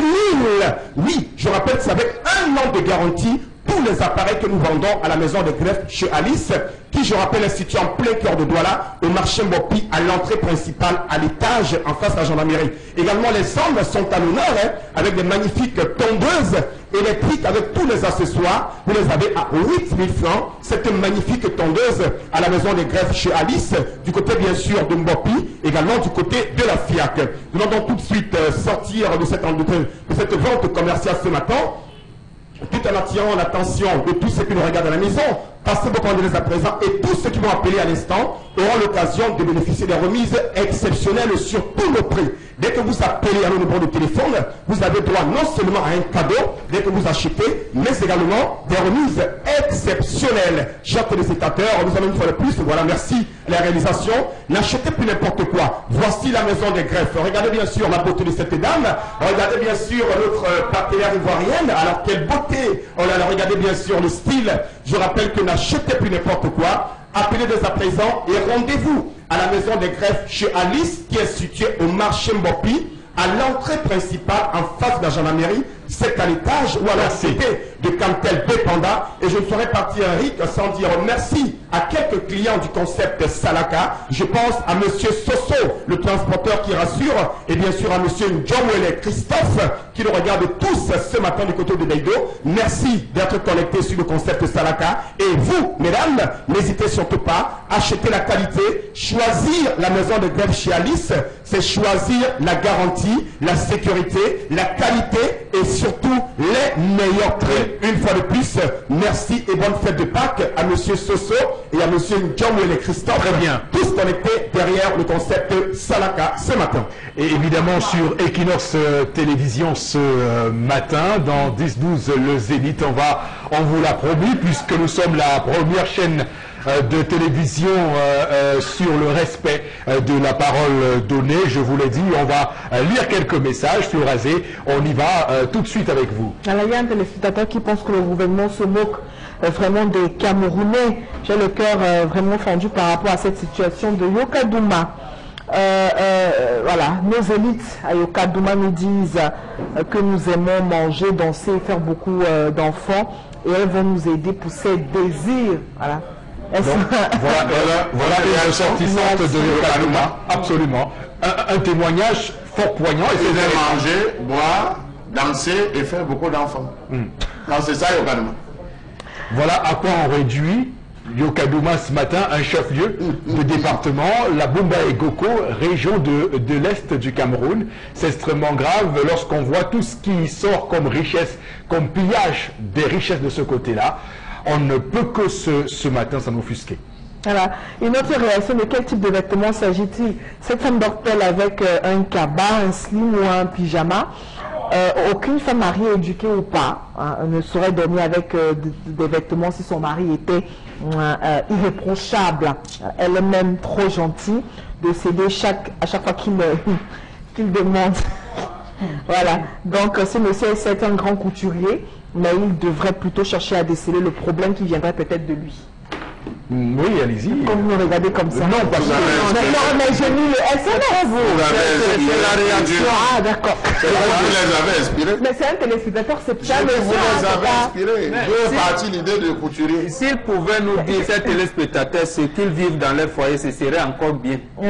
Oui, je rappelle que c'est avec 1 an de garantie. Tous les appareils que nous vendons à la maison de greffe chez Alice, qui, je rappelle, est situé en plein cœur de Douala, au marché Mbopi, à l'entrée principale, à l'étage, en face de la gendarmerie. Également, les hommes sont à l'honneur, avec des magnifiques tondeuses électriques avec tous les accessoires. Vous les avez à 8 000 francs. Cette magnifique tondeuse à la maison des greffes chez Alice, du côté, bien sûr, de Mbopi, également du côté de la FIAC. Nous allons donc tout de suite sortir de cette vente commerciale ce matin, tout en attirant l'attention de tous ceux qui nous regardent à la maison. Passez vos commandes à présent et tous ceux qui vont appeler à l'instant auront l'occasion de bénéficier des remises exceptionnelles sur tous nos prix. Dès que vous appelez à nos numéros de téléphone, vous avez droit non seulement à un cadeau dès que vous achetez, mais également des remises exceptionnelles. Chers téléspectateurs, nous allons une fois de plus, voilà, merci la réalisation. N'achetez plus n'importe quoi. Voici la maison des greffes. Regardez bien sûr la beauté de cette dame. Regardez bien sûr notre partenaire ivoirienne. Alors quelle beauté. Oh là là, regardez bien sûr le style. Je rappelle que n'achetez plus n'importe quoi. Appelez dès à présent et rendez-vous à la maison des greffes chez Alice, qui est située au marché Mbopi, à l'entrée principale en face de la gendarmerie. C'est à l'étage ou à l'entrée de Cantel Panda. Et je ne ferai partir Eric sans dire merci à quelques clients du concept Salaka. Je pense à monsieur Soso, le transporteur qui rassure, et bien sûr à monsieur Njomwele Christophe, qui nous regarde tous ce matin du côté de Deido. Merci d'être connectés sur le concept Salaka. Et vous, mesdames, n'hésitez surtout pas à acheter la qualité. Choisir la maison de greffe chez Alice, c'est choisir la garantie, la sécurité, la qualité et surtout les meilleurs prix. Une fois de plus, merci et bonne fête de Pâques à monsieur Soso et à monsieur Njomwele Christophe. Très bien. Tous connectés derrière le concept Salaka ce matin. Et évidemment sur Equinox Télévision ce matin, dans 10-12 le Zénith, on vous l'a promis, puisque nous sommes la première chaîne de télévision sur le respect de la parole donnée. Je vous l'ai dit, on va lire quelques messages sur Azé. On y va tout de suite avec vous. Alors, il y a un téléspectateur qui pense que le gouvernement se moque vraiment des Camerounais. J'ai le cœur vraiment fendu par rapport à cette situation de Yokadouma. Voilà, nos élites à Yokadouma nous disent que nous aimons manger, danser, faire beaucoup d'enfants, et elles vont nous aider pour ces désirs. Voilà. Donc, voilà une ressortissante de Yokadouma, absolument. Un témoignage fort poignant. Et c'est manger, boire, danser et faire beaucoup d'enfants. Non, c'est ça Yokadouma. Voilà à quoi on réduit Yokadouma ce matin, un chef-lieu de département, la Bumba et Goko, région de l'Est du Cameroun. C'est extrêmement grave lorsqu'on voit tout ce qui sort comme richesse, comme pillage des richesses de ce côté-là. on ne peut que ce matin s'en offusquer. Voilà. Une autre réaction, de quel type de vêtements s'agit-il? Cette femme dort-elle avec un cabas, un slim ou un pyjama? Aucune femme mariée, éduquée ou pas, ne saurait dormir avec des vêtements si son mari était irréprochable. Elle est même trop gentille de céder à chaque fois qu'il demande. Voilà. Donc, ce monsieur est un grand couturier, mais il devrait plutôt chercher à déceler le problème qui viendrait peut-être de lui. Oui, allez-y. Comme vous me regardez comme ça. Non, parce que... Non, mais j'ai mis le SMS. C'est la réaction. Ah, d'accord. C'est vous qui les avez inspirés. Mais c'est un téléspectateur, c'est pas le Vous les soir, avez inspirés. Deux parties l'idée de couturier. S'ils pouvaient nous dire, ces téléspectateurs, ce qu'ils vivent dans leur foyer, ce serait encore bien. Bon,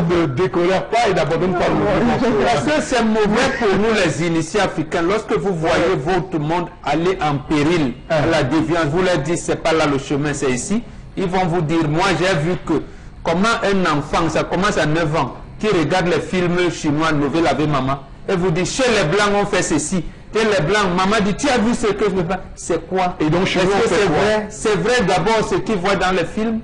ne décolère pas et n'abandonne pas le mouvement. Parce que c'est mauvais pour nous les initiés africains. Lorsque vous voyez votre monde aller en péril, à la déviance, vous leur dites, c'est pas là le chemin, c'est ici. Ils vont vous dire, moi j'ai vu que comment un enfant, ça commence à 9 ans, qui regarde les films chinois, Nouvelle avec maman, et vous dit, chez les blancs on fait ceci. Et les blancs, maman dit, tu as vu ce que je veux pas? C'est quoi? Et donc chez nous on fait quoi? C'est vrai d'abord ce qu'ils voient dans les films.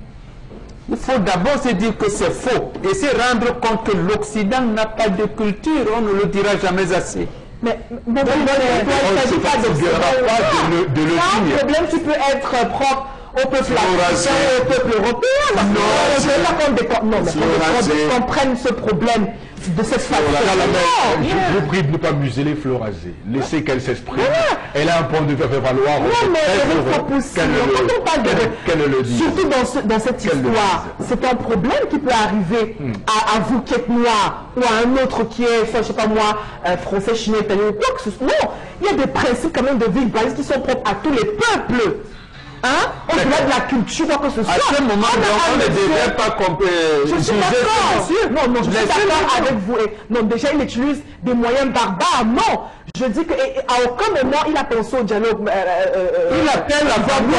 Il faut d'abord se dire que c'est faux et se rendre compte que l'Occident n'a pas de culture, on ne le dira jamais assez. Mais il ne s'agit pas de le un problème qui peut être propre au peuple africain et au peuple européen. Non, je ne veux pas qu'on comprenne ce problème de cette façon. Je vous prie de ne pas museler Florazé. Laissez qu'elle s'exprime. Elle a un point de vue à faire valoir. Non, mais c'est pas possible. Quand on parle de... Surtout dans cette histoire, c'est un problème qui peut arriver à vous qui êtes noir ou à un autre qui est, je ne sais pas moi, français, chinois, italien ou quoi que ce soit. Non, il y a des principes quand même de vie qui sont propres à tous les peuples. Hein? Au-delà de la culture, quoi que ce soit. À ce moment, on ne devrait pas comprendre. Je suis d'accord. Non, je suis d'accord avec vous. Non, déjà, il utilise des moyens barbares. Non, je dis qu'à aucun moment, il a pensé au dialogue. Il appelle la famille.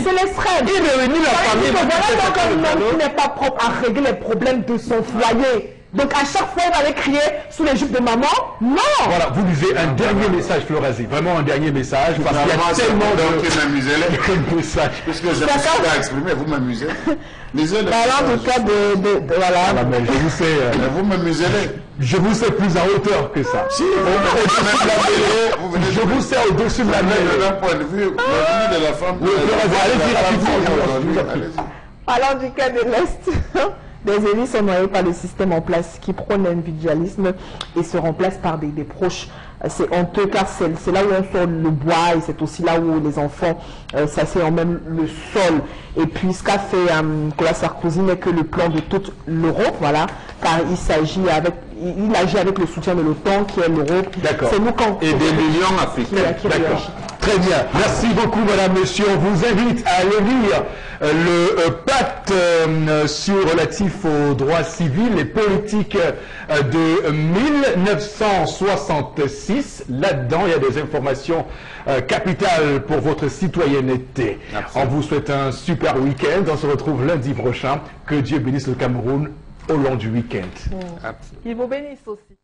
C'est l'extrême. Il réunit la famille. Voilà donc un homme qui n'est pas propre à régler les problèmes de son foyer. Donc à chaque fois, on va aller crier sous les jupes de maman. Non. Voilà, vous lisez un dernier message, Florazé. Vraiment un dernier message. Parce qu'il y a tellement de messages. Puisque je me suis pas exprimé, vous m'amusez. Lisez le en tout cas, voilà. Mais je vous sais. Vous m'amusez. Je vous sais plus en hauteur que ça. Si, je vous sais au-dessus de la mêle. D'un point de vue, de la femme. Allez-y. Parlant du cas de l'Est. Des élus sont noyés par le système en place qui prône l'individualisme et se remplace par des proches. C'est honteux car c'est là où on sort le bois et c'est aussi là où les enfants s'asseyent même le sol. Et puis ce qu'a fait Nicolas Sarkozy n'est que le plan de toute l'Europe, voilà, car il agit avec le soutien de l'OTAN qui est l'Europe. D'accord. Et de l'Union africaine. D'accord. Très bien. Merci beaucoup, madame, monsieur. On vous invite à aller lire le pacte relatif aux droits civils et politiques de 1966. Là-dedans, il y a des informations capitales pour votre citoyenneté. Absolument. On vous souhaite un super week-end. On se retrouve lundi prochain. Que Dieu bénisse le Cameroun au long du week-end. Il vous bénisse aussi.